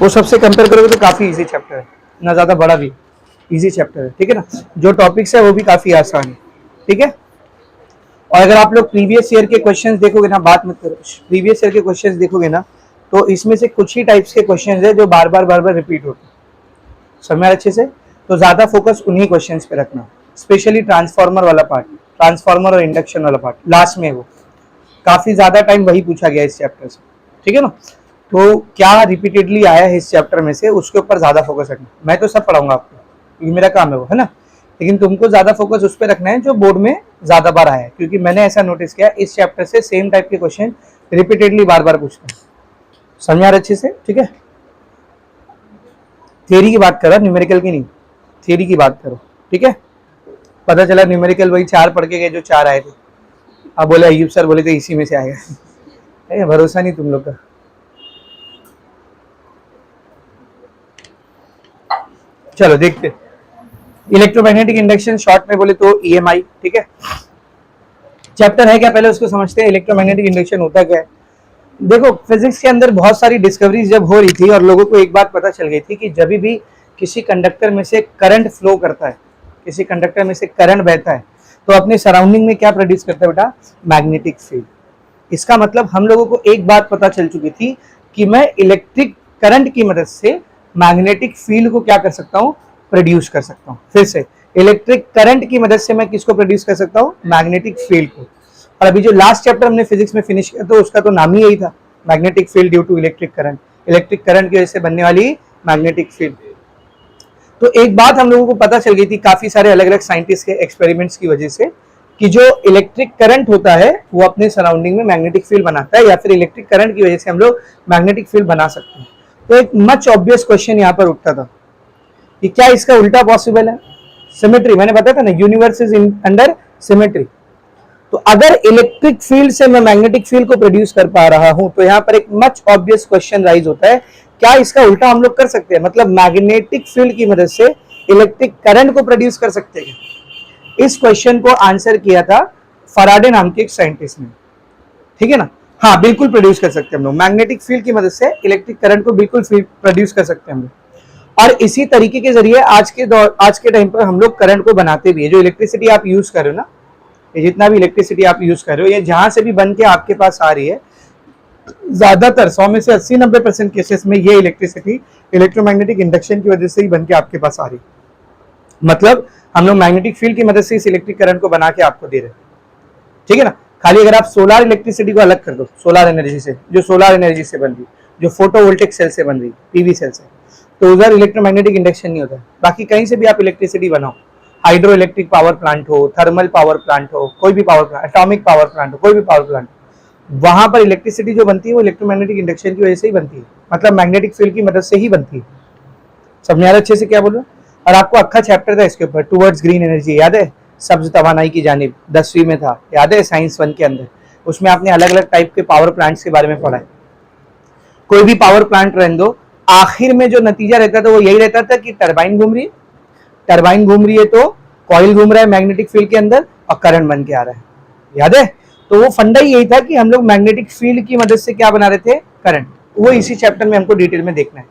वो सबसे कंपेयर करोगे तो काफी इजी चैप्टर है, ना ज्यादा बड़ा भी, इजी चैप्टर है, ठीक है ना। जो टॉपिक्स है वो भी काफी आसान है, ठीक है। और अगर आप लोग प्रीवियस ईयर के क्वेश्चंस देखोगे ना, बात मत करो, प्रीवियस ईयर के क्वेश्चंस देखोगे ना, तो इसमें से कुछ ही टाइप्स के क्वेश्चंस है जो बार बार रिपीट होते हैं, समझ में अच्छे से। तो ज्यादा फोकस उन्हीं क्वेश्चंस पे रखना, स्पेशली ट्रांसफार्मर वाला पार्ट, ट्रांसफार्मर और इंडक्शन वाला पार्ट लास्ट में, वो काफी ज्यादा टाइम वही पूछा गया इस चैप्टर से, ठीक है ना। तो क्या रिपीटेडली आया है इस चैप्टर में से, उसके ऊपर ज्यादा फोकस रखना। मैं तो सब पढ़ाऊंगा आपको, ये मेरा काम है वो, है ना, लेकिन तुमको ज्यादा फोकस उस पर रखना है जो बोर्ड में ज्यादा बार आया है, क्योंकि मैंने ऐसा नोटिस किया इस चैप्टर से सेम टाइप के क्वेश्चन रिपीटेडली बार बार पूछते हैं। समझ आ रहा अच्छे से, ठीक है। थियरी की बात करो, न्यूमेरिकल की नहीं, थियरी की बात करो, ठीक है। पता चला न्यूमेरिकल वही 4 पढ़ के गए जो 4 आए थे, अब बोले अयूब सर बोले थे इसी में से आएगा। भरोसा नहीं तुम लोग का। चलो देखते, इलेक्ट्रोमैग्नेटिक इंडक्शन शॉर्ट में बोले तो ईएमआई, ठीक है। चैप्टर है क्या पहले उसको समझते हैं, इलेक्ट्रोमैग्नेटिक इंडक्शन होता क्या है। देखो फिजिक्स के अंदर बहुत सारी डिस्कवरीज जब हो रही थी और लोगों को एक बात पता चल गई थी कि जब भी किसी कंडक्टर में से करंट फ्लो करता है, किसी कंडक्टर में से करंट बहता है, तो अपने सराउंडिंग में क्या प्रोड्यूस करता है बेटा, मैग्नेटिक फील्ड। इसका मतलब हम लोगों को एक बात पता चल चुकी थी कि मैं इलेक्ट्रिक करंट की मदद से मैग्नेटिक फील्ड को क्या कर सकता हूँ, प्रोड्यूस कर सकता हूँ। फिर से इलेक्ट्रिक करंट की मदद से मैं किसको प्रोड्यूस कर सकता हूँ, मैग्नेटिक फील्ड को। और अभी जो लास्ट चैप्टर हमने फिजिक्स में फिनिश किया तो उसका तो नाम ही यही था, magnetic field due to electric current, electric current की वजह से बनने वाली मैग्नेटिक फील्ड। तो एक बात हम लोगों को पता चल गई थी काफी सारे अलग अलग साइंटिस्ट के एक्सपेरिमेंट्स की वजह से, कि जो इलेक्ट्रिक करंट होता है वो अपने सराउंडिंग में मैग्नेटिक फील्ड बनाता है, या फिर इलेक्ट्रिक करंट की वजह से हम लोग मैग्नेटिक फील्ड बना सकते हैं। तो एक मच ऑब्वियस क्वेश्चन यहाँ पर उठता था कि क्या इसका उल्टा पॉसिबल है, सिमेट्री, मैंने बताया था ना, यूनिवर्स इज अंडर सिमेट्री। तो अगर इलेक्ट्रिक फील्ड से मैं मैग्नेटिक फील्ड को प्रोड्यूस कर पा रहा हूं, तो यहाँ पर एक मच ऑब्वियस क्वेश्चन राइज होता है, क्या इसका उल्टा हम लोग कर सकते हैं, मतलब मैग्नेटिक फील्ड की मदद से इलेक्ट्रिक करंट को प्रोड्यूस कर सकते हैं। इस क्वेश्चन को आंसर किया था फराडे नाम के एक साइंटिस्ट ने, ठीक है ना। हाँ बिल्कुल प्रोड्यूस कर सकते हैं हम लोग, मैग्नेटिक फील्ड की मदद से इलेक्ट्रिक करंट को बिल्कुल प्रोड्यूस कर सकते हैं हम लोग। और इसी तरीके के जरिए आज के टाइम पर हम लोग करंट को बनाते भी है। जो इलेक्ट्रिसिटी आप यूज कर रहे हो ना, ये जितना भी इलेक्ट्रिसिटी आप यूज कर रहे हो, ये जहां से भी बन के आपके पास आ रही है, ज्यादातर 100 में से 80-90% केसेस में ये इलेक्ट्रिसिटी इलेक्ट्रोमैग्नेटिक इंडक्शन की वजह से ही बन के आपके पास आ रही है। मतलब हम लोग मैग्नेटिक फील्ड की मदद से इस इलेक्ट्रिक करंट को बना के आपको दे रहे हैं, ठीक है ना। खाली अगर आप सोलर इलेक्ट्रिसिटी को अलग कर दो, सोलर एनर्जी से, जो सोलर एनर्जी से बन रही, जो फोटोवोल्टिक सेल से बन रही, पीवी सेल से, तो उधर इलेक्ट्रोमैग्नेटिक इंडक्शन नहीं होता है। बाकी कहीं से भी आप इलेक्ट्रिसिटी बनाओ, हाइड्रो इलेक्ट्रिक पावर प्लांट हो, थर्मल पावर प्लांट हो, कोई भी power plant, atomic power plant हो, कोई भी पावर प्लांट, वहां पर इलेक्ट्रिसिटी जो बनती है वो इलेक्ट्रोमैग्नेटिक इंडक्शन की वजह से ही बनती है, मतलब मैग्नेटिक फील्ड की मदद से ही बनती है। समझ आ रहा अच्छे से क्या बोल रहा हूं। और आपको अच्छा चैप्टर था इसके ऊपर, टुवर्ड्स ग्रीन एनर्जी, याद है, सब्ज तवानाई की जानिब, 10वीं में था, याद है, साइंस 1 के अंदर। उसमें आपने अलग अलग टाइप के पावर प्लांट्स के बारे में पढ़ा है। कोई भी पावर प्लांट रहने दो, आखिर में जो नतीजा रहता था वो यही रहता था कि टरबाइन घूम रही है, टरबाइन घूम रही है तो कॉइल घूम रहा है मैग्नेटिक फील्ड के अंदर और करंट बन के आ रहा है, याद है। तो वो फंडा ही यही था कि हम लोग मैग्नेटिक फील्ड की मदद से क्या बना रहे थे, करंट। वो इसी चैप्टर में हमको डिटेल में देखना है।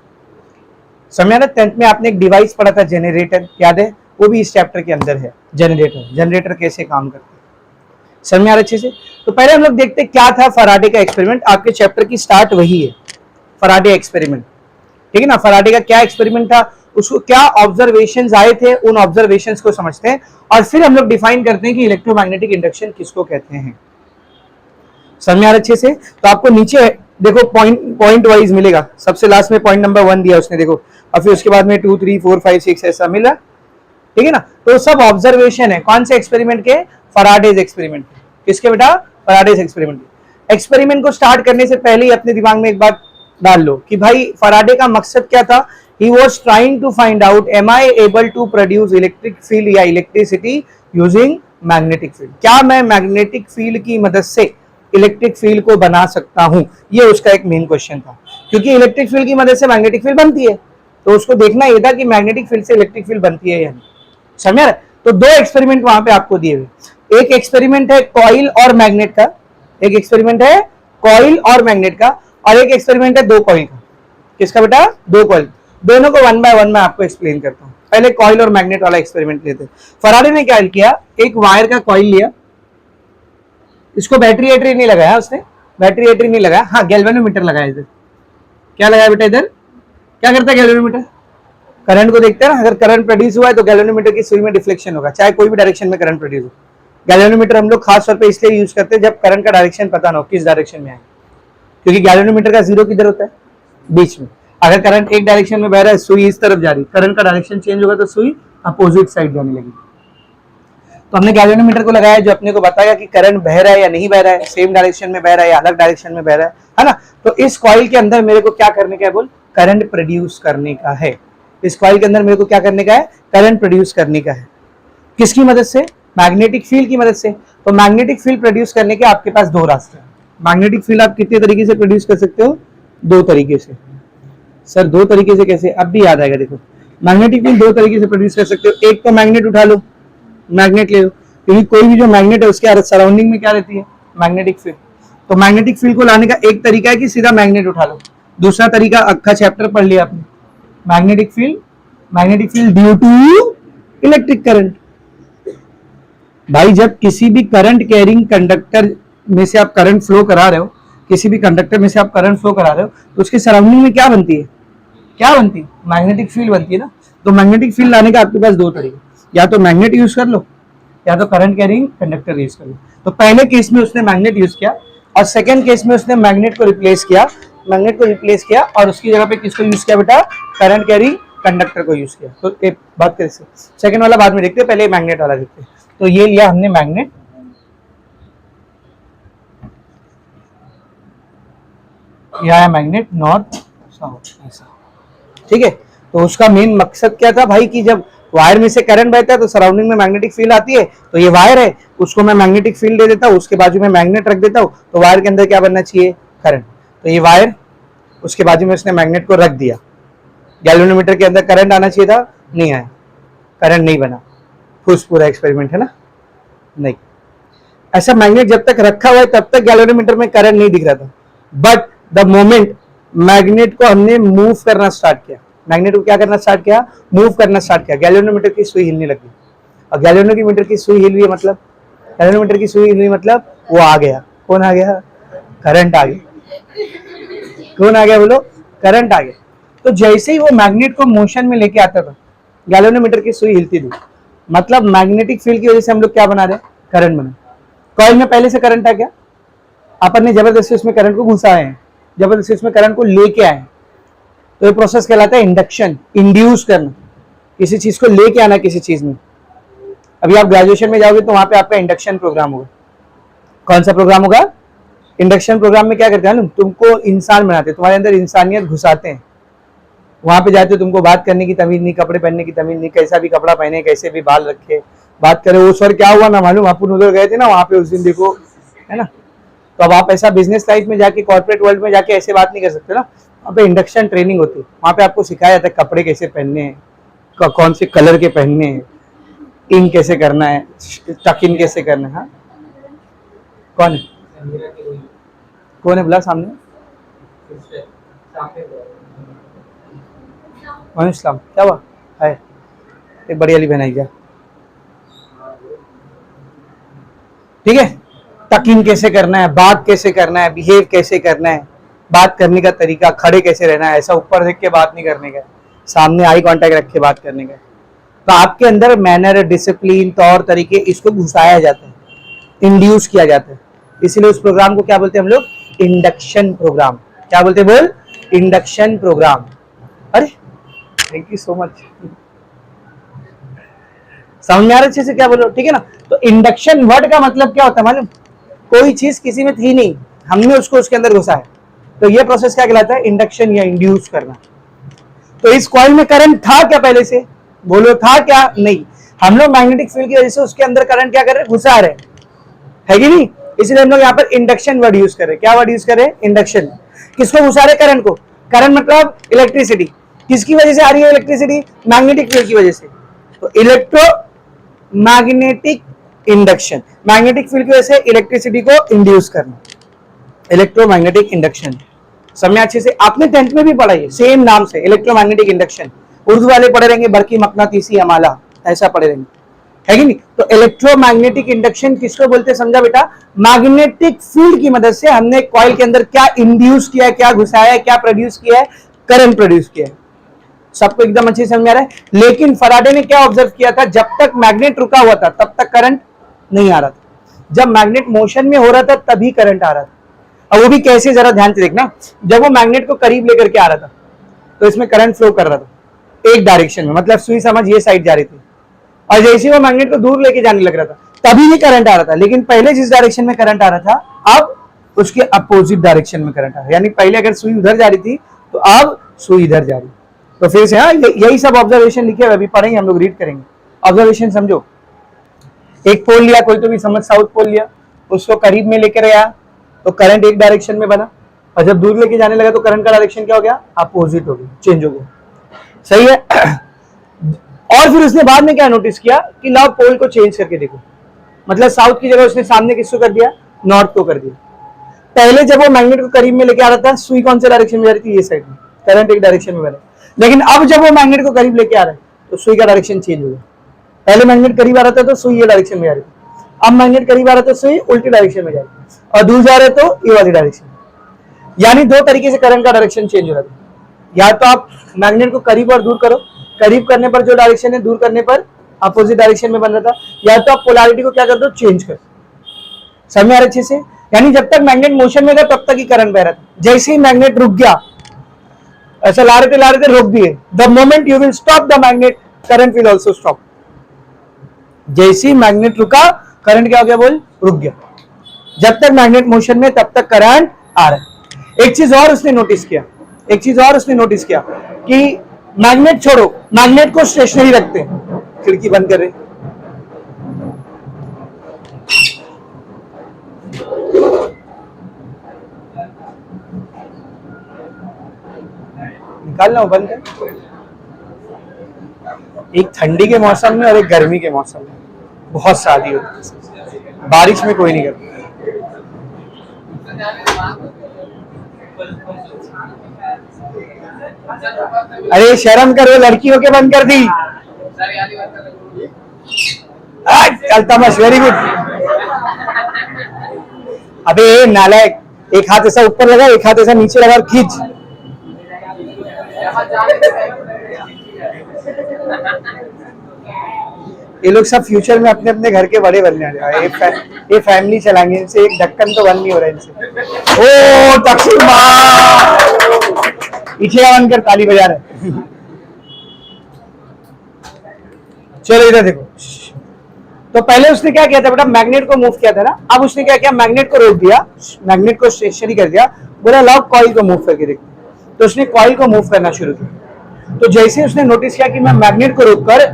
समझा ना। 10th में आपने एक डिवाइस पढ़ा था, जनरेटर, याद है, वो भी इस चैप्टर के अंदर है, जनरेटर, जनरेटर कैसे काम करता है। समझ में आ रहा अच्छे से। तो पहले हम लोग देखते हैं क्या था फराडे का एक्सपेरिमेंट। आपके चैप्टर की स्टार्ट वही है, फराडे एक्सपेरिमेंट, ठीक है ना। फराडे का क्या एक्सपेरिमेंट था, उसको क्या ऑब्जर्वेशंस आए थे, उन ऑब्जर्वेशंस को समझते हैं और फिर हम लोग डिफाइन करते हैं कि इलेक्ट्रोमैग्नेटिक इंडक्शन किसको कहते हैं। समझ में आ रहा अच्छे से। तो आपको नीचे देखो पॉइंट वाइज मिलेगा, सबसे लास्ट में पॉइंट नंबर 1 दिया उसने, देखो, और फिर उसके बाद में 2, 3, 4, 5, 6 ऐसा मिला, ठीक है ना। तो सब ऑब्जर्वेशन है, कौन से एक्सपेरिमेंट के, फराडेज एक्सपेरिमेंट। किसके बेटा, फराडेज एक्सपेरिमेंट। एक्सपेरिमेंट को स्टार्ट करने से पहले ही अपने दिमाग में एक बात डाल लो कि भाई फराडे का मकसद क्या था। He was trying to find out, am I able to produce electric field या electricity using magnetic field? क्या मैं मैग्नेटिक फील्ड की मदद से इलेक्ट्रिक फील्ड को बना सकता हूं, ये उसका एक मेन क्वेश्चन था। क्योंकि इलेक्ट्रिक फील्ड की मदद से मैग्नेटिक फील्ड बनती है, तो उसको देखना यह था कि मैग्नेटिक फील्ड से इलेक्ट्रिक फील्ड बनती है या नहीं। समझ। तो 2 एक्सपेरिमेंट वहां पे आपको दिए हुए, एक एक्सपेरिमेंट है कॉइल और मैग्नेट का, एक एक्सपेरिमेंट है कॉइल और मैग्नेट का, और एक एक्सपेरिमेंट है 2 कॉइल का। किसका बेटा? दो कॉइल। दोनों को वन बाय वन मैं आपको एक्सप्लेन करता हूँ। पहले कॉइल और मैग्नेट वाला एक्सपेरिमेंट लेते हैं। फराडे ने क्या किया, एक वायर का कॉइल लिया, इसको बैटरी एटरी नहीं लगाया उसने, बैटरी एटरी नहीं लगाया, हाँ गैल्वेनोमीटर लगाया इधर। क्या लगाया बेटा इधर? क्या करता है गैल्वेनोमीटर? करंट को देखते हैं ना, अगर करंट प्रोड्यूस हुआ है तो गैल्वेनोमीटर की सुई में डिफ्लेक्शन होगा, चाहे कोई भी डायरेक्शन में करंट प्रोड्यूस हो। गैल्वेनोमीटर हम लोग खास तौर पे इसलिए यूज करते हैं जब करंट का डायरेक्शन पता ना हो किस डायरेक्शन में आए, क्योंकि गैल्वेनोमीटर का जीरो किधर होता है? बीच में। अगर करंट एक डायरेक्शन में बह रहा है, सुई इस तरफ जा रही, करंट का डायरेक्शन चेंज होगा तो सुई अपोजिट साइड जाने लगी। तो हमने गैल्वेनोमीटर को लगाया जो अपने को बताएगा कि करंट बह रहा है या नहीं बह रहा है, सेम डायरेक्शन में बह रहा है या अलग डायरेक्शन में बह रहा है ना। तो इस कॉइल के अंदर मेरे को क्या करने का है बोल? करंट प्रोड्यूस करने का है। इस कॉइल के अंदर मेरे को क्या करने का है? करंट प्रोड्यूस करने का है। किसकी मदद से? मैग्नेटिक फील्ड की मदद से। तो मैग्नेटिक फील्ड प्रोड्यूस करने के आपके पास दो रास्ते हैं। मैग्नेटिक फील्ड आप कितने तरीके से प्रोड्यूस कर सकते हो? दो तरीके से। सर दो तरीके से कैसे? अब भी याद आएगा। देखो, मैग्नेटिक फील्ड दो तरीके से प्रोड्यूस कर सकते हो। एक तो मैग्नेट उठा लो, मैग्नेट ले लो, क्योंकि कोई भी जो मैग्नेट है उसके सराउंडिंग में क्या रहती है? Magnetic field. तो मैग्नेटिक फील्ड को लाने का एक तरीका है कि सीधा मैग्नेट उठा लो। दूसरा तरीका अक्खा चैप्टर पढ़ लिया आपने, magnetic field due to electric current. भाई जब किसी भी करंट कैरिंग कंडक्टर में से आप करंट फ्लो करा रहे हो, किसी भी कंडक्टर में से आप करंट फ्लो करा रहे हो, तो उसके सराउंडिंग में क्या बनती है? क्या बनती है? मैग्नेटिक फील्ड बनती है ना। तो मैग्नेटिक फील्ड लाने का आपके पास दो तरीके, या तो मैग्नेट यूज कर लो या तो करंट कैरिंग कंडक्टर यूज कर लो। तो पहले केस में उसने मैग्नेट यूज किया और सेकंड केस में उसने मैग्नेट को रिप्लेस किया और उसकी जगह पे किसको यूज किया बेटा? करंट कैरिंग कंडक्टर को यूज किया। तो एक बात कैसे, सेकंड वाला बाद में देखते हैं, पहले मैग्नेट वाला देखते हैं। तो ये लिया हमने मैग्नेट, यह है मैग्नेट नॉर्थ साउथ ऐसा, ठीक है। तो उसका मेन मकसद क्या था भाई कि जब वायर में से करंट बहता है तो सराउंडिंग में मैग्नेटिक फील्ड आती है, तो ये वायर है, उसको मैं मैग्नेटिक फील्ड दे देता हूँ, उसके बाजू में मैग्नेट रख देता हूँ, तो वायर के अंदर क्या बनना चाहिए? करंट। तो ये वायर, उसके बाजू में उसने मैग्नेट को रख दिया। गैल्वेनोमीटर के अंदर करंट आना चाहिए था, नहीं आया, करंट नहीं बना। फुस पूरा एक्सपेरिमेंट है ना, नहीं। ऐसा मैग्नेट जब तक रखा हुआ है तब तक गैल्वेनोमीटर में करंट नहीं दिख रहा था, बट द मोमेंट मैग्नेट को हमने मूव करना स्टार्ट किया, मैग्नेट को क्या करना स्टार्ट किया? मूव करना स्टार्ट किया, गैल्वेनोमीटर की सुई हिलने लगी। और गैल्वेनोमीटर की सुई हिल हुई मतलब, गैल्वेनोमीटर की सुई हिल हुई मतलब वो आ गया। कौन आ गया? करंट आ गया। कौन आ गया बोलो? करंट आ गया। तो जैसे ही वो मैग्नेट को मोशन में लेके आता था, गैल्वेनोमीटर की सुई हिलती थी, मतलब मैग्नेटिक फील्ड की वजह से हम लोग क्या बना रहे? करंट बना। कॉइल में पहले से करंट आ गया, अपन ने जबरदस्ती उसमें करंट को घुसाए हैं, जबरदस्ती उसमें करंट को लेके आए। तो ये प्रोसेस कहलाता है इंडक्शन, इंड्यूस करना, किसी चीज को लेके आना किसी चीज में। अभी आप ग्रेजुएशन में जाओगे तो वहां पे आपका इंडक्शन प्रोग्राम होगा। कौन सा प्रोग्राम होगा? इंडक्शन प्रोग्राम में क्या करते हैं? तुमको इंसान बनाते हैं, तुम्हारे अंदर इंसानियत घुसाते हैं। वहां पे जाते हो, तुमको बात करने की तमीज नहीं, कपड़े पहनने की तमीज नहीं, कैसा भी कपड़ा पहने, कैसे भी बाल रखे, बात करे। वो सर क्या हुआ ना मालूम, अपन उधर गए थे ना वहां पे उस दिन, देखो है ना। तो अब आप ऐसा बिजनेस लाइफ में जाके, कॉर्पोरेट वर्ल्ड में जाके ऐसे बात नहीं कर सकते ना। वहाँ पे इंडक्शन ट्रेनिंग होती है, वहाँ पे आपको सिखाया जाता है कपड़े कैसे पहनने हैं, कौन से कलर के पहनने हैं, इन कैसे करना है, टक इन कैसे करना है। हाँ कौन है? कौन है बोला सामने? इस्लाम क्या हुआ है? एक बड़ी वाली बहन आई क्या? ठीक है, टक इन कैसे करना है, बात कैसे करना है, बिहेव कैसे करना है, बात करने का तरीका, खड़े कैसे रहना है, ऐसा ऊपर देख के बात नहीं करने का, सामने आई कांटेक्ट रख के बात करने का। तो आपके अंदर मैनर, डिसिप्लिन, तौर तरीके, इसको घुसाया जाता है, इंड्यूस किया जाता है। इसीलिए उस प्रोग्राम को क्या बोलते हैं हम लोग? Induction programme. क्या बोलते हैं बोल? Induction programme. अरे थैंक यू सो मच, समझ में आ रहा अच्छे से? क्या बोलो, ठीक है ना। तो इंडक्शन वर्ड का मतलब क्या होता है मालूम? कोई चीज किसी में थी नहीं, हमने उसको उसके अंदर घुसा है। तो ये प्रोसेस क्या कहलाता है? इंडक्शन या इंड्यूस करना। तो इस कॉइल में करंट था क्या पहले से? बोलो था क्या? नहीं। हम लोग मैग्नेटिक फील्ड की वजह से उसके अंदर करंट क्या कर रहे? घुसा रहे, है कि नहीं? इसलिए हम लोग यहाँ पर इंडक्शन वर्ड यूज कर रहे। क्या वर्ड यूज कर रहे? इंडक्शन। किसको घुसा रहे? करंट को। करंट मतलब इलेक्ट्रिसिटी। किसकी वजह से आ रही है इलेक्ट्रिसिटी? मैग्नेटिक फील्ड की वजह से। तो electro magnetic induction, magnetic field की वजह से इलेक्ट्रिसिटी को इंड्यूस करना, इलेक्ट्रोमैग्नेटिक इंडक्शन। समझ अच्छे से? आपने 10th में भी पढ़ा है सेम नाम से, इलेक्ट्रोमैग्नेटिक इंडक्शन। उर्दू वाले पढ़े रहेंगे बरकी मकनातीसी अमाला, ऐसा पढ़े रहेंगे, है कि नहीं? तो इलेक्ट्रोमैग्नेटिक इंडक्शन किसको बोलते हैं समझा बेटा? मैग्नेटिक फील्ड की मदद से हमने कॉइल के अंदर क्या इंड्यूस किया है, क्या घुसाया है, क्या प्रोड्यूस किया है, करंट प्रोड्यूस किया है। सबको एकदम अच्छे से समझ आ रहा है? लेकिन फराडे ने क्या ऑब्जर्व किया था? जब तक मैग्नेट रुका हुआ था तब तक करंट नहीं आ रहा था, जब मैग्नेट मोशन में हो रहा था तभी करंट आ रहा था। और वो भी कैसे, जरा ध्यान से देखना। जब वो मैग्नेट को करीब लेकर के आ रहा था तो इसमें करंट फ्लो कर रहा था एक डायरेक्शन में, मतलब सुई समझ ये साइड जा रही थी, और जैसे वो मैग्नेट को दूर लेके जाने लग रहा था तभी भी करंट आ रहा था। लेकिन पहले जिस डायरेक्शन में करंट आ रहा था अब उसके अपोजिट डायरेक्शन में करंट आ रहा है, यानी पहले अगर सुई उधर जा रही थी तो अब सुई इधर जा रही। तो फिर से हाँ, यही सब ऑब्जर्वेशन लिखे हुए अभी पढ़ेंगे हम लोग, रीड करेंगे। ऑब्जर्वेशन समझो, एक पोल लिया कोई, तो भी समझ साउथ पोल लिया, उसको करीब में लेकर आया तो करंट एक डायरेक्शन में बना, और जब दूर लेके जाने लगा तो करंट का डायरेक्शन क्या हो गया? अपोजिट हो गया, चेंज हो गया। सही है? और फिर उसने बाद में क्या नोटिस किया कि लाओ पोल को चेंज करके देखो, मतलब साउथ की जगह उसने सामने किसको कर दिया? नॉर्थ को कर दिया। पहले जब वो मैग्नेट को करीब में लेके आ रहा था सुई कौन से डायरेक्शन में जा रही थी? ये साइड में, करंट एक डायरेक्शन में बना। लेकिन अब जब वो मैग्नेट को करीब लेके आ रहा है तो सुई का डायरेक्शन चेंज हो गया। पहले मैग्नेट करीब आ रहा था तो सुई ये डायरेक्शन में जा रही थी, अब मैग्नेट करीब आ रहा था सुई उल्टी डायरेक्शन में जा रही है, और दूर जा रहे तो ये वाली डायरेक्शन। यानी दो तरीके से करंट का डायरेक्शन चेंज हो रहा था। या तो आप मैग्नेट को करीब और दूर करो, करीब करने पर जो डायरेक्शन है, दूर करने पर अपोजिट डायरेक्शन में बन रहा था, या तो आप पोलैरिटी को क्या कर दो? चेंज कर। समझ आ रहा अच्छे से? यानी जब तक मैग्नेट मोशन में था तब तक ही करंट बह रहा था, जैसे ही मैग्नेट रुक गया, ऐसा ला रहे थे रोक दिए, the moment you will stop the magnet current will also stop. जैसे ही मैग्नेट रुका करंट क्या हो गया? बोल, रुक गया। जब तक मैग्नेट मोशन में तब तक करंट आ रहा है। एक चीज और उसने नोटिस किया, कि मैग्नेट छोड़ो, मैग्नेट को स्टेशनरी रखते हैं। खिड़की बंद कर रहे, निकालना हो बंद कर। एक ठंडी के मौसम में और एक गर्मी के मौसम में बहुत शादी होती है, बारिश में कोई नहीं करता। अरे शर्म करो, लड़की होके बंद कर दी। चलता बस, वेरी गुड। अबे नालायक, एक हाथ ऐसा ऊपर लगा, एक हाथ ऐसा नीचे लगा और खींच। ये लोग सब फ्यूचर में अपने अपने घर के बड़े बनने वाले हैं। ये फैमिली चलाएंगे, इनसे एक ढक्कन तो बंद नहीं हो रहा है इनसे। ओ तकसीम पीछे बनकर ताली बजा रहे। चलो इधर देखो, तो पहले उसने क्या किया था बेटा? मैग्नेट को मूव किया था ना, अब उसने क्या किया? मैग्नेट को रोक दिया, मैग्नेट को स्टेशनरी कर दिया, बोला लाओ कॉइल को मूव करके देखते। तो उसने कॉइल को मूव करना शुरू किया। तो जैसे उसने नोटिस किया कि मैं मैग्नेट को रोककर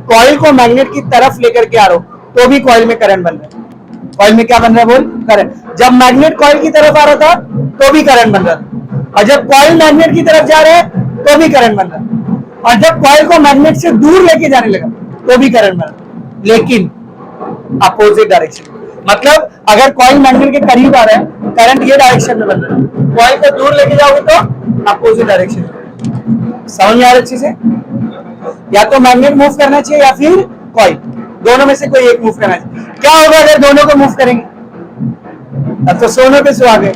कॉइल को मैग्नेट की तरफ लेकर के आ रहा हूं तो भी कॉइल में करंट बन रहा है। कॉइल में क्या बन रहा है? बोल, करंट। जब मैग्नेट कॉइल की तरफ आ रहा था तो भी करंट बन रहा था, और जब कॉइल मैग्नेट की तरफ जा रहा है तो भी करंट बन रहा है, और जब कॉइल को मैग्नेट से दूर लेके जाने लगा तो भी करंट बन रहा है, लेकिन अपोजिट डायरेक्शन। मतलब अगर कॉइल मैग्नेट के करीब आ रहा है करंट ये डायरेक्शन में बन रहा है, कॉइल को दूर लेके जाओगे तो अपोजिट डायरेक्शन। समझ में आ रहा है अच्छे से? या तो मैग्नेट मूव करना चाहिए या फिर कॉइल, दोनों में से कोई एक मूव करना चाहिए। क्या होगा अगर दोनों को मूव करेंगे? अब तो सोने पे सुहागे,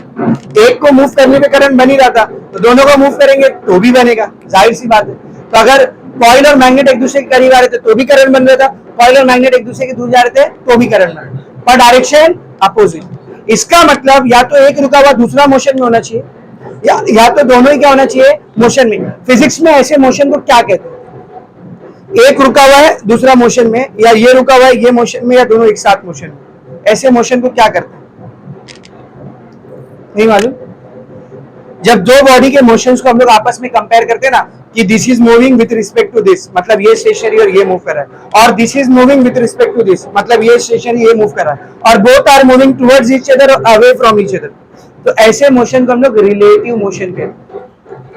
एक को मूव करने पे करंट बन ही रहा था, तो दोनों को मूव करेंगे तो भी बनेगा, जाहिर सी बात है। तो अगर कॉइल और मैग्नेट एक दूसरे के करीब आ रहे थे तो भी करंट बन रहा था, कॉइल और मैग्नेट एक दूसरे के दूर जा रहे थे तो भी करंट बन रहा था, पर डायरेक्शन अपोजिट। इसका मतलब या तो एक रुका हुआ दूसरा मोशन में होना चाहिए, या तो दोनों ही क्या होना चाहिए? मोशन में। फिजिक्स में ऐसे मोशन को क्या कहते हैं? एक रुका हुआ है दूसरा मोशन में, या ये रुका हुआ है ये मोशन में, या दोनों एक साथ मोशन में। ऐसे मोशन को क्या करते हैं? नहीं मालूम? जब दो बॉडी के मोशंस को हम लोग आपस में कंपेयर करते हैं ना, कि this is moving with respect to this, मतलब ये स्टेशनरी और ये मूव कर रहा है, और this is moving with respect to this, मतलब ये स्टेशनरी ये मूव कर रहा है, और both are moving towards each other और अवे फ्रॉम ईच अदर। तो ऐसे मोशन को हम लोग रिलेटिव मोशन कहते हैं।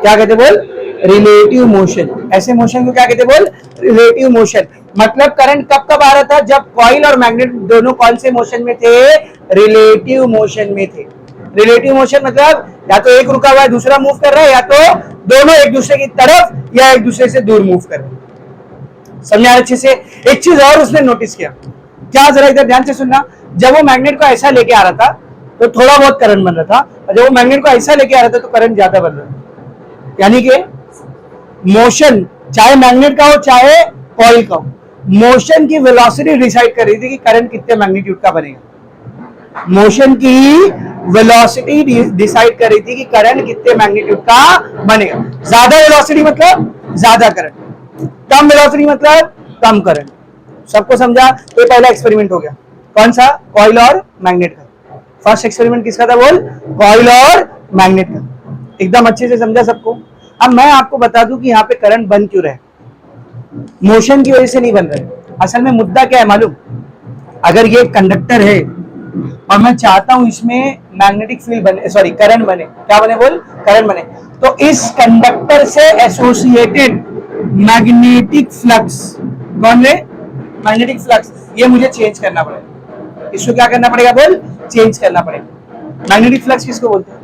क्या कहते बोल? Relative motion. ऐसे मोशन को क्या कहते बोल? Relative motion. मतलब करंट कब कब आ रहा था? जब कॉइल और मैग्नेट दोनों कौन से मोशन में थे? रिलेटिव मोशन में थे। रिलेटिव मोशन मतलब या तो एक रुका हुआ है दूसरा मूव कर रहा है, या तो दोनों एक दूसरे की तरफ या एक दूसरे से दूर मूव कर रहे हैं। समझा अच्छे से। एक चीज और उसने नोटिस किया, क्या जरा इधर ध्यान से सुनना, जब वो मैग्नेट को ऐसा लेके आ रहा था तो थोड़ा बहुत करंट बन रहा था, और जब वो मैग्नेट को ऐसा लेके आ रहा था तो करंट ज्यादा बन रहा था। यानी कि मोशन चाहे मैग्नेट का हो चाहे कॉइल का हो, मोशन की वेलोसिटी डिसाइड कर रही थी कि करंट कितने मैग्नीट्यूड का बनेगा। मोशन की वेलोसिटी डिसाइड कर रही थी कि करंट कितने मैग्नीट्यूड का बनेगा। ज्यादा वेलोसिटी मतलब ज्यादा करंट, कम वेलोसिटी मतलब कम करंट। सबको समझा? तो ये पहला एक्सपेरिमेंट हो गया। कौन सा? कॉइल और मैग्नेट का। फर्स्ट एक्सपेरिमेंट किसका था बोल? कॉइल और मैग्नेट का। एकदम अच्छे से समझा सबको। अब मैं आपको बता दूं कि यहाँ पे करंट बन क्यों रहा है। मोशन की वजह से नहीं बन रहा है। असल में मुद्दा क्या है मालूम? अगर ये कंडक्टर है और मैं चाहता हूं इसमें मैग्नेटिक फील्ड बने, सॉरी करंट बने, क्या बने बोल? करंट बने, तो इस कंडक्टर से एसोसिएटेड मैग्नेटिक फ्लक्स, कौन है? मैग्नेटिक फ्लक्स, ये मुझे चेंज करना पड़ेगा। इसको क्या करना पड़ेगा बोल? चेंज करना पड़ेगा। मैग्नेटिक फ्लक्स किसको बोलते हैं?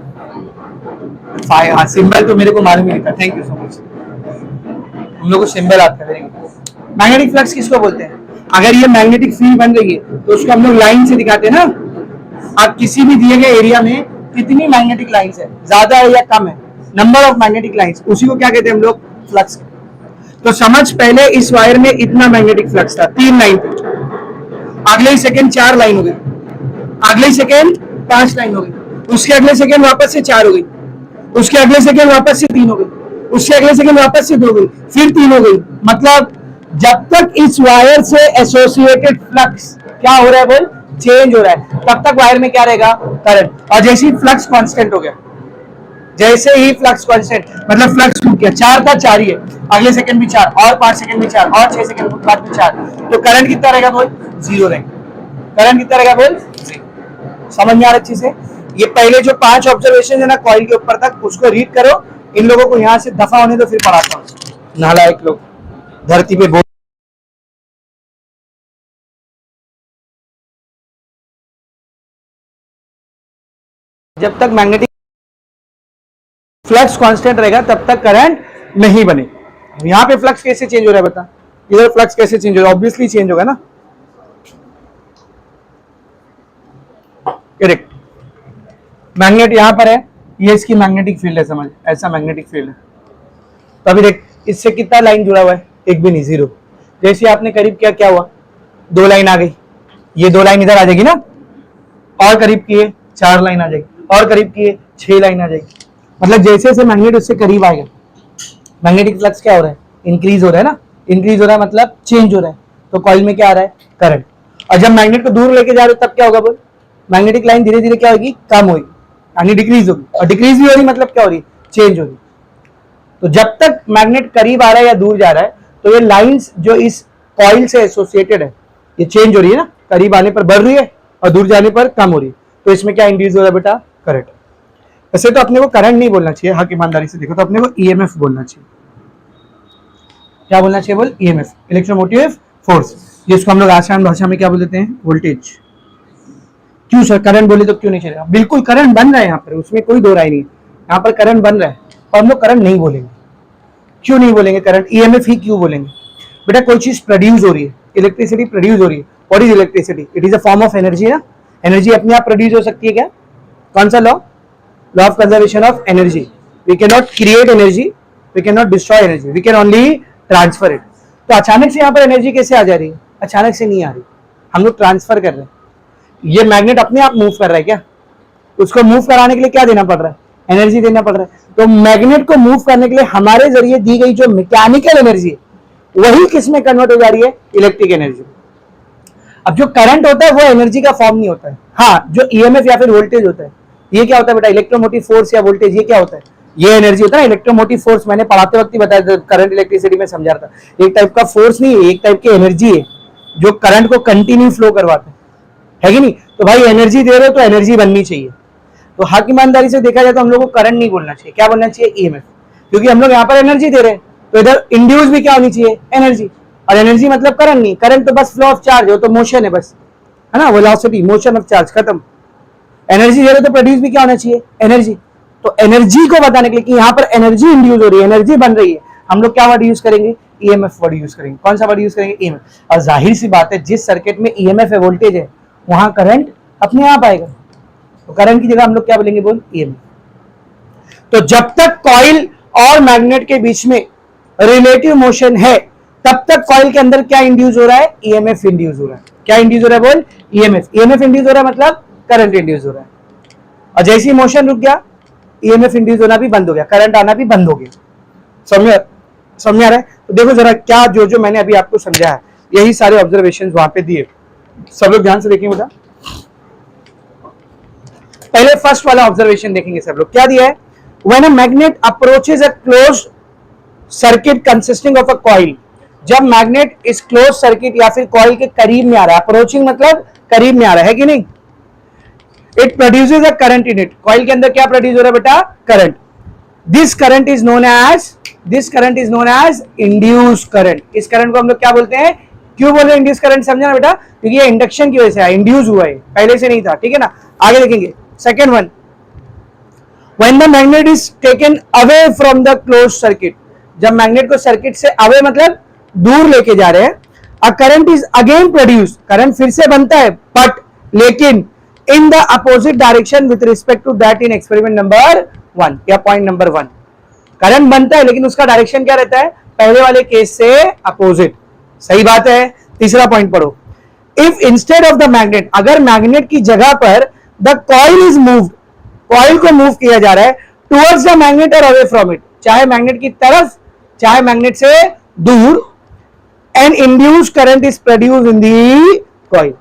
हाँ, सिंबल तो मेरे को मालूम ही नहीं था। थैंक यू सो मच, हम लोग को सिंबल आता है। मैग्नेटिक फ्लक्स किसको बोलते हैं? अगर ये मैग्नेटिक फील्ड बन रही है तो उसको हम लोग लाइन से दिखाते हैं ना। आप किसी भी दिए गए एरिया में कितनी मैग्नेटिक लाइंस है, ज्यादा है या कम है, नंबर ऑफ मैग्नेटिक लाइंस, उसी को क्या कहते हैं हम लोग? फ्लक्स। तो समझ, पहले इस वायर में इतना मैग्नेटिक फ्लक्स था, 3 लाइन थे, अगले ही सेकेंड 4 लाइन हो गई, अगले ही सेकेंड 5 लाइन हो गई, उसके अगले सेकेंड वापस से 4 हो गई, उसके अगले सेकेंड वापस से 3 हो गई, उसके अगले सेकेंड वापस से 2 हो गई, फिर 3 हो गई। मतलब जब तक इस वायर से एसोसिएटेड फ्लक्स क्या हो रहा है बोल? चेंज हो रहा है, तब तक वायर में क्या रहेगा? करंट। और जैसे ही फ्लक्स कांस्टेंट हो गया, जैसे ही फ्लक्स कांस्टेंट मतलब फ्लक्स टूट गया, 4 था 4 ही है, अगले सेकंड भी 4, और 5 सेकंड भी 4, और 6 सेकंड बाद भी 4, तो करंट कितना रहेगा बोल? 0 रहेगा। करंट कितना रहेगा बोल? 0। समझ में आ रहा अच्छे से? ये पहले जो 5 ऑब्जर्वेशन है ना कॉइल के ऊपर तक, उसको रीड करो। इन लोगों को यहाँ से दफा होने दो, फिर पढ़ाता हूँ। नालायक लोग धरती पे बोल। जब तक मैग्नेटिक फ्लक्स कांस्टेंट रहेगा तब तक करंट नहीं बने। यहाँ पे फ्लक्स कैसे चेंज हो रहा है बता? इधर फ्लक्स कैसे चेंज हो रहा है? ऑब्वियसली चेंज होगा ना, करेक्ट। मैग्नेट यहाँ पर है, ये इसकी मैग्नेटिक फील्ड है, समझ, ऐसा मैग्नेटिक फील्ड है। तो अभी देख, इससे कितना लाइन जुड़ा हुआ है? एक भी नहीं, 0। जैसे आपने करीब किया, क्या हुआ? 2 लाइन आ गई, ये 2 लाइन इधर आ जाएगी ना, और करीब किए 4 लाइन आ जाएगी, और करीब किए 6 लाइन आ जाएगी। मतलब जैसे जैसे मैग्नेट उससे करीब आएगा, मैग्नेटिक फ्लक्स क्या हो रहा है? इंक्रीज हो रहा है ना। इंक्रीज हो रहा है मतलब चेंज हो रहा है, तो कॉइल में क्या आ रहा है? करंट। और जब मैग्नेट को दूर लेके जा रहे हो तब क्या होगा बोल? मैग्नेटिक लाइन धीरे धीरे क्या होगी? कम होगी, यानी डिक्रीज होगी। और डिक्रीज भी हो रही मतलब क्या हो रही? चेंज हो रही। तो जब तक मैग्नेट करीब आ रहा है या दूर जा रहा है, तो ये लाइंस जो इस कॉइल से एसोसिएटेड है, ये चेंज हो रही है ना, करीब आने पर बढ़ रही है और दूर जाने पर कम हो रही है। तो इसमें क्या इंड्यूस हो रहा है बेटा? करंट। वैसे तो अपने को करंट नहीं बोलना चाहिए, हक ईमानदारी से देखो तो अपने को ईएमएफ बोलना चाहिए। क्या बोलना चाहिए बोल? ईएमएफ, इलेक्ट्रोमोटिव फोर्स, जिसको हम लोग आसान भाषा में क्या बोल देते हैं? वोल्टेज। क्यों सर करंट बोले तो क्यों नहीं चलेगा? बिल्कुल करंट बन रहा है यहाँ पर, उसमें कोई दो राय नहीं है, यहाँ पर करंट बन रहा है और हम लोग करंट नहीं बोलेंगे। क्यों नहीं बोलेंगे करंट? ईएमएफ ही क्यों बोलेंगे? बेटा कोई चीज प्रोड्यूस हो रही है, इलेक्ट्रिसिटी प्रोड्यूस हो रही है। What is electricity? It is a form of energy ना। एनर्जी अपने आप प्रोड्यूस हो सकती है क्या? कौन सा law? Law of conservation of energy. We can not create energy, we can not destroy energy, we can only transfer it. तो अचानक से यहाँ पर एनर्जी कैसे आ जा रही है? अचानक से नहीं आ रही, हम लोग ट्रांसफर कर रहे हैं। ये मैग्नेट अपने आप मूव कर रहा है क्या? उसको मूव कराने के लिए क्या देना पड़ रहा है? एनर्जी देना पड़ रहा है। तो मैग्नेट को मूव करने के लिए हमारे जरिए दी गई जो मैकेनिकल एनर्जी है, वही किसमें कन्वर्ट हो जा रही है? Electric energy. अब जो करंट होता है वो एनर्जी का फॉर्म नहीं होता है। हाँ, जो ईएमएफ या फिर वोल्टेज होता है, ये क्या होता है बेटा? इलेक्ट्रोमोटिव फोर्स या वोल्टेज, ये क्या होता है? ये एनर्जी होता है। इलेक्ट्रोमोटिव फोर्स मैंने पढ़ाते वक्त ही बताया, करंट इलेक्ट्रिसिटी में समझा रहा था। एक टाइप का फोर्स नहीं है, एक टाइप की एनर्जी है जो करंट को कंटिन्यू फ्लो करवाता है कि नहीं? तो भाई एनर्जी दे रहे हो तो एनर्जी बननी चाहिए। तो हक ईमानदारी से देखा जाए तो हम लोग को करंट नहीं बोलना चाहिए, क्या बोलना चाहिए? ईएमएफ। क्योंकि हम लोग यहाँ पर एनर्जी दे रहे हैं, तो इधर इंड्यूस भी क्या होनी चाहिए? एनर्जी। और एनर्जी मतलब करंट नहीं, करंट तो बस फ्लो ऑफ चार्ज हो, तो मोशन है बस, है ना, वेलोसिटी, मोशन ऑफ चार्ज, खत्म। एनर्जी दे रहे तो प्रोड्यूस भी क्या होना चाहिए, एनर्जी। तो एनर्जी को बताने के लिए कि यहाँ पर एनर्जी इंड्यूस हो रही है, एनर्जी बन रही है, हम लोग क्या वर्ड यूज करेंगे, ईएमएफ वर्ड यूज करेंगे। कौन सा वर्ड यूज करेंगे, ईएमएफ। और जाहिर सी बात है जिस सर्किट में ईएमएफ है, वोल्टेज है, वहां करंट अपने आप आएगा, तो करंट की जगह हम लोग क्या बोलेंगे, बोल ईएमएफ। तो जब तक कॉइल और मैग्नेट के बीच में रिलेटिव मोशन है तब तक कॉइल के अंदर क्या इंड्यूस हो रहा है, ईएमएफ इंड्यूस हो रहा है। क्या इंड्यूस हो रहा है, बोल ईएमएफ। ईएमएफ इंड्यूस हो रहा है मतलब करंट इंड्यूस हो रहा है। और जैसे ही मोशन रुक गया, ईएमएफ इंड्यूस होना भी बंद हो गया, करंट आना भी बंद हो गया। समझ आ रहा है। तो देखो जरा क्या जो जो मैंने अभी आपको समझाया है, यही सारे ऑब्जर्वेशन वहां पे दिए, सब लोग ध्यान से देखेंगे बेटा। पहले फर्स्ट वाला ऑब्जर्वेशन देखेंगे सब लोग, क्या दिया है, when a magnet approaches a closed circuit consisting of a coil, जब मैग्नेट इस क्लोज सर्किट या फिर कॉइल के करीब में आ रहा है, अप्रोचिंग मतलब करीब में आ रहा है कि नहीं, it produces a current in it, coil के अंदर क्या प्रोड्यूस हो रहा है बेटा, current. This current is known as induce current. इस करंट को हम लोग क्या बोलते हैं, क्यों बोल रहे हैं इंड्यूस करंट, समझा ना बेटा, क्योंकि ये इंडक्शन की वजह से है, इंड्यूस हुआ है, पहले से नहीं था, ठीक है ना। आगे देखेंगे second one, when the magnet is taken away from the close circuit, जब मैग्नेट को सर्किट से अवे मतलब दूर लेके जा रहे हैं, a current is again produce, current फिर से बनता है, बट लेकिन in the opposite direction with respect to that in experiment number 1 या पॉइंट नंबर 1। करंट बनता है लेकिन उसका डायरेक्शन क्या रहता है, पहले वाले केस से अपोजिट। सही बात है। तीसरा पॉइंट पढ़ो, if instead of the magnet, अगर मैग्नेट की जगह पर the coil is moved, coil को मूव किया जा रहा है टुवर्ड्स द मैग्नेट और अवे फ्रॉम इट, चाहे मैग्नेट की तरफ चाहे मैग्नेट से दूर, and induce current is produce in the coil,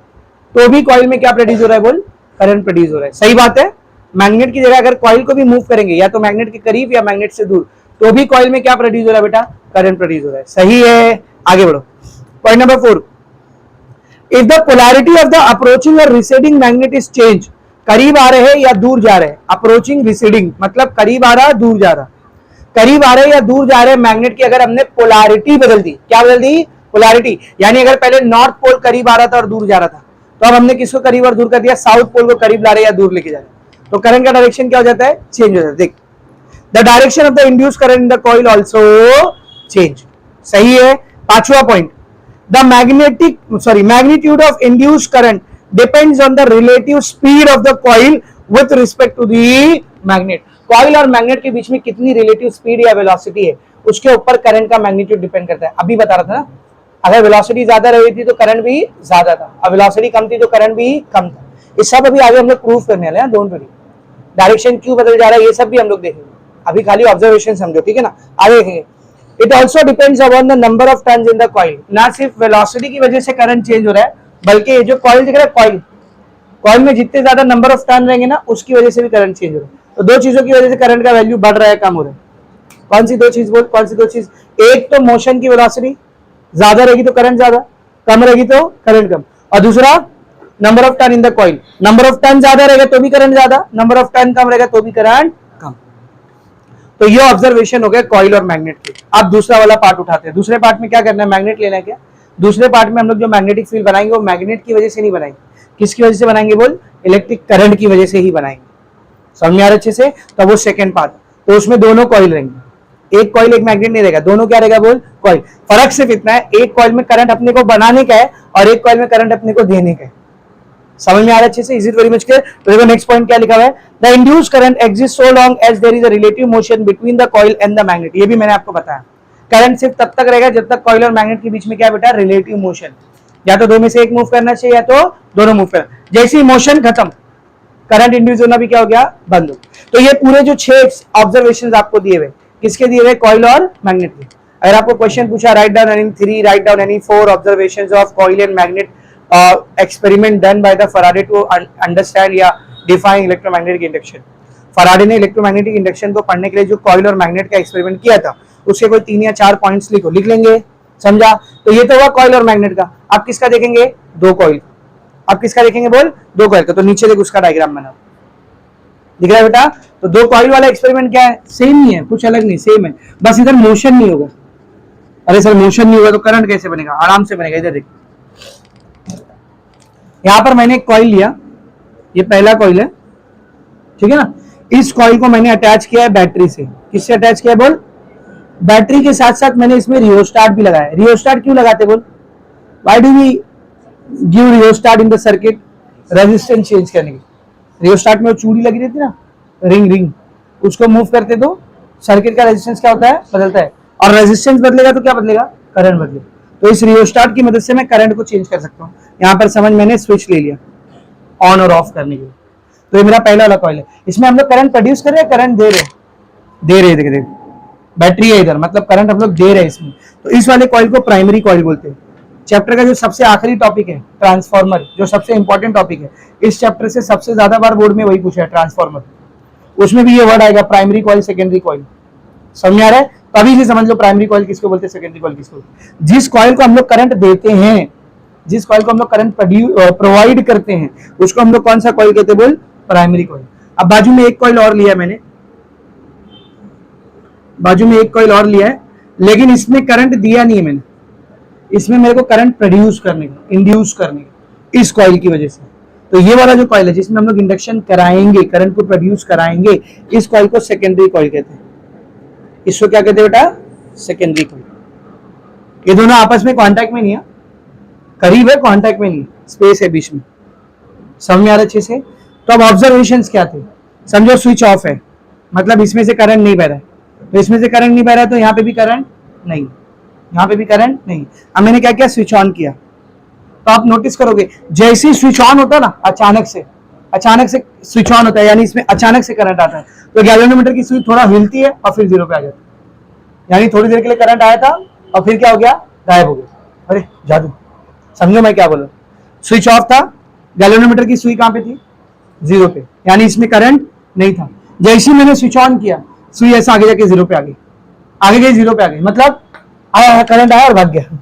तो भी कॉइल में क्या प्रोड्यूस हो रहा है, बोल करंट प्रोड्यूस हो रहा है। सही बात है। मैग्नेट की जगह अगर कॉइल को भी मूव करेंगे या तो मैग्नेट के करीब या मैग्नेट से दूर, तो भी कॉइल में क्या प्रोड्यूस हो रहा है बेटा, करंट प्रोड्यूस हो रहा है। सही है। आगे बढ़ो, point number 4, if the polarity of the approaching और रिसीडिंग मैग्नेट इज चेंज, करीब आ रहे हैं या दूर जा रहे हैं, अप्रोचिंग रिसीडिंग मतलब करीब आ रहा दूर जा रहा, करीब आ रहे या दूर जा रहे मैग्नेट की अगर हमने पोलैरिटी बदल दी, क्या बदल दी, पोलैरिटी, यानी अगर पहले नॉर्थ पोल करीब आ रहा था और दूर जा रहा था, तो अब हमने किसको करीब और दूर कर दिया, साउथ पोल को करीब ला रहे या दूर लेके जा रहे, तो करंट का डायरेक्शन क्या हो जाता है, चेंज हो जाता है। देख, the direction of the induce current in the coil also change. सही है। पांचवा point, the magnitude of induce current depends on the relative speed of the coil with respect to the magnet. Coil और magnet के बीच में कितनी relative speed या velocity है, उसके ऊपर करंट का मैग्नीट्यूड डिपेंड करता है। अभी बता रहा था ना, अगर वेलोसिटी ज्यादा रही थी तो करंट भी ज्यादा था, और वेलोसिटी कम थी तो करंट भी कम था। ये सब अभी आगे हम लोग प्रूफ करने वाले हैं, डोंट वरी। डायरेक्शन क्यों बदल जा रहा है ये सब भी हम लोग देखेंगे, अभी खाली ऑब्जर्वेशन समझो, ठीक है ना। आगे देखेंगे, it also depends upon the number of turns in the coil. ना सिर्फ वेलोसिटी की वजह से करंट चेंज हो रहा है, बल्कि ये जो कॉइल दिख रहा है, कॉइल में जितने ज्यादा नंबर ऑफ टर्न रहेंगे ना, उसकी वजह से भी करंट चेंज हो रहा है। तो दो चीजों की वजह से करंट का वैल्यू बढ़ रहा है, कम हो रहा है। कौन सी दो चीज बोल, कौन सी दो चीज, एक तो मोशन की वेलोसिटी ज्यादा रहेगी तो करंट ज्यादा, कम रहेगी तो करंट कम, और दूसरा number of turn in the coil, number of turn ज्यादा रहेगा तो भी करंट ज्यादा, नंबर ऑफ टर्न कम रहेगा तो भी करंट कम। तो ये ऑब्जर्वेशन हो गया कॉइल और मैग्नेट के। अब दूसरा वाला पार्ट उठाते हैं। दूसरे पार्ट में क्या करना है, मैग्नेट लेना है क्या। दूसरे पार्ट में हम लोग जो मैग्नेटिक फील्ड बनाएंगे वो मैग्नेट की वजह से नहीं बनाएंगे, किसकी वजह से बनाएंगे, बोल इलेक्ट्रिक करंट की वजह से ही बनाएंगे। समझ में आ रहा अच्छे से। तो वो सेकंड पार्ट, तो उसमें दोनों कॉइल रहेंगे, एक कॉइल एक मैग्नेट नहीं रहेगा, दोनों क्या रहेगा, बोल कॉइल। फर्क सिर्फ इतना है, एक कॉइल में करंट अपने को बनाने का है और एक कॉइल में करंट अपने को देने का है। समझ में आ रहा है अच्छे से, is it very much clear. तो देखो नेक्स्ट पॉइंट क्या लिखा हुआ है, the induced current exist so long as there is a relative motion between the coil and the magnet. ये भी मैंने आपको बताया, करंट सिर्फ तब तक रहेगा जब तक कॉइल और मैग्नेट के बीच में क्या बेटा, रिलेटिव मोशन, या तो दो में से एक मूव करना चाहिए या तो दोनों मूव करना। जैसे ही मोशन खत्म, करंट इंड्यूस होना भी क्या हो गया, बंद हो। तो ये पूरे जो 6 ऑब्जर्वेशंस आपको दिए हुए, किसके दिए हुए, कॉइल और मैग्नेट के। अगर आपको क्वेश्चन पूछा, write down any 3, write down any 4 observations of coil and magnet experiment done by the Faraday to understand या डिफाइन इलेक्ट्रोमैग्नेटिक इंडक्शन। फैराडे ने इलेक्ट्रोमैग्नेटिक इंडक्शन को पढ़ने के लिए जो कॉइल और मैग्नेट का एक्सपेरिमेंट किया था, उसके कोई 3 या 4 पॉइंट्स लिखो, लिख लेंगे, समझा। तो ये तो हुआ कॉइल और मैग्नेट का। आप किसका देखेंगे, दो कॉइल। आप किसका देखेंगे, बोल दो कॉइल का। तो नीचे देख उसका डायग्राम बना दिख रहा है बेटा। तो दो कॉइल वाला एक्सपेरिमेंट क्या है, सेम ही है, कुछ अलग नहीं, सेम है, बस इधर मोशन नहीं होगा। अरे सर मोशन नहीं होगा तो करंट कैसे बनेगा, आराम से बनेगा। इधर देख, यहां पर मैंने एक कॉइल लिया, ये पहला कॉइल है, ठीक है ना। इस कॉइल को मैंने अटैच किया है बैटरी से। किससे अटैच किया है बोल? बैटरी के साथ साथ मैंने इसमें रियोस्टाट भी लगाया। रियोस्टाट क्यों लगाते बोल? Why do we give rheostat in the circuit? Resistance change करने की। रियोस्टाट में वो चूड़ी लगी रहती ना, रिंग, उसको मूव करते तो सर्किट का रेजिस्टेंस क्या होता है? बदलता है। और रेजिस्टेंस बदलेगा तो क्या बदलेगा? करंट बदलेगा। तो इस रियोस्टाट की मदद से मैं करंट को चेंज कर सकता हूँ। यहाँ पर समझ मैंने स्विच ले लिया ऑन और ऑफ करने के लिए। तो ये मेरा पहला वाला कॉइल है। इसमें हम लोग करंट प्रोड्यूस कर रहे हैं, करंट दे रहे हैं। बैटरी है इधर, मतलब करंट हम लोग दे रहे हैं इसमें। तो इस वाले कॉइल को प्राइमरी कॉइल बोलते हैं। चैप्टर का जो सबसे आखिरी टॉपिक है ट्रांसफार्मर, जो सबसे इंपॉर्टेंट टॉपिक है इस चैप्टर से, सबसे ज्यादा बार बोर्ड में वही पूछा है, ट्रांसफार्मर। उसमें भी ये वर्ड आएगा प्राइमरी कॉइल, सेकेंडरी कॉइल। समझ में आ रहा है? तभी से समझ लो प्राइमरी कॉइल किसको बोलते हैं, सेकेंडरी कॉइल किसको बोलते हैं। जिस कॉइल को हम लोग करंट देते हैं, जिस कॉइल को हम लोग करंट प्रोवाइड करते हैं, उसको हम लोग कौन सा कॉइल कहते हैं बोल? Primary coil. अब बाजू में एक कॉइल और लिया मैंने, बाजू में एक कॉइल और लिया है, लेकिन इसमें करंट दिया नहीं है मैंने। इसमें मेरे को करंट प्रोड्यूस करने का, इंड्यूस करने का, इस कॉइल की वजह से। तो ये वाला जो कॉइल है जिसमें हम लोग इंडक्शन कराएंगे, करंट को प्रोड्यूस कराएंगे, इस कॉइल को सेकेंडरी कॉइल कहते हैं। इसको क्या कहते हैं बेटा? Secondary coil. ये दोनों आपस में कांटेक्ट में नहीं है, करीब है, कांटेक्ट में नहीं, स्पेस है बीच में। समझ में आ रहा अच्छे से? तो अब ऑब्जर्वेशंस क्या थे? समझो स्विच ऑफ है, मतलब इसमें से करंट नहीं बह रहा है। तो इसमें से करंट नहीं बह रहा है तो यहाँ पे भी करंट नहीं, यहाँ पे भी करंट नहीं। अब मैंने क्या किया? स्विच ऑन किया। तो आप नोटिस करोगे जैसे ही स्विच ऑन होता है ना, अचानक से स्विच ऑन होता है, यानी इसमें अचानक से करंट आता है, तो गैल्वेनोमीटर की सुई थोड़ा हिलती है और फिर जीरो पे आ जाती है। यानी थोड़ी देर के लिए करंट आया था और फिर क्या हो गया? गायब हो गया। अरे जादू, समझो मैं क्या बोला। स्विच ऑफ था, गैल्वेनोमीटर की सुई कहां पे थी? जीरो पे, यानी इसमें करंट नहीं था। जैसे ही मैंने स्विच ऑन किया, सुई ऐसा आगे जाके जीरो पे आ गई, आगे गई जीरो पे आ गई, मतलब आया करंट आया और भाग गया,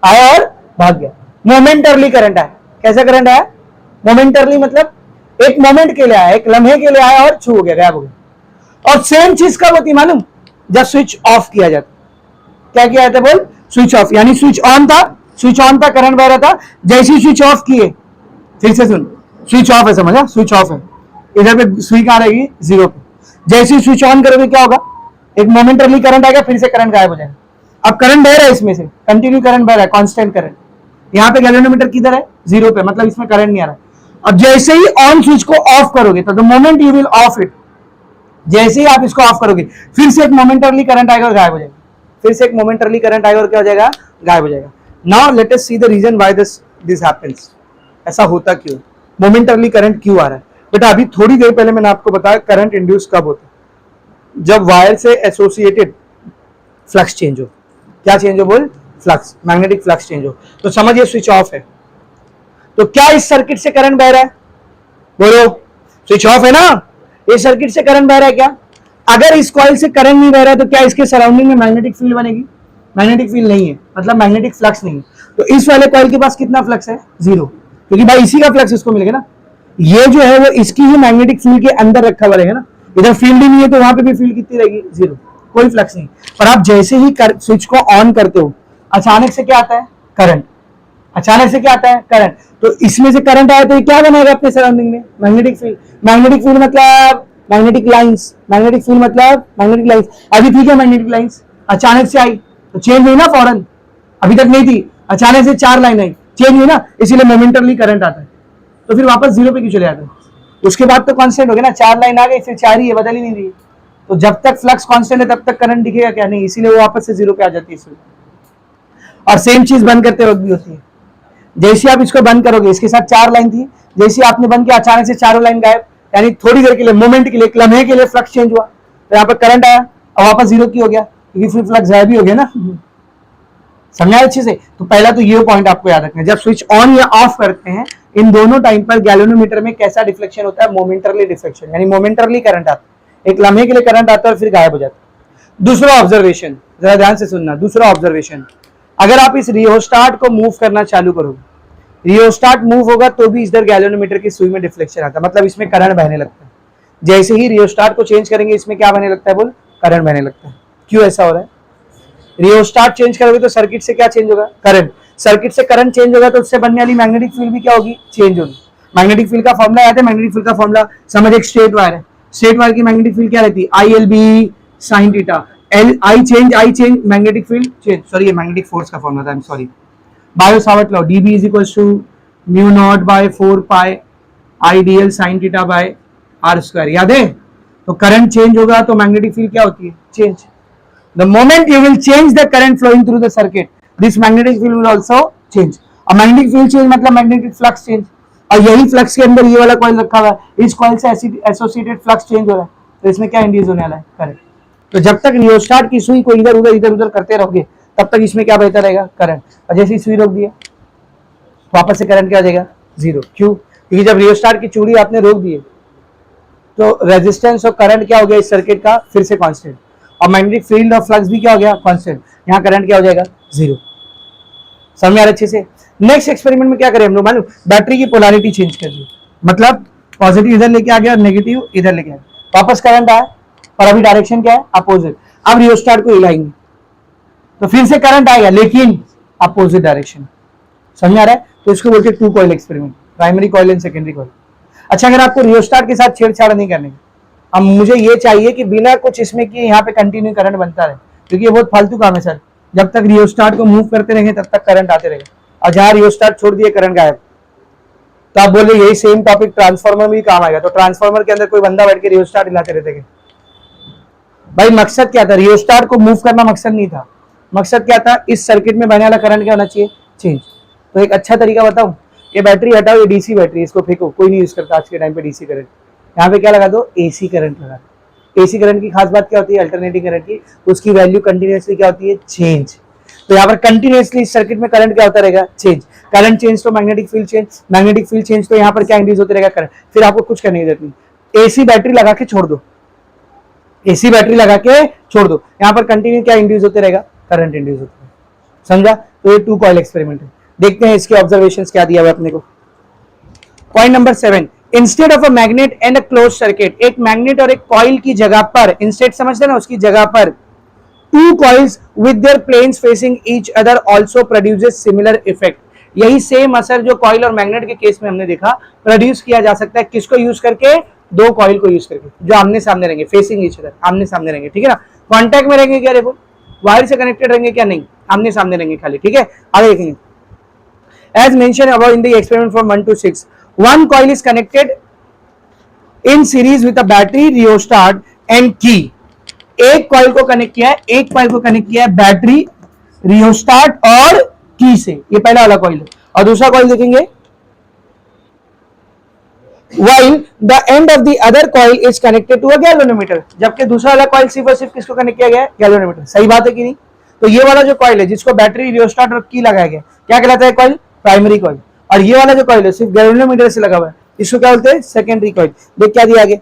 आया और भाग गया। मोमेंटरली करंट आया। कैसा करंट आया? मोमेंटरली, मतलब एक मोमेंट के लिए आया, एक लम्हे के लिए आया और छू हो गया, गायब हो गया। और सेम चीज कब होती मालूम? जब स्विच ऑफ किया जाता। क्या किया जाता बोल? Switch off. यानी स्विच ऑन था, करंट बह रहा था, जैसे ही स्विच ऑफ किए, फिर से सुन, स्विच ऑफ है, समझा? स्विच ऑफ है, इधर पे सुई कहां रहेगी? जीरो पे। जैसे ही स्विच ऑन करोगे क्या होगा? एक मोमेंटरली करंट आएगा, फिर से करंट गायब हो जाएगा। अब करंट बह रहा है इसमें से, कंटिन्यू करंट बह रहा है, कांस्टेंट करंट। यहाँ पे गैल्वेनोमीटर किधर है? जीरो पे, मतलब इसमें करंट नहीं आ रहा है। अब जैसे ही ऑन स्विच को ऑफ करोगे, तो the moment you will of it, जैसे ही आप इसको ऑफ करोगे, फिर से एक मोमेंटरली करंट आएगा और गायब हो जाएगा, फिर से एक मोमेंटरली करंट आएगा और क्या हो जाएगा? गायब हो जाएगा। Now let us see the reason why this happens. ऐसा होता क्यों? मोमेंटरली करंट क्यों आ रहा है? बेटा अभी थोड़ी देर पहले मैंने आपको बताया करंट इंड्यूस कब होता है? जब वायर से एसोसिएटेड फ्लक्स चेंज हो। क्या चेंज हो बोल? फ्लक्स, मैग्नेटिक फ्लक्स चेंज हो। तो समझिए स्विच ऑफ है, तो क्या इस सर्किट से करंट बह रहा है? बोलो, स्विच ऑफ है ना, ये सर्किट से करंट बह रहा है क्या? अगर इस कॉइल से करंट नहीं बह रहा है तो क्या इसके सराउंडिंग में मैग्नेटिक फील्ड बनेगी? मैग्नेटिक फील्ड नहीं है, मतलब मैग्नेटिक फ्लक्स नहीं है। तो इस वाले कॉइल के पास कितना फ्लक्स है? जीरो, क्योंकि भाई इसी का फ्लक्स इसको मिलेगा ना। ये जो है वो इसकी ही मैग्नेटिक फील्ड के अंदर रखा हुआ रहेगा ना, इधर फील्ड ही नहीं है तो वहां पे भी फील्ड कितनी रहेगी? जीरो, कोई फ्लक्स नहीं। पर आप जैसे ही स्विच को ऑन करते हो, अचानक से क्या आता है? करंट। अचानक से क्या आता है? करंट। तो इसमें से करंट आया तो ये क्या बनाएगा अपने सराउंडिंग में? Magnetic field. मैग्नेटिक फील्ड मतलब मैग्नेटिक लाइंस, मैग्नेटिक फील्ड मतलब मैग्नेटिक लाइंस। अभी ठीक है मैग्नेटिक लाइंस, अचानक से आई तो चेंज हुई ना फौरन, अभी तक नहीं थी, अचानक से चार लाइन आई, चेंज हुई ना, इसीलिए मोमेंटरली करंट आता है। तो फिर वापस जीरो पे क्यों चले जाते हैं? उसके बाद तो कांस्टेंट हो गया ना, चार लाइन आ गई, फिर चार ही है, बदल ही नहीं रही। तो जब तक फ्लक्स कांस्टेंट है तब तक करंट दिखेगा क्या? नहीं, इसीलिए वो वापस से जीरो पे आ जाती है। और सेम चीज बंद करते वक्त भी होती है। जैसे आप इसको बंद करोगे, इसके साथ चार लाइन थी, जैसे आपने बंद किया अचानक से चारों लाइन गायब, यानी थोड़ी देर के लिए, मोमेंट के लिए, एक लम्हे के लिए फ्लक्स चेंज हुआ, तो यहाँ पर करंट आया और वापस जीरो की हो गया, क्योंकि फिर फ्लक्स गायब भी हो गया ना। समझा अच्छे से? तो पहला तो ये पॉइंट आपको याद रखना है, जब स्विच ऑन या ऑफ करते हैं इन दोनों टाइम पर गैल्वेनोमीटर में कैसा डिफ्लेक्शन होता है? मोमेंटरली डिफ्लेक्शन, यानी मोमेंटरली करंट आता है, एक लम्हे के लिए करंट आता है और फिर गायब हो जाता है। दूसरा ऑब्जर्वेशन, जरा ध्यान से सुनना, दूसरा ऑब्जर्वेशन, अगर आप इस रियोस्टाट को मूव करना चालू करोगे, रियोस्टाट मूव होगा तो भी इधर गैल्वेनोमीटर की सुई में डिफ्लेक्शन आता है, मतलब इसमें करंट बहने लगता है। जैसे ही रियोस्टाट को चेंज करेंगे, इसमें क्या बहने लगता है बोल? करंट बहने लगता है। क्यों ऐसा हो रहा है? रियोस्टाट चेंज करोगे तो सर्किट से क्या चेंज होगा? करंट। सर्किट से करंट चेंज होगा तो उससे बनने वाली मैग्नेटिक फील्ड भी क्या होगी? चेंज होगी। मैग्नेटिक फील्ड का फॉर्मूला याद है? मैग्नेटिक फील्ड का फॉर्मूला समझ, एक स्ट्रेट वायर है, स्ट्रेट वायर की मैग्नेटिक फील्ड क्या रहती है? I L B sine theta, L I change magnetic field change, sorry ये मैग्नेटिक फोर्स का फॉर्मूला था, I am sorry, Biot Savart law, dB is equal to mu naught by 4 pi I D L sine theta by R square, याद है? तो current change होगा तो magnetic field क्या होती है? Change. The moment you will change the current flowing through the circuit, this magnetic field will also change. और magnetic field change मतलब मैग्नेटिक फ्लक्स चेंज, और यही फ्लक्स के अंदर ये वाला कॉइल रखा हुआ है, इस कॉइल से एसोसिएटेड फ्लक्स चेंज हो रहा है, तो इसमें क्या इंड्यूस होने वाला है? करंट. तो जब तक रियोस्टाट की सुई को इधर उधर करते रहोगे तब तक इसमें क्या बहता रहेगा? करंट. और जैसे ही सुई रोक दिया वापस से करंट क्या हो जाएगा? जीरो. क्यों? क्योंकि जब रियोस्टाट की चूड़ी आपने रोक दी तो रेजिस्टेंस और करंट क्या हो गया इस सर्किट का? फिर से कांस्टेंट. और मैग्नेटिक फील्ड और फ्लक्स भी क्या हो गया? कांस्टेंट. यहाँ करंट क्या हो जाएगा? जीरो. समझ में आ रहा अच्छे से? नेक्स्ट एक्सपेरिमेंट में क्या करें हम लोग? मालूम, बैटरी की पोलैरिटी चेंज कर दी, मतलब पॉजिटिव इधर लेके आ गया और नेगेटिव इधर लेके आ गया, वापस करंट आया, पर अभी डायरेक्शन क्या है? अपोजिट. अब रियोस्टाट को हिलाएंगे तो फिर से करंट आएगा, लेकिन अपोजिट डायरेक्शन. समझ आ रहा है? तो इसको बोलते हैं two coil experiment, primary coil and secondary coil. अच्छा, अगर आपको रियोस्टाट के साथ छेड़छाड़ नहीं करने की, अब मुझे ये चाहिए कि बिना कुछ इसमें कि यहाँ पे कंटिन्यू करंट बनता रहे, क्योंकि ये बहुत फालतू काम है सर. जब तक रियोस्टाट को मूव करते रहेंगे तब तक करंट आते रहेगा, और जहां रियोस्टाट छोड़ दिए करंट गायब. तो आप बोले यही सेम टॉपिक ट्रांसफार्मर में भी काम आएगा, तो ट्रांसफार्मर के अंदर कोई बंदा बैठ के रियोस्टाट हिलाते रहते हैं भाई? मकसद क्या था? रियोस्टाट को मूव करना मकसद नहीं था. मकसद क्या था? इस सर्किट में बहने वाला करंट क्या होना चाहिए? चेंज. तो एक अच्छा तरीका बताऊं, ये बैटरी हटाओ, ये डीसी बैटरी, इसको फेंको, कोई नहीं यूज करता आज के टाइम पे डीसी करंट. यहाँ पे क्या लगा दो? एसी करंट लगा. एसी करंट की खास बात क्या होती है? अल्टरनेटिंग करंट की, उसकी वैल्यू कंटिन्यूअसली क्या होती है? चेंज. तो यहाँ पर कंटिन्यूअसली इस सर्किट में करंट क्या होता रहेगा? चेंज. करंट चेंज तो magnetic field change, magnetic field change तो यहाँ पर क्या इंड्यूस होते रहेगा? करंट. फिर आपको कुछ करने की जरूरत नहीं, एसी बैटरी लगा के छोड़ दो, एसी बैटरी लगा के छोड़ दो, यहाँ पर कंटिन्यू क्या इंड्यूस होते रहेगा? करंट इंड्यूस होता है. समझा? तो ये टू कॉइल एक्सपेरिमेंट है. देखते हैं इसके ऑब्जर्वेशंस क्या दिया हुआ अपने को. Point number 7, instead of a magnet and a close circuit, एक मैग्नेट और एक कॉइल की जगह पर, इंस्टेड समझते ना, उसकी जगह पर two coils with their planes facing each other also produces similar effect. यही सेम असर जो कॉइल और मैग्नेट के केस में हमने देखा प्रोड्यूस किया जा सकता है. किसको यूज करके? दो कॉइल को यूज करके, जो आमने सामने रहेंगे, फेसिंग ईच अदर, आमने सामने रहेंगे. ठीक है ना? कॉन्टैक्ट में रहेंगे क्या? देखो वायर से कनेक्टेड रहेंगे क्या? नहीं, आमने सामने रहेंगे खाली. ठीक है, आगे देखेंगे. As mentioned above in the experiment from 1 to 6, one coil is connected in series with a battery, rheostat and key. एक कॉइल को कनेक्ट किया है, एक कॉइल को कनेक्ट किया है बैटरी, रियोस्टाट और की से. ये पहला वाला कॉइल है. और दूसरा कॉइल देखेंगे, while the end of the other coil is connected to a galvanometer. जबकि दूसरा वाला कॉइल सिर्फ और सिर्फ किसको कनेक्ट किया गया है? गैल्वेनोमीटर. सही बात है कि नहीं? तो ये वाला जो कॉइल है जिसको बैटरी, रियोस्टाट और की लगाया गया, क्या कहलाता है? Coil primary coil. और ये वाला जो कॉइल है सिर्फ गैल्वेनोमीटर से लगा हुआ है, इसको क्या बोलते हैं? Secondary coil. देख क्या दिया आगे.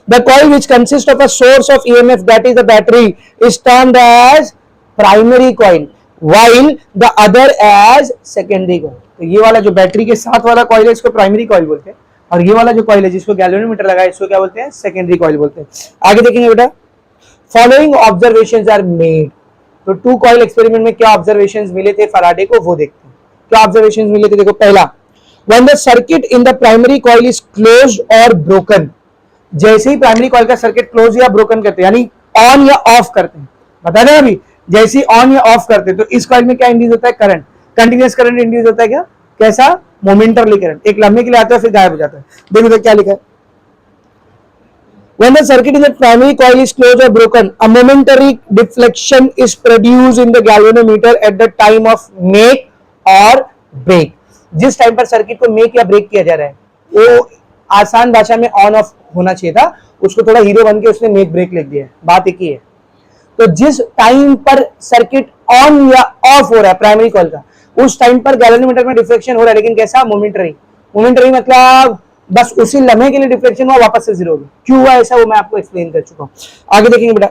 The coil which consists of a source of EMF, that is the battery, is termed as primary coil, while the other as secondary coil. तो ये वाला जो बैटरी के साथ वाला कॉइल है इसको प्राइमरी कॉइल बोलते हैं, और ये वाला जो कॉइल है जिसको गैल्वेनोमीटर लगा है इसको क्या बोलते हैं? सेकेंडरी कॉइल बोलते हैं. आगे देखेंगे बेटा. Following observations are made. तो टू कॉइल एक्सपेरिमेंट में क्या ऑब्जर्वेशंस मिले थे फैराडे को, वो देखते हैं. क्या ऑब्जर्वेशंस मिले थे? देखो, पहला, when the circuit in the primary coil is closed और ब्रोकन. जैसे ही प्राइमरी कॉइल का सर्किट क्लोज या ब्रोकन करते हैं, यानी ऑन या ऑफ करते हैं, बता दें अभी, जैसे ही ऑन या ऑफ करते हैं तो इस कॉइल में क्या इंड्यूस होता है? करंट. कंटिन्यूअस करंट इंड्यूस होता है क्या? कैसा? Momentarily current. एक लम्हे के लिए आता है फिर गायब हो जाता है. देखो तो क्या लिखा है. When the circuit in the primary coil is closed or broken, a momentary deflection is produced in the galvanometer at the time of make or break. जिस टाइम पर सर्किट को मेक या ब्रेक किया जा रहा है, वो आसान भाषा में ऑन ऑफ होना चाहिए था, उसको थोड़ा हीरो बन के उसने मेक ब्रेक लिख दिया है. बात एक ही है. तो जिस टाइम पर सर्किट ऑन या ऑफ हो रहा है प्राइमरी कॉइल का, उस टाइम पर गैल्वेनोमीटर में डिफ्लेक्शन हो रहा है, लेकिन कैसा? मोमेंटरी. मोमेंटरी मतलब बस उसी लम्हे के लिए डिफ्लेक्शन हुआ, वापस से जीरो हो गया. क्यों हुआ ऐसा वो मैं आपको एक्सप्लेन कर चुका हूं. आगे देखेंगे बेटा.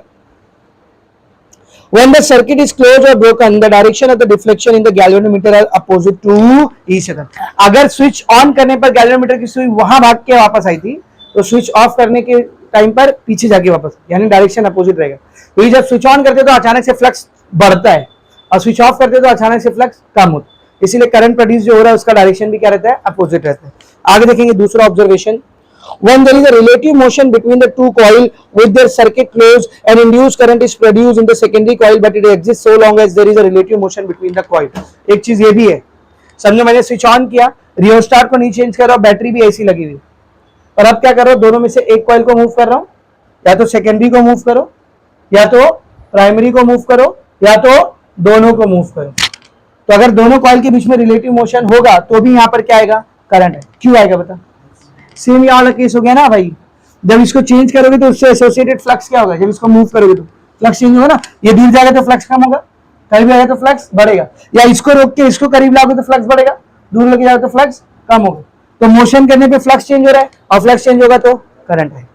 When the circuit is closed or broken, the direction of the deflection in the galvanometer are opposite to each other. अगर स्विच ऑन करने पर गैल्वेनोमीटर की सुई वहां भाग के वापस आई थी, तो स्विच ऑफ करने के टाइम पर पीछे जाके वापस, यानी डायरेक्शन अपोजिट रहेगा. तो जब स्विच ऑन करते तो अचानक से फ्लक्स बढ़ता है, और स्विच ऑफ करते तो अचानक से फ्लक्स कम होता है. इसीलिए करंट प्रोड्यूस जो हो रहा है उसका डायरेक्शन भी क्या रहता है, अपोजिट रहता है। आगे देखेंगे दूसरा observation, when there is a relative motion between the two coil with their circuit closed, an induced current is produced in the secondary coil but it exists so long as there is a relative motion between the coil। एक चीज ये भी है, समझो मैंने switch on किया, रियोस्टार को नहीं चेंज कर रहा हूं, बैटरी भी ऐसी लगी हुई, और अब क्या कर रहा हूं, दोनों में से एक कॉइल को मूव कर रहा हूं, या तो सेकेंडरी को मूव करो, या तो प्राइमरी को मूव करो, या तो दोनों को मूव करो। तो अगर दोनों कॉइल के बीच में रिलेटिव मोशन होगा तो भी यहां पर क्या आएगा, करंट है। क्यों आएगा बता, सेम ये वाला केस हो गया ना भाई, जब इसको चेंज करोगे तो उससे एसोसिएटेड फ्लक्स क्या होगा, जब इसको मूव करोगे तो फ्लक्स चेंज होगा ना, ये दूर जाएगा तो फ्लक्स कम होगा, करीब आएगा तो फ्लक्स बढ़ेगा, या इसको रोक के इसको करीब लाओगे तो फ्लक्स बढ़ेगा, दूर लेके जाओगे तो फ्लक्स कम होगा। तो मोशन करने पे फ्लक्स चेंज हो रहा है और फ्लक्स चेंज होगा तो करंट है।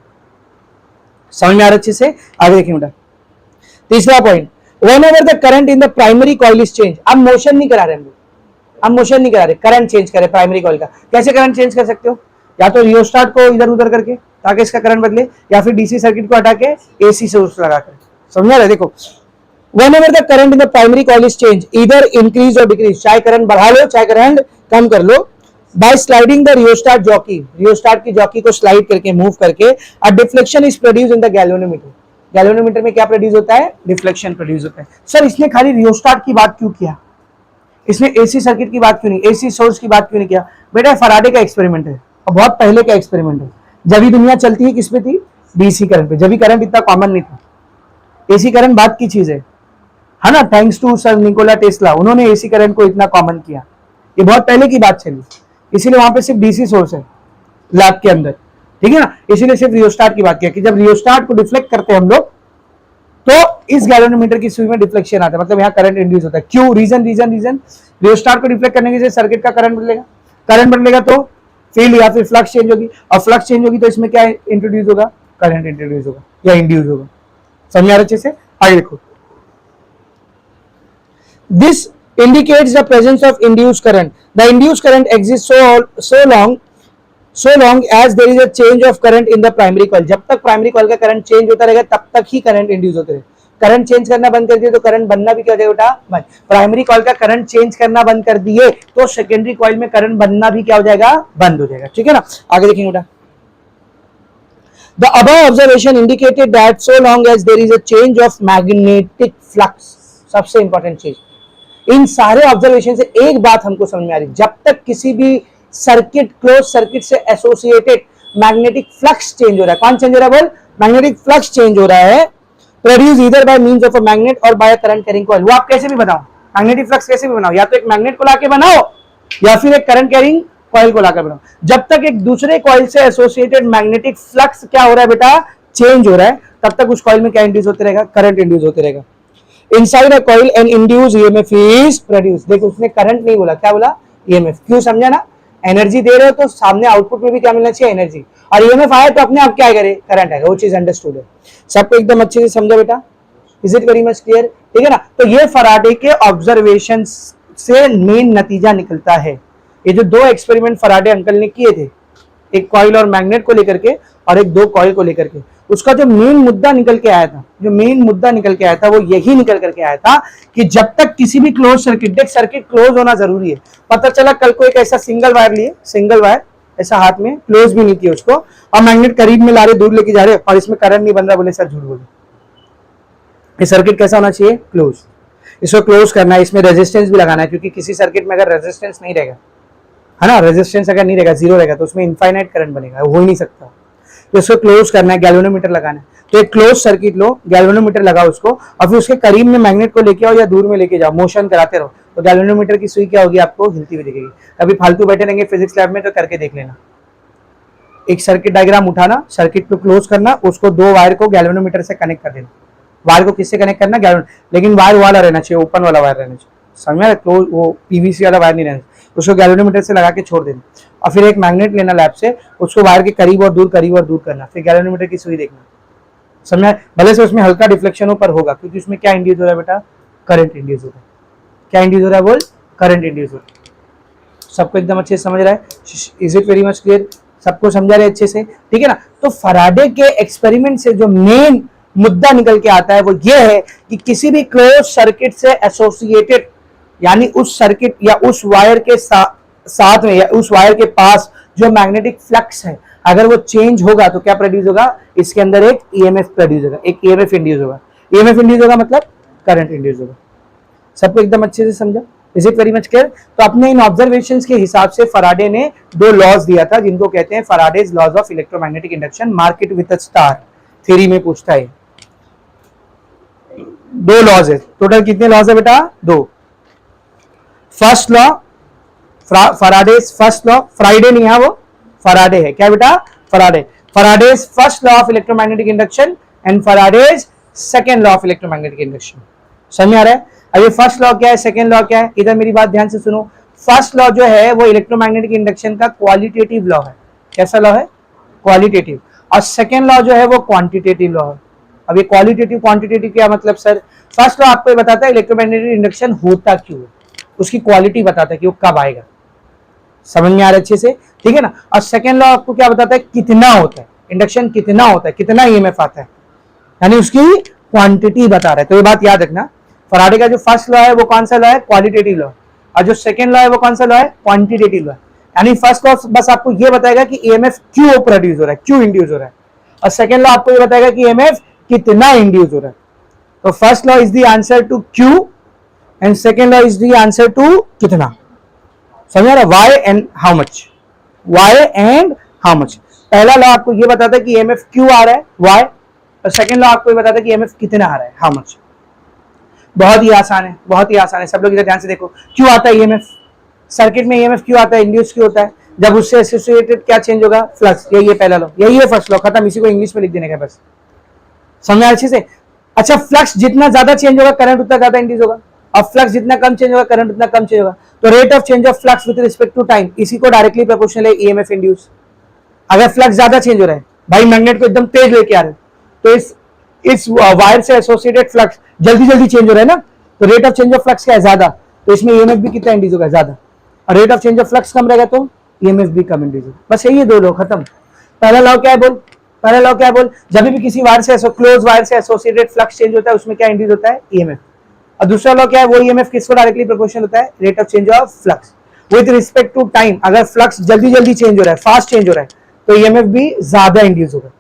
समझ में आ रहा अच्छे से, आगे देखिए बेटा। तीसरा point, whenever the current in the primary coil is change, अब मोशन नहीं करा रहे हम लोग, हम मोशन नहीं करा रहे, करंट चेंज करे प्राइमरी कॉइल का। कैसे करंट चेंज कर सकते हो, या तो रियोस्टाट को इधर उधर करके ताकि इसका करंट बदले, या फिर डीसी सर्किट को हटा के एसी सोर्स लगाकर। समझ रहे, देखो whenever the current in the primary coil is changed, either increase or decrease, चाहे करंट बढ़ा लो चाहे करंट कम कर लो, by sliding the rheostat jockey, rheostat की जॉकी को स्लाइड करके मूव करके, a deflection is produced in the galvanometer। Galvanometer में क्या प्रोड्यूस होता है, डिफ्लेक्शन प्रोड्यूस होता है। सर इसने खाली रियोस्टाट की बात क्यों किया, इसने एसी सर्किट की बात क्यों नहीं, एसी सोर्स की बात क्यों नहीं किया? बेटा फैराडे का एक्सपेरिमेंट है और बहुत पहले का एक्सपेरिमेंट है, जब ही दुनिया चलती है किस पे थी, डीसी करंट पे, जब भी करंट इतना कॉमन नहीं था। एसी करंट बात की चीज है ना, thanks to sir Nikola Tesla, उन्होंने एसी करंट को इतना कॉमन किया, ये बहुत पहले की बात चली, इसीलिए वहां पे सिर्फ डीसी सोर्स है लैब के अंदर, ठीक है ना, इसीलिए सिर्फ रियोस्टाट की बात किया कि जब रियोस्टाट को डिफ्लेक्ट करते हैं हम लोग तो इस गैल्वेनोमीटर की सुई में डिफ्लेक्शन आता है, मतलब यहाँ करंट इंड्यूस होता है। क्यों, रीजन रियोस्टाट को डिफ्लेक्ट करने से सर्किट का करंट बदलेगा, करंट बदलेगा तो फील्ड या फिर फ्लक्स चेंज होगी, और फ्लक्स चेंज होगी तो इसमें क्या इंट्रोड्यूस होगा, करंट इंट्रोड्यूस होगा या इंड्यूस होगा। समझ अच्छे से, आगे देखो, this indicates the presence of induced current. The induced current exists so long as there is a change of current in the primary coil। जब तक प्राइमरी कॉइल का करंट चेंज होता रहेगा तब तक ही करंट इंड्यूस होते रहेगा। करंट चेंज करना बंद कर दिए तो करंट बनना भी क्या हो जाएगा बेटा, बंद। प्राइमरी कॉइल का करंट चेंज करना बंद कर दिए तो सेकेंडरी कॉइल में करंट बनना भी क्या हो जाएगा, बंद हो जाएगा, ठीक है ना। आगे देखेंगे बेटा, the above observation indicated that so long as there is a change of magnetic flux, सबसे इंपॉर्टेंट चीज, इन सारे ऑब्जर्वेशन से एक बात हमको समझ में आ रही, जब तक किसी भी सर्किट, क्लोज सर्किट से एसोसिएटेड मैग्नेटिक फ्लक्स चेंज हो रहा है, कौन चेंज हो रहा है बोल, मैग्नेटिक फ्लक्स चेंज हो रहा है, produce either by means of a magnet or by a current carrying coil. वो आप कैसे भी बनाओ, मैग्नेटिक फ्लक्स कैसे भी बनाओ, या तो एक मैग्नेट को लाके बनाओ या फिर एक करंट कैरिंग कॉइल को लाकर बनाओ। जब तक एक दूसरे कॉइल से एसोसिएटेड मैग्नेटिक फ्लक्स क्या हो रहा है बेटा, चेंज हो रहा है, तब तक उस कॉइल में क्या इंड्यूस होते रहेगा, करंट इंड्यूस होते रहेगा। Inside a coil an induced EMF is produced। देखो उसने करंट नहीं बोला, क्या बोला, EMF। क्यों, समझा ना, एनर्जी दे रहे हो तो सामने आउटपुट में भी क्या मिलना चाहिए, एनर्जी, और EMF आए तो अपने आप क्या करे, करंट आएगा, वो चीज अंडरस्टूड है, सबको एकदम अच्छे से समझा बेटा, is it very much clear, ठीक है ना। तो ये फराडे के ऑब्जर्वेशन से मेन नतीजा निकलता है। ये जो दो एक्सपेरिमेंट फराडे अंकल ने किए थे, एक कॉइल और मैग्नेट को लेकर के और एक दो कॉइल को लेकर के, उसका जो मेन मुद्दा निकल के आया था, वो यही निकल करके आया था कि जब तक किसी भी क्लोज सर्किट, देख सर्किट क्लोज होना जरूरी है। पता चला कल को एक ऐसा सिंगल वायर लिए, सिंगल वायर ऐसा हाथ में, क्लोज भी नहीं किया उसको, और मैग्नेट करीब में ला रहे, दूर लेके जा रहे, और इसमें करंट नहीं बन रहा, बोले सर झूठ बोले। ये सर्किट कैसा होना चाहिए, क्लोज। इसको क्लोज करना है, इसमें रेजिस्टेंस भी लगाना है, क्योंकि किसी सर्किट में अगर रेजिस्टेंस नहीं रहेगा, है ना, रेजिस्टेंस अगर नहीं रहेगा, जीरो रहेगा, तो उसमें इनफाइनाइट करंट बनेगा, हो ही नहीं सकता। तो इसको क्लोज करना है, गैल्वेनोमीटर लगाना है, तो एक क्लोज सर्किट लो, गैल्वेनोमीटर लगाओ उसको, और फिर उसके करीब में मैग्नेट को लेके आओ या दूर में लेके जाओ, मोशन कराते रहो, तो गैल्वेनोमीटर की सुई क्या होगी, आपको हिलती हुई दिखेगी। कभी फालतू बैठे रहेंगे फिजिक्स लैब में तो करके देख लेना, एक सर्किट डायग्राम उठाना, सर्किट को क्लोज करना, उसको दो वायर को गैल्वेनोमीटर से कनेक्ट कर देना। वायर को किससे कनेक्ट करना, लेकिन वायर वाला रहना चाहिए, ओपन वाला वायर रहना चाहिए, समझ, क्लोज, वो पीवीसी वाला वायर नहीं रहना चाहिए। उसको गैल्वेनोमीटर से लगा के छोड़ देना, और फिर एक मैग्नेट लेना लैब से, उसको वायर के करीब और दूर करना, फिर गैल्वेनोमीटर की सुई देखना, समझा। भले से उसमें हल्का डिफ्लेक्शन हो पर होगा, क्योंकि उसमें क्या इंड्यूस हो रहा है बेटा, करंट इंड्यूस हो रहा है। क्या इंड्यूस हो रहा है बोल, करंट इंड्यूस हो रहा है। सबको एकदम अच्छे से समझ रहा है, is it very much clear, सबको समझा रहे अच्छे से, ठीक है ना। तो फराडे के एक्सपेरिमेंट से जो मेन मुद्दा निकल के आता है वो ये है कि किसी भी क्लोज सर्किट से एसोसिएटेड यानी उस सर्किट या उस वायर के साथ में या उस वायर के पास जो मैग्नेटिक फ्लक्स है अगर वो चेंज होगा तो क्या प्रोड्यूस होगा, इसके अंदर एक ईएमएफ प्रोड्यूस होगा, एक ईएमएफ इंड्यूस होगा। ईएमएफ इंड्यूस होगा मतलब करंट इंड्यूस होगा। सबको एकदम अच्छे से समझा? Is it very much clear? तो अपने इन ऑब्जर्वेशंस के हिसाब से फराडे ने दो लॉज दिया था जिनको कहते हैं Faraday's laws of electromagnetic induction. Marked with a star theory में पूछता है। दो लॉज है, टोटल कितने लॉज है बेटा? दो। First law Faraday's first law, Friday नहीं है वो, फराडे है। क्या बेटा? Faraday. Faraday's first law of electromagnetic induction and Faraday's second law of electromagnetic induction. समझ आ रहा है? अब ये फर्स्ट लॉ क्या है, सेकेंड लॉ क्या है? इधर मेरी बात ध्यान से सुनो। फर्स्ट लॉ जो है वो इलेक्ट्रोमैग्नेटिक इंडक्शन का क्वालिटेटिव लॉ है। कैसा लॉ है? क्वालिटेटिव। और सेकेंड लॉ जो है वो क्वांटिटेटिव लॉ है। अब ये क्वालिटेटिव क्वांटिटेटिव क्या मतलब सर? फर्स्ट लॉ आपको ये बताता है इलेक्ट्रोमैग्नेटिक इंडक्शन होता क्यों है, उसकी क्वालिटी बताता है कि वो कब आएगा। समझ में आ रहा है अच्छे से? ठीक है ना। और सेकेंड लॉ आपको क्या बताता है? कितना होता है इंडक्शन, कितना होता है, कितना ईएमएफ आता है, यानी उसकी क्वांटिटी बता रहा है। तो ये बात याद रखना, फराडे का जो फर्स्ट लॉ है वो कौन सा लॉ है? Qualitative law. और जो सेकेंड लॉ है वो कौन सा लॉ है? Quantitative law. यानी फर्स्ट लॉ बस आपको ये बताएगा कि ईएमएफ क्यों प्रोड्यूस हो रहा है, क्यों इंड्यूस हो रहा है, और सेकेंड लॉ आपको ये बताएगा कि ईएमएफ कितना इंड्यूस हो रहा है। तो first law is the answer to क्यू and second law is the answer to कितना। समझ रहा? Why and how much, why and how much. पहला लॉ आपको ये बताता है कि ईएमएफ क्यों आ रहा है, वाई, और सेकेंड लॉ आपको ये बताता है कि ईएमएफ कितना आ रहा है, हाउ मच। बहुत ही आसान है, बहुत ही आसान है। सब लोग इधर ध्यान से देखो। क्यों आता है ईएमएफ सर्किट में? ईएमएफ क्यों आता है, इंड्यूस क्यों होता है? जब उससे एसोसिएटेड क्या चेंज होगा? फ्लक्स। यही है पहला लॉ, यही है फर्स्ट लॉ, खत्म। इसी को इंग्लिश में लिख देने का बस। समझा अच्छे से? अच्छा, फ्लक्स जितना ज्यादा चेंज होगा करंट उतना ज्यादा इंड्यूस होगा, और फ्लक्स जितना कम चेंज होगा करंट उतना कम चेंज होगा। तो rate of change of flux with respect to time, इसी को डायरेक्टली प्रोपोर्शनल है ईएमएफ इंड्यूस। अगर फ्लक्स ज्यादा चेंज हो रहा है, भाई मैग्नेट को एकदम तेज लेके आ रहे हैं, तो इस वायर से एसोसिएटेड फ्लक्स जल्दी जल्दी चेंज हो रहा है ना, तो rate of change of flux क्या है? ज्यादा, तो इसमें ईएमएफ भी कितना इंड्यूस होगा? ज्यादा। और rate of change of flux कम रहेगा तो ईएमएफ भी कम इंड्यूस होगा। बस यही है, दो लॉ खत्म। पहला लॉ क्या है बोल? पहला लॉ क्या है बोल? जब भी किसी वायर से क्लोज वायर से एसोसिएटेड फ्लक्स चेंज होता है उसमें क्या इंड्यूस होता है? ईएमएफ। और दूसरा लॉ क्या है? वो ईएमएफ किसको डायरेक्टली प्रोपोर्शनल होता है? Rate of change of flux with respect to time. अगर फ्लक्स जल्दी जल्दी चेंज हो रहा है, फास्ट चेंज हो रहा है, तो ईएमएफ भी ज्यादा इंड्यूस होगा,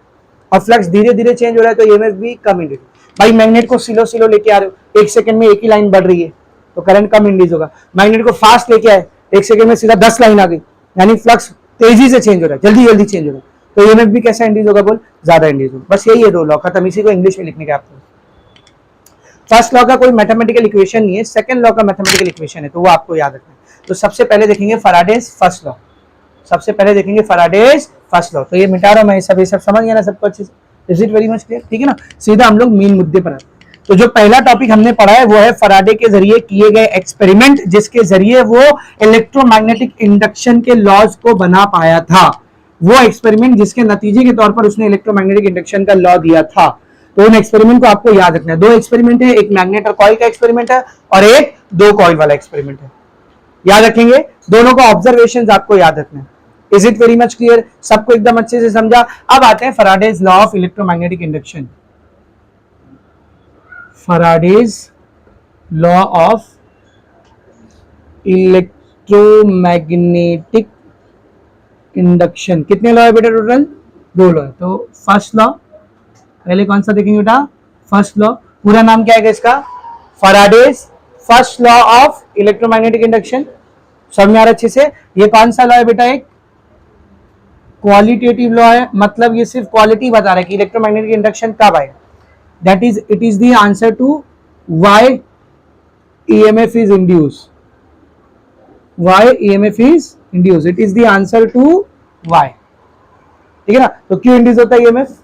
और फ्लक्स धीरे धीरे चेंज हो रहा है तो ईएमएफ भी कम इंड्यूस। भाई मैग्नेट को स्लो स्लो लेके आ रहे हो, एक सेकंड में एक ही लाइन बढ़ रही है तो करंट कम इंड्यूस होगा। मैग्नेट को फास्ट लेके आए, एक सेकंड में सीधा 10 लाइन आ गई, यानी फ्लक्स तेजी से चेंज हो रहा है, जल्दी जल्दी चेंज हो रहा है, तो ईएमएफ भी कैसा इंड्यूस होगा बोल? ज्यादा इंड्यूस होगा। बस यही है दो लॉ, खत्म। इसी को इंग्लिश में लिखने का आपको। फर्स्ट लॉ का कोई मैथमेटिकल इक्वेशन नहीं है, सेकंड लॉ का मैथमेटिकल इक्वेशन है, तो वो आपको याद रखना है। तो सबसे पहले देखेंगे फराडेज फर्स्ट लॉ, सबसे पहले देखेंगे फराडेज फर्स्ट लॉ। तो ये मिटा रहा हूं मैं, ये सब समझ गया ना सबको अच्छे से? Is it very much clear? ठीक है ना। सीधा हम लोग मेन मुद्दे पर आते हैं। तो जो पहला टॉपिक हमने पढ़ा है वो है फराडे के जरिए किए गए एक्सपेरिमेंट, जिसके जरिए वो इलेक्ट्रोमैग्नेटिक इंडक्शन के लॉज को बना पाया था। वो एक्सपेरिमेंट जिसके नतीजे के तौर पर उसने इलेक्ट्रोमैग्नेटिक इंडक्शन का लॉ दिया था। तो उन एक्सपेरिमेंट को आपको याद रखना है। दो एक्सपेरिमेंट है, एक मैग्नेट और कॉइल का एक्सपेरिमेंट है और एक दो कॉइल वाला एक्सपेरिमेंट है। याद रखेंगे दोनों का ऑब्जर्वेशन आपको याद रखना है। Is it very much clear? सबको एकदम अच्छे से समझा? अब आते हैं Faraday's law of electromagnetic induction. Faraday's law of electromagnetic induction. कितने लॉ है बेटा टोटल? दो लॉ है। तो फर्स्ट लॉ पहले कौन सा देखेंगे बेटा? First law. पूरा नाम क्या है इसका? Faraday's first law of electromagnetic induction. समझ में आ रहा अच्छे से? ये कौन सा लॉ है बेटा? एक क्वालिटेटिव लॉ है, मतलब ये सिर्फ क्वालिटी बता रहा है कि इलेक्ट्रोमैग्नेटिक इंडक्शन कब आएगा। That is it is the answer to why EMF is induce, why EMF is induce, it is the answer to why. ठीक है ना। तो क्यों इंड्यूस होता है ईएमएफ?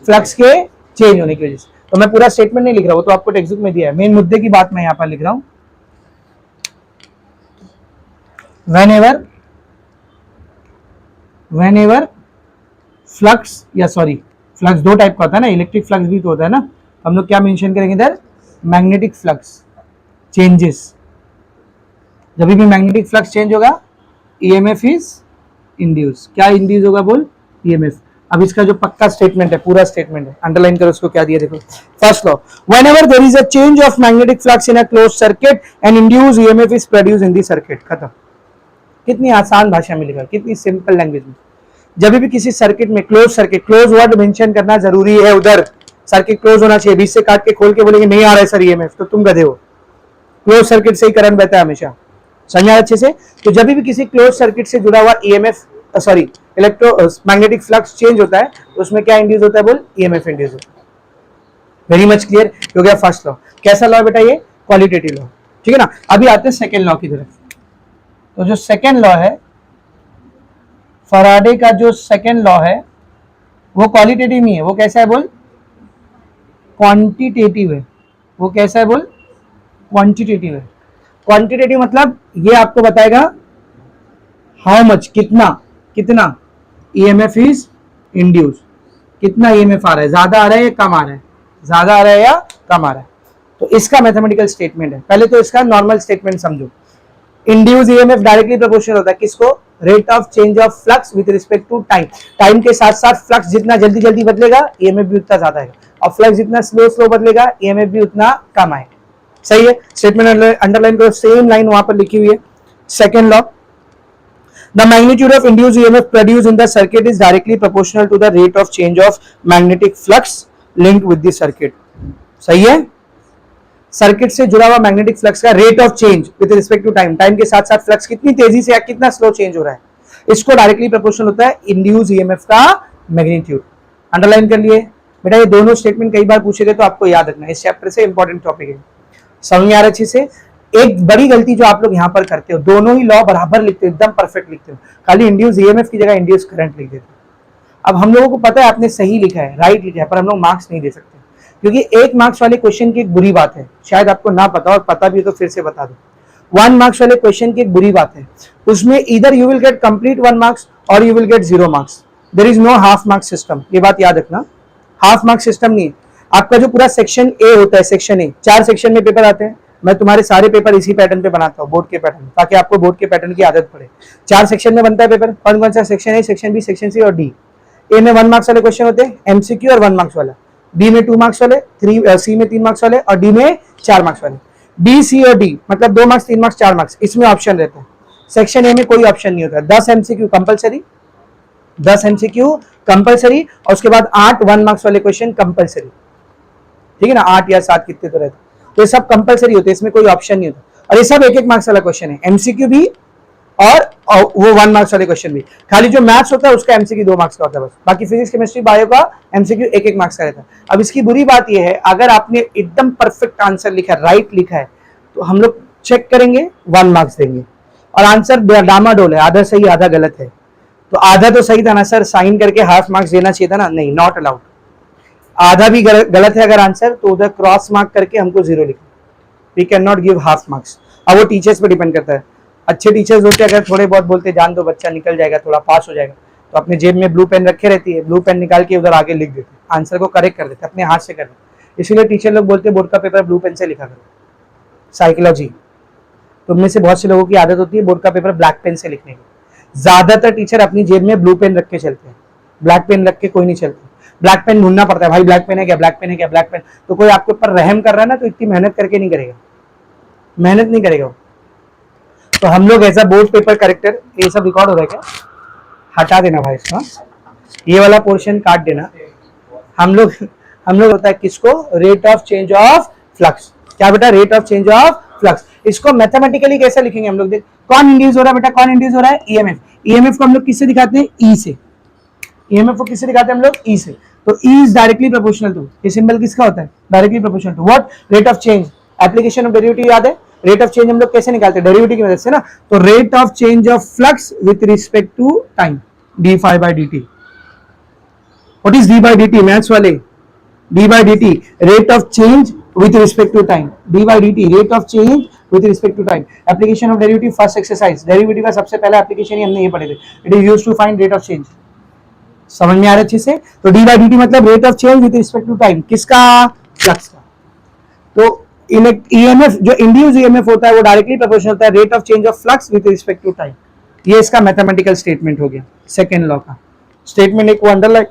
फ्लक्स के चेंज होने की वजह से। तो मैं पूरा स्टेटमेंट नहीं लिख रहा हूं, तो आपको टेक्स्ट बुक में दिया है। मेन मुद्दे की बात मैं यहां पर लिख रहा हूं। whenever फ्लक्स, या सॉरी फ्लक्स दो टाइप का होता है ना, इलेक्ट्रिक फ्लक्स भी तो होता है ना, हम लोग क्या मेंशन करेंगे इधर? Magnetic flux changes. जब भी मैग्नेटिक फ्लक्स चेंज होगा ईएमएफ इज इंड्यूस। क्या इंड्यूस होगा बोल? ईएमएफ। अब इसका जो पक्का स्टेटमेंट है, पूरा स्टेटमेंट है, अंडरलाइन करो उसको, क्या दिया देखो। First law, whenever there is a change of magnetic flux in a closed circuit and induced EMF is produced in the circuit. खत्म। कितनी आसान भाषा में लिखा, कितनी सिंपल लैंग्वेज में। जब भी किसी सर्किट में, close circuit, close word mention करना जरूरी है, उधर सर्किट क्लोज होना चाहिए। बीच से काट के खोल के बोलेंगे नहीं आ रहा है सर ईएमएफ, तो तुम गधे हो। क्लोज सर्किट से ही करंट बहता है हमेशा, समझा अच्छे से। तो जब भी किसी क्लोज सर्किट से जुड़ा हुआ EMF, sorry electro magnetic flux change होता है, तो उसमें क्या इंड्यूस होता है, बोल ईएमएफ इंड्यूस होता है। वेरी मच क्लियर हो गया फर्स्ट लॉ। कैसा लॉ है बेटा ये, क्वालिटेटिव लॉ, ठीक है ना। अभी आते हैं सेकेंड लॉ की तरफ। तो जो सेकेंड लॉ है, फैराडे का जो सेकेंड लॉ है, वो क्वालिटेटिव नहीं है, वो कैसा है बोल, क्वांटिटेटिव है। वो कैसा है बोल, क्वांटिटेटिव है। क्वांटिटेटिव मतलब ये आपको बताएगा हाउ मच, कितना, कितना ईएमएफ इज इंड्यूस, कितना ईएमएफ आ रहा है, ज्यादा आ रहा है या कम आ रहा है, ज्यादा आ रहा है या कम आ रहा है। तो इसका मैथमेटिकल स्टेटमेंट है। पहले तो इसका नॉर्मल स्टेटमेंट समझो। इंड्यूस ईएमएफ डायरेक्टली प्रोपोर्शनल होता है किसको, rate of change of flux with respect to time. Time के साथ साथ फ्लक्स जितना जल्दी जल्दी बदलेगा, ईएमएफ भी उतना ज्यादा आएगा, और फ्लक्स जितना स्लो स्लो बदलेगा, ईएमएफ भी उतना कम आएगा। सही है, स्टेटमेंट अंडरलाइन करो, सेम लाइन वहां पर लिखी हुई है। Second law, the magnitude of induced EMF produced in the circuit is directly proportional to the rate of change of magnetic flux linked with the circuit। सही है, सर्किट से जुड़ा हुआ मैग्नेटिक फ्लक्स का rate of change with respect to time, time के साथ साथ flux कितनी तेजी से या कितना स्लो चेंज हो रहा है, इसको डायरेक्टली प्रोपोर्शनल होता है इंड्यूस ईएमएफ का मैग्नीट्यूड। अंडरलाइन कर लिए बेटा, ये दोनों स्टेटमेंट कई बार पूछे गए तो आपको याद रखना, इस चैप्टर से इंपॉर्टेंट टॉपिक है। समझ में आ रहा अच्छे से। एक बड़ी गलती जो आप लोग यहाँ पर करते हो, दोनों ही लॉ बराबर लिखते हो, एकदम परफेक्ट लिखते हो, खाली इंड्यूस ईएमएफ की जगह इंड्यूस करंट लिख देते हो। अब हम लोगों को पता है आपने सही लिखा है, राइट लिखा है, पर हम लोग मार्क्स नहीं दे सकते, क्योंकि एक मार्क्स वाले क्वेश्चन की एक बुरी बात है, शायद आपको ना पता और पता भी हो तो फिर से बता दो। 1 मार्क्स वाले क्वेश्चन की एक बुरी बात है, उसमें इधर you will get complete 1 marks और you will get 0 marks. There is no half marks system, ये बात याद रखना। हाफ मार्क्स सिस्टम नहीं है। आपका जो पूरा सेक्शन ए होता है, सेक्शन ए, 4 सेक्शन में पेपर आते हैं। मैं तुम्हारे सारे पेपर इसी पैटर्न पे बनाता हूँ, बोर्ड के पैटर्न, ताकि आपको बोर्ड के पैटर्न की आदत पड़े। 4 सेक्शन में बनता है पेपर। कौन कौन सा, section A, section B, section C और डी। ए में 1 मार्क्स वाले क्वेश्चन होते हैं, एमसीक्यू और 1 मार्क्स वाला। बी में 2 मार्क्स वाले, सी में 3 मार्क्स वाले और डी में 4 मार्क्स वाले। बी, सी और डी मतलब 2 मार्क्स, 3 मार्क्स, 4 मार्क्स, इसमें ऑप्शन रहता है। सेक्शन ए में कोई ऑप्शन नहीं होता। 10 एमसीक्यू कंपलसरी, 10 एमसीक्यू कंपलसरी, और उसके बाद 8 1 मार्क्स वाले क्वेश्चन कंपलसरी, ठीक है ना, 8 या 7 कितने तो रहते, तो ये सब कंपलसरी होते हैं, इसमें कोई ऑप्शन नहीं होता। और ये सब 1-1 मार्क्स वाला क्वेश्चन है, एमसीक्यू भी और वो 1 मार्क्स वाले क्वेश्चन भी। खाली जो मैथ्स होता है उसका एमसीक्यू 2 मार्क्स का होता है बस, बाकी फिजिक्स, केमिस्ट्री, बायो का एमसीक्यू 1-1 मार्क्स का रहता है। अब इसकी बुरी बात ये है, अगर आपने एकदम परफेक्ट आंसर लिखा है, राइट लिखा है, तो हम लोग चेक करेंगे, 1 मार्क्स देंगे। और आंसर डामाडोल है, आधा सही आधा गलत है, तो आधा तो सही था ना सर, साइन करके हाफ मार्क्स देना चाहिए था ना, नहीं, नॉट अलाउड। आधा भी गलत है अगर आंसर, तो उधर क्रॉस मार्क करके हमको 0 लिखना। We can not give half marks. अब वो टीचर्स पे डिपेंड करता है। अच्छे टीचर्स होते हैं, अगर थोड़े बहुत बोलते जान दो बच्चा निकल जाएगा, थोड़ा पास हो जाएगा, तो अपने जेब में ब्लू पेन रखे रहती है, ब्लू पेन निकाल के उधर आगे लिख देते, आंसर को करेक्ट कर देते, अपने हाथ से कर देते। इसीलिए टीचर लोग बोलते हैं बोर्ड का पेपर ब्लू पेन से लिखा करो। साइकोलॉजी, तुम में से बहुत से लोगों की आदत होती है बोर्ड का पेपर ब्लैक पेन से लिखने की। ज्यादातर टीचर अपनी जेब में ब्लू पेन रख के चलते हैं, ब्लैक पेन रख के कोई नहीं चलता। ब्लैक पेन ढूंढना पड़ता है, भाई ब्लैक पेन है क्या, ब्लैक पेन है क्या, ब्लैक पेन। तो कोई आपके ऊपर रहम कर रहा है ना, तो इतनी मेहनत करके नहीं करेगा, मेहनत नहीं करेगा। तो हम लोग ऐसा बोर्ड पेपर करेक्टर, ये सब रिकॉर्ड हो रहा है क्या, हटा देना भाई इसका, ये वाला पोर्शन काट देना। हम लोग होता है किसको, rate of change of flux. क्या बेटा, rate of change of flux. इसको मैथमेटिकली कैसे लिखेंगे हम लोग, देख कौन इंड्यूस हो रहा है बेटा, कौन इंड्यूस हो रहा है, ईएमएफ। ईएमएफ को हम लोग किससे दिखाते हैं, ई से। ईएमएफ को किससे दिखाते हैं हम लोग, ई से। तो E is directly proportional to, ये सिंबल किसका होता है, directly proportional to what, rate of change. Application of derivative याद है, रेट ऑफ चेंज हम लोग कैसे निकालते हैं, डेरिवेटिव की मदद से ना। तो rate of change of flux with respect to time, d∅dt। What is d/dt, maths वाले, d/dt rate of change with respect to time, d/dt rate of change with respect to time. Application of derivative, first exercise, derivative का सबसे पहला application ही हमने ये पढ़े थे, it is used to find rate of change. समझ में आ रहा है अच्छे से। तो d/dt मतलब rate of change with respect to time, किसका, फ्लक्स का। तो ईएमएफ जो इंड्यूस ईएमएफ होता है वो डायरेक्टली प्रोपोर्शनल होता है rate of change of flux with respect to time. ये इसका मैथमेटिकल स्टेटमेंट हो गया सेकेंड लॉ का। स्टेटमेंट एक को अंडरलाइन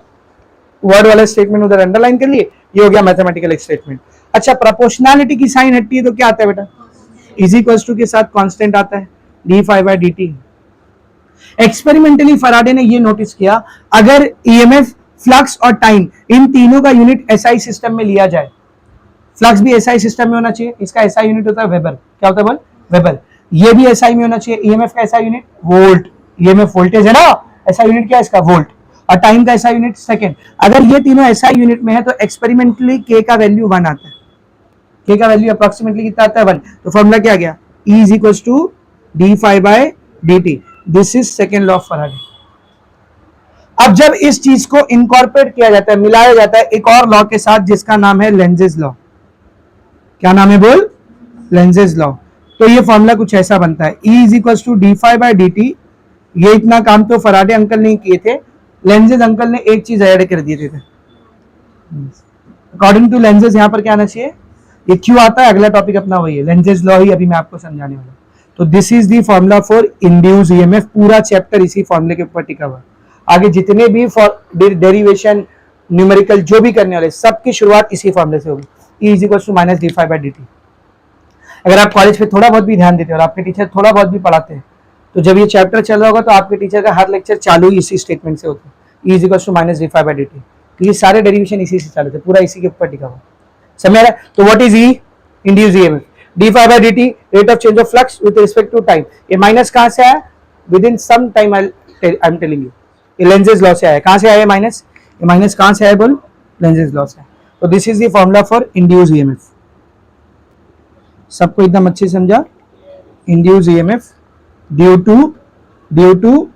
वर्ड वाला स्टेटमेंट उधर अंडरलाइन कर लिए, ये हो गया मैथमेटिकल स्टेटमेंट। अच्छा, प्रोपोर्शनैलिटी की साइन हटती है तो क्या आता है बेटा, इज इक्वल्स टू के साथ कांस्टेंट आता है d∅dt। एक्सपेरिमेंटली फराडे ने ये नोटिस किया, अगर ईएमएफ, फ्लक्स और टाइम इन तीनों का यूनिट एसआई सिस्टम में लिया जाए, फ्लक्स भी एसआई सिस्टम में होना चाहिए, इसका एसआई यूनिट होता है वेबर, क्या होता है बोल, वेबर। ये भी एसआई में होना चाहिए, ईएमएफ का SI unit volt, EMF voltage है ना, एसआई यूनिट क्या है इसका, वोल्ट, और टाइम का एसआई यूनिट सेकंड। अगर ये तीनों एसआई यूनिट में है तो एक्सपेरिमेंटली के का वैल्यू 1 आता है, के का वैल्यू अप्रोक्सीमेटली कितना आता है 1। तो फॉर्मूला क्या गया, E is equals to d∅dt। This is second law of Faraday. अब जब इस चीज को इनकॉर्पोरेट किया जाता है, मिलाया जाता है एक और लॉ के साथ जिसका नाम है लेंजेस लॉ, क्या नाम है बोल, लेंजेस लॉ, तो ये फॉर्मूला कुछ ऐसा बनता है, E is equals to d∅dt। ये इतना काम तो फराडे अंकल ने किए थे, लेंजेस अंकल ने एक चीज ऐड कर दिए थे। अकॉर्डिंग टू लेंजेस यहाँ पर क्या आना चाहिए, ये क्यों आता है, अगला टॉपिक अपना वही है, लेंजेस लॉ ही अभी मैं आपको समझाने वाला। तो this is the formula for induce EMF, पूरा चैप्टर इसी फॉर्मूले के ऊपर टिका हुआ। आगे जितने भी डेरिवेशन, न्यूमेरिकल जो भी करने वाले, सबकी शुरुआत इसी फॉर्मूले से होगी, E is equals to minus d∅dt। अगर आप कॉलेज पे थोड़ा बहुत भी ध्यान देते हो और आपके टीचर थोड़ा बहुत भी पढ़ाते हैं, तो जब ये चैप्टर चल रहा होगा तो आपके टीचर का हर लेक्चर चालू ही इसी स्टेटमेंट से होता है, E is equals to minus d∅dt। तो ये सारे डेरिवेशन इसी से चालू थे, पूरा इसी के ऊपर टिका हुआ, समझ रहा है। तो what is E, induce EMF, d∅dt, rate of change of flux with respect to time. ये माइनस कहां से आया, within some time I am telling you, ये लेंजेस लॉ से आया। कहां से आया माइनस, ये माइनस कहां से आया बोल, लेंजेस लॉ से। तो this is the formula for induce EMF, सबको एकदम अच्छे से समझा, induce EMF due to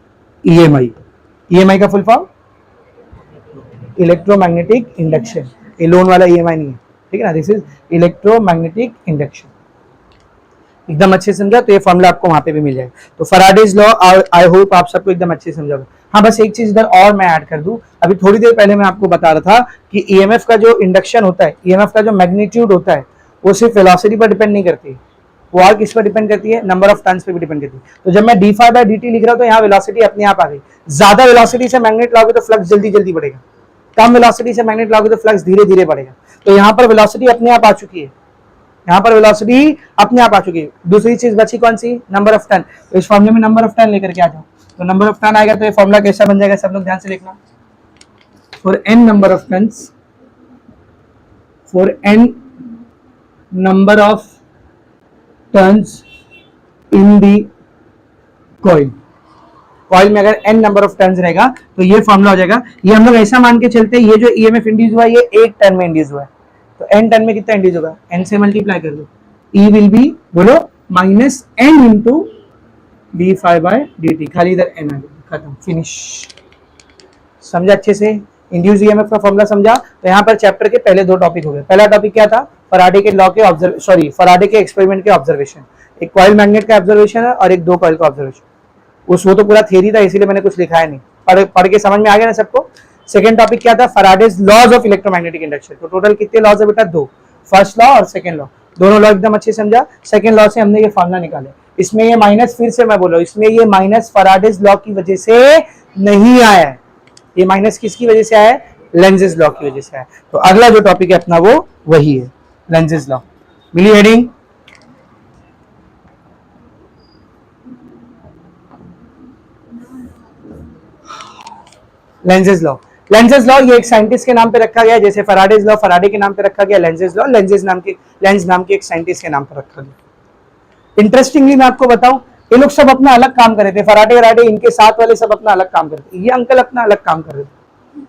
EMI. EMI का फुल फॉर्म इलेक्ट्रोमैग्नेटिक इंडक्शन, ये लोन वाला ईएमआई नहीं है, ठीक है ना, दिस इज इलेक्ट्रोमैग्नेटिक इंडक्शन, एकदम अच्छे से समझा। तो ये फॉर्मूला आपको वहां पे भी मिल जाएगा। तो फैराडेज लॉ आई होप आप सबको एकदम अच्छे से समझा। हाँ, बस एक चीज इधर और मैं ऐड कर दूं, अभी थोड़ी देर पहले मैं आपको बता रहा था कि ईएमएफ का जो इंडक्शन होता है, ईएमएफ का जो मैग्नीट्यूड होता है, वो सिर्फ वेलोसिटी पर डिपेंड नहीं करती, वो और किस पर डिपेंड करती है, नंबर ऑफ टर्न्स पे भी डिपेंड करती है। तो जब मैं d∅dt लिख रहा हूं तो यहाँ वेलोसिटी अपने आप आ गई। ज्यादा वेलोसिटी से मैग्नेट लाओगे तो फ्लक्स जल्दी जल्दी बढ़ेगा, कम वेलोसिटी से मैग्नेट लाओगे तो फ्लक्स धीरे धीरे बढ़ेगा। तो यहाँ पर वेलोसिटी अपने आप आ चुकी है, यहाँ पर वेलोसिटी अपने आप आ चुकी है। दूसरी चीज बची कौन सी, नंबर ऑफ टर्न। तो इस फॉर्मूले में नंबर ऑफ टर्न लेकर के आ जाओ, तो नंबर ऑफ टर्न आएगा तो ये फॉर्मूला कैसा बन जाएगा, सब लोग ध्यान से लिखना। For n number of turns, for n number of turns in the coil, coil में अगर n नंबर ऑफ टर्न्स रहेगा तो ये फॉर्मूला हो जाएगा। ये हम लोग ऐसा मान के चलते हैं, ये जो ईएमएफ इंड्यूस हुआ है ये एक टर्न में इंड्यूस हुआ है, तो n टर्न में कितना इंड्यूस होगा, n से मल्टीप्लाई कर दो, E विल बी बोलो माइनस n इंटू d∅dt, खाली इधर n आ गया, खत्म, फिनिश। समझा अच्छे से, इंड्यूस ईएमएफ का फॉर्मूला समझा। तो यहाँ पर चैप्टर के पहले दो टॉपिक हो गए। पहला टॉपिक क्या था, फराडे के लॉ के फराडे के एक्सपेरिमेंट के ऑब्जर्वेशन, एक कॉइल मैग्नेट का ऑब्जर्वेशन है और एक दो कॉइल का ऑब्जर्वेशन। वो तो पूरा थ्योरी था, इसीलिए मैंने कुछ लिखा है नहीं, पढ़ के समझ में आ गया ना सबको। सेकंड टॉपिक क्या था, Faraday's laws of electromagnetic induction. तो टोटल कितने लॉज है बेटा, दो, फर्स्ट लॉ और सेकंड लॉ, दोनों लॉ एकदम अच्छे समझा। सेकंड लॉ से हमने ये फॉर्मूला निकाले, इसमें ये माइनस, फिर से मैं बोल रहा हूं, इसमें ये माइनस फैराडेज लॉ की वजह से नहीं आया है, ये माइनस किसकी वजह से आया है, लेंजेस लॉ की वजह से आया। तो अगला जो टॉपिक है अपना वो वही है, लेंजेस लॉ। मिली heading, Lenz's law. Lenz's law ये एक साइंटिस्ट के नाम पे रखा गया, जैसे फैराडेज लॉ फैराडे के नाम पे रखा गया, लेंजेस लॉ लेंज नाम के एक साइंटिस्ट के नाम पे रखा गया। इंटरेस्टिंगली मैं आपको बताऊं, ये लोग सब अपना अलग काम कर रहे थे, फराडे इनके साथ वाले सब अपना अलग काम कर रहे थे, ये अंकल अपना अलग काम कर रहे थे।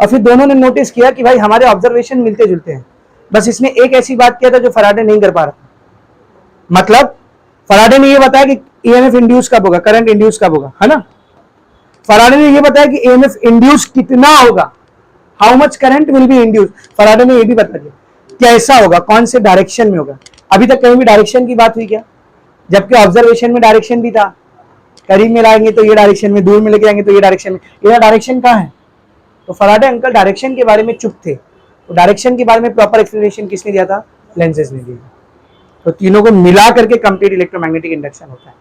और फिर दोनों ने नोटिस किया कि भाई हमारे ऑब्जर्वेशन मिलते जुलते हैं, बस इसने एक ऐसी बात किया था जो फराडे नहीं कर पा रहा था। मतलब फराडे ने ये बताया कि ईएमएफ इंड्यूस कब होगा, करंट इंड्यूस कब होगा, है ना। फराडे ने ये बताया कि ईएमएफ इंड्यूस कितना होगा, how much current will be induce. Faraday ने ये भी बता दिया कैसा होगा, कौन से डायरेक्शन में होगा। अभी तक कहीं भी डायरेक्शन की बात हुई क्या, जबकि ऑब्जर्वेशन में डायरेक्शन भी था, करीब में लाएंगे तो ये डायरेक्शन में, दूर में लेके आएंगे तो ये डायरेक्शन में, ये डायरेक्शन कहाँ है। तो फराडे अंकल डायरेक्शन के बारे में चुप थे, तो डायरेक्शन के बारे में प्रॉपर एक्सप्लेनेशन किसने दिया था, लेंजेस ने दिया। तो तीनों को मिला करके कंप्लीट इलेक्ट्रोमैग्नेटिक इंडक्शन होता है।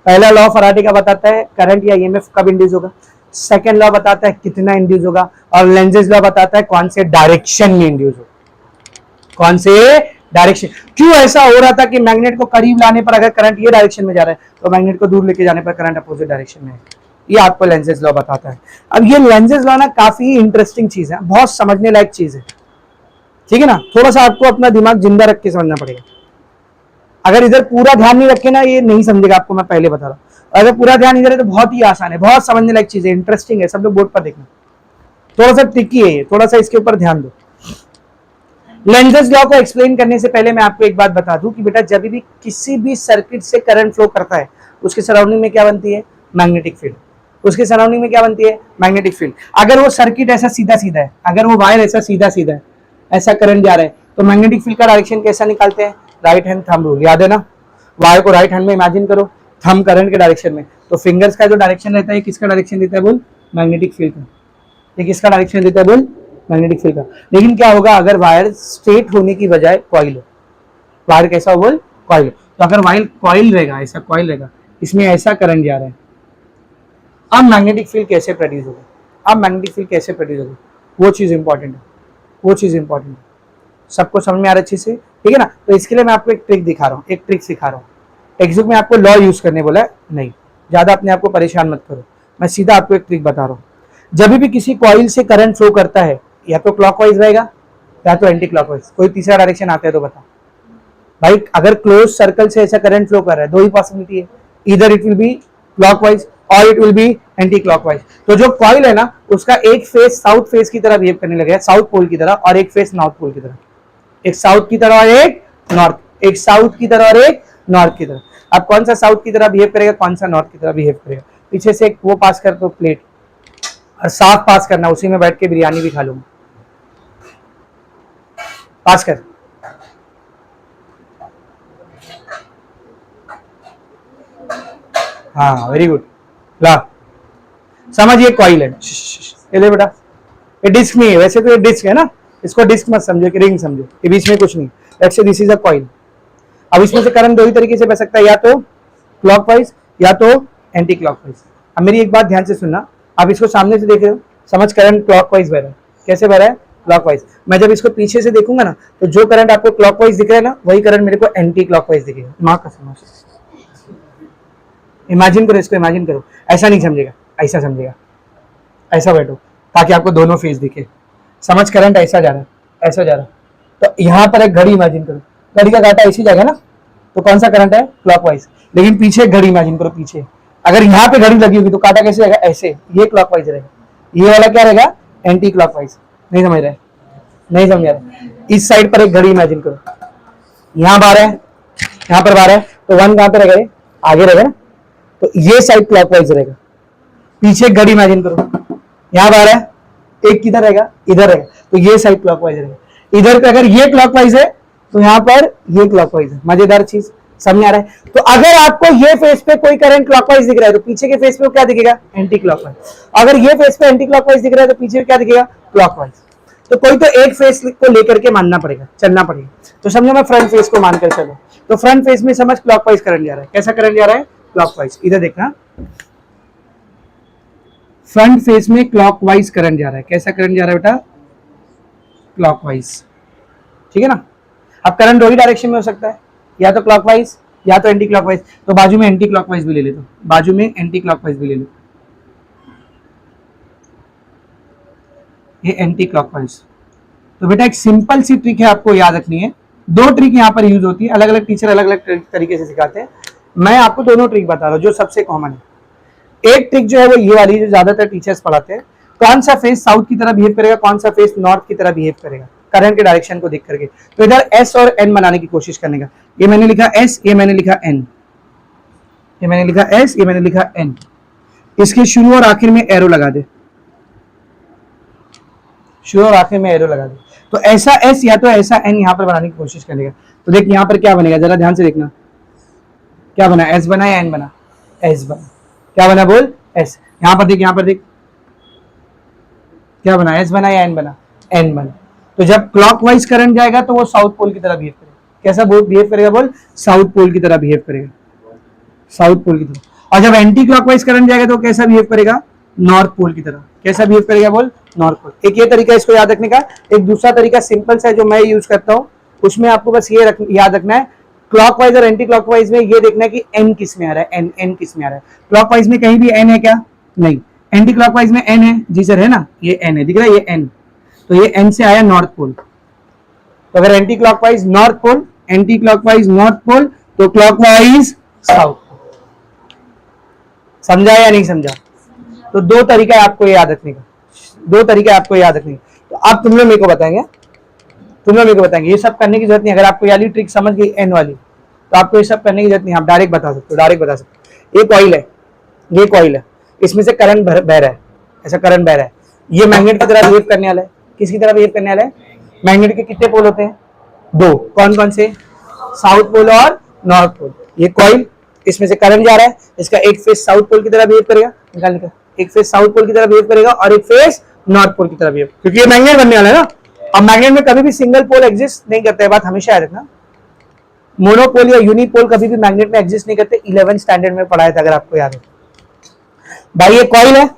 पहला लॉ फराडे का बताता है करंट या ईएमएफ कब इंड्यूस होगा, सेकंड लॉ बताता है कितना इंड्यूस होगा, और लेंजेस लॉ बताता है कौन से डायरेक्शन में इंड्यूस होगा, कौन से डायरेक्शन। क्यों ऐसा हो रहा था कि मैग्नेट को करीब लाने पर अगर करंट ये डायरेक्शन में जा रहा है तो मैग्नेट को दूर लेके जाने पर करंट अपोजिट डायरेक्शन में है, ये आपको लेंजेस लॉ बताता है। अब ये लेंजेस लॉ ना काफी इंटरेस्टिंग चीज है, बहुत समझने लायक चीज है, ठीक है ना। थोड़ा सा आपको अपना दिमाग जिंदा रख के समझना पड़ेगा। अगर इधर पूरा ध्यान नहीं रखे ना ये नहीं समझेगा, आपको मैं पहले बता रहा हूँ। अगर पूरा ध्यान इधर है तो बहुत ही आसान है, बहुत समझने लायक चीज है, इंटरेस्टिंग है, सब लोग बोर्ड पर देखना। थोड़ा सा ट्रिकी है ये, थोड़ा सा इसके ऊपर ध्यान दो। लेंजेस लॉ को एक्सप्लेन करने से पहले मैं आपको एक बात बता दूं कि बेटा जब भी किसी भी सर्किट से करंट फ्लो करता है उसके सराउंडिंग में क्या बनती है, मैग्नेटिक फील्ड। उसके सराउंडिंग में क्या बनती है, मैग्नेटिक फील्ड। अगर वो सर्किट ऐसा सीधा सीधा है, अगर वो वायर ऐसा सीधा सीधा है, ऐसा करंट जा रहा है, तो मैग्नेटिक फील्ड का डायरेक्शन कैसा निकालते हैं, राइट हैंड थंब रूल, याद है ना। वायर को राइट हैंड में इमेजिन करो, थंब करंट के डायरेक्शन में, तो फिंगर्स का जो डायरेक्शन रहता है किसका डायरेक्शन देता है बोल, मैग्नेटिक फील्ड का। ये किसका डायरेक्शन देता है बोल, मैग्नेटिक फील्ड का। लेकिन क्या होगा अगर वायर स्ट्रेट होने की बजाय कॉइल हो, वायर कैसा हो बोल, कॉइल हो। तो अगर वायर कॉइल रहेगा, ऐसा कॉइल रहेगा, इसमें ऐसा करंट जा रहा है, अब मैग्नेटिक फील्ड कैसे प्रोड्यूस होगा, अब मैग्नेटिक फील्ड कैसे प्रोड्यूस होगा, वो चीज इंपॉर्टेंट है, वो चीज इंपॉर्टेंट है। सबको समझ में आ रहा है अच्छे से, ठीक है ना। तो इसके लिए मैं आपको एक ट्रिक दिखा रहा हूँ, एक ट्रिक सिखा रहा हूँ। टेक्स्ट बुक में आपको लॉ यूज करने बोला है, नहीं ज्यादा अपने आप को परेशान मत करो, मैं सीधा आपको एक ट्रिक बता रहा हूँ। जब भी किसी कॉइल से करंट फ्लो करता है या तो क्लॉकवाइज रहेगा या तो एंटी क्लॉकवाइज, कोई तीसरा डायरेक्शन आता है तो बता भाई। अगर क्लोज सर्कल से ऐसा करंट फ्लो कर रहा है, दो ही पॉसिबिलिटी है, इधर इट विल बी क्लॉकवाइज और it will be anti clockwise. तो जो कॉइल है ना उसका एक फेस साउथ फेस की तरह बिहेव करने लगेगा, साउथ पोल की तरह, और एक फेस नॉर्थ पोल की तरह, एक साउथ की तरह और एक नॉर्थ, एक साउथ की तरह और एक नॉर्थ की तरह। अब कौन सा साउथ की तरह बिहेव करेगा, कौन सा नॉर्थ की तरह बिहेव करेगा, पीछे से एक वो पास कर दो प्लेट, और साफ पास करना, उसी में बैठ के बिरयानी भी खा लूंगा, पास कर। हाँ वेरी गुड, ला समझ, ये कॉइल है, ये ले बेटा, ये डिस्क नहीं है, वैसे तो ये डिस्क है ना, इसको डिस्क मत समझो कि रिंग समझो, ये बीच में कुछ नहीं, actually this is a coil. अब इसमें से करंट दो ही तरीके से बह सकता है, या तो क्लॉकवाइज या तो एंटी क्लॉकवाइज। अब मेरी एक बात ध्यान से सुनना, आप इसको सामने से देख रहे हो, समझ करंट क्लॉकवाइज बह रहा है, कैसे बह रहा है, क्लॉकवाइज। मैं जब इसको पीछे से देखूंगा ना तो जो करंट आपको क्लॉकवाइज दिख रहा है ना वही करंट मेरे को एंटी क्लॉकवाइज दिखेगा। माँ का समझ, इमेजिन करो, इसको इमेजिन करो, ऐसा नहीं समझेगा, ऐसा समझेगा, ऐसा बैठो ताकि आपको दोनों फेस दिखे। समझ करंट ऐसा जा रहा है, ऐसा जा रहा है, तो यहाँ पर एक घड़ी इमेजिन करो, घड़ी का कांटा ऐसी जाएगा ना, तो कौन सा करंट है, क्लॉकवाइज। लेकिन पीछे घड़ी इमेजिन करो, पीछे अगर यहाँ पे घड़ी लगी होगी तो कांटा कैसे जाएगा, ऐसे, ये क्लॉकवाइज रहेगा, ये वाला क्या रहेगा, एंटी क्लॉकवाइज। नहीं समझ रहे, नहीं समझ रहे। इस साइड पर एक घड़ी इमेजिन करो, यहाँ 12 है, यहाँ पर 12 है, तो 1 कहाँ पे रहेगा, आगे रहेगा ना, तो ये साइड क्लॉकवाइज रहेगा। पीछे एक घड़ी इमेजिन करो, यहाँ 12 है, एक किधर रहेगा, इधर रहेगा, तो ये साइड क्लॉकवाइज रहेगा। इधर पे अगर ये क्लॉकवाइज है तो यहाँ पर ये क्लॉकवाइज है। मजेदार चीज समझ आ रहा है। तो अगर आपको ये फेस पे कोई करंट क्लॉकवाइज दिख रहा है तो पीछे के फेस पे क्या दिखेगा, एंटी क्लॉकवाइज। अगर ये फेस पे एंटी क्लॉकवाइज दिख रहा है तो पीछे क्या दिखेगा, क्लॉकवाइज। तो कोई तो एक फेस को लेकर के मानना पड़ेगा, चलना पड़ेगा। तो समझो मैं फ्रंट फेस को मानकर चलो, तो फ्रंट फेस में समझ क्लॉकवाइज करंट जा रहा है। कैसा करंट जा रहा है, क्लॉकवाइज। इधर देखना, फ्रंट फेस में क्लॉकवाइज करंट जा रहा है। कैसा करंट जा रहा है बेटा, क्लॉकवाइज, ठीक है ना। अब करंट दो ही डायरेक्शन में हो सकता है, या तो क्लॉकवाइज या तो एंटी क्लॉकवाइज। तो बाजू में एंटी क्लॉकवाइज भी ले लेते, बाजू में एंटी क्लॉकवाइज भी ले लो, ये एंटी क्लॉकवाइज। तो बेटा एक सिंपल सी ट्रिक है, आपको याद रखनी है। दो ट्रिक यहाँ पर यूज होती है, अलग अलग टीचर अलग अलग तरीके से सिखाते हैं। मैं आपको दोनों ट्रिक बता रहा हूँ जो सबसे कॉमन है। एक ट्रिक जो है वो ये वाली जो ज्यादातर टीचर्स पढ़ाते हैं, कौन सा फेस साउथ की तरह बिहेव करेगा, कौन सा फेस नॉर्थ की तरह बिहेव करेगा, करंट के डायरेक्शन को देख करके। तो इधर एस और एन बनाने की कोशिश करने का। ये मैंने लिखा एस, ये मैंने लिखा एन, ये मैंने लिखा एस, ये मैंने लिखा एन। इसके शुरू और आखिर में एरो लगा दे, शुरू और आखिर में एरो लगा दे। तो ऐसा एस या तो ऐसा एन यहाँ पर बनाने की कोशिश करेगा। तो देख यहाँ पर क्या बनेगा, जरा ध्यान से देखना, क्या बना, एस बना या एन बना, एस बना। क्या बना बोल, एस। यहाँ पर देख, यहाँ पर देख, क्या बना, एस बना या एन बना, एन बना। तो जब क्लॉकवाइज करंट जाएगा तो वो साउथ पोल की तरह बिहेव करेगा। कैसा बिहेव करेगा बोल, साउथ पोल की तरह बिहेव करेगा, साउथ पोल की तरह। और जब एंटी क्लॉकवाइज करंट जाएगा तो कैसा बिहेव करेगा, नॉर्थ पोल की तरह। कैसा बिहेव करेगा बोल, नॉर्थ पोल। एक ये तरीका इसको याद रखने का। एक दूसरा तरीका सिंपल सा है जो मैं यूज करता हूँ, उसमें आपको बस ये याद रखना है, क्लॉकवाइज और एंटी क्लॉकवाइज में ये देखना है कि एन किस में आ रहा है, एन एन किस में आ रहा है। क्लॉकवाइज में कहीं भी एन है क्या, नहीं। एंटी क्लॉकवाइज में एन है, जी सर है ना, ये एन है, दिख रहा है ये एन, तो ये एन से आया नॉर्थ पोल। तो अगर anti clockwise north pole, anti clockwise north pole, तो क्लॉकवाइज साउथ। समझा या नहीं समझा? तो दो तरीका है आपको याद रखने का, दो तरीका आपको याद रखने का। तो अब तुम लोग मेरे को बताएंगे, तुम लोग मेरे को बताएंगे, ये सब करने की जरूरत नहीं। अगर आपको वाली ट्रिक समझ गई एन वाली, तो आपको ये सब करने की जरूरत नहीं, आप डायरेक्ट बता सकते हो, डायरेक्ट बता सकते हो। ये कॉइल है, ये कॉइल है, इसमें से करंट बह रहा है, ऐसा करंट बह रहा है। ये मैग्नेट की तरह बिहेव करने वाला है। किसकी तरह बिहेव करने वाला है? मैग्नेट के कितने पोल होते हैं? दो। कौन कौन से? साउथ पोल और नॉर्थ पोल। ये कॉइल, इसमें से करंट जा रहा है, इसका एक फेस साउथ पोल की तरह बिहेव करेगा, निकालने का, एक फेस साउथ पोल की तरह बिहेव करेगा और एक फेस नॉर्थ पोल की तरह बिहेव, क्योंकि ये मैग्नेट बनने वाला है ना। अब मैग्नेट में कभी भी सिंगल पोल एग्जिस्ट नहीं करता है, बात हमेशा याद रखना। मोनोपोल या यूनिपोल कभी भी मैग्नेट में एग्जिस्ट नहीं करते। 11th स्टैंडर्ड में पढ़ाया था, अगर आपको याद है। भाई ये कॉइल है,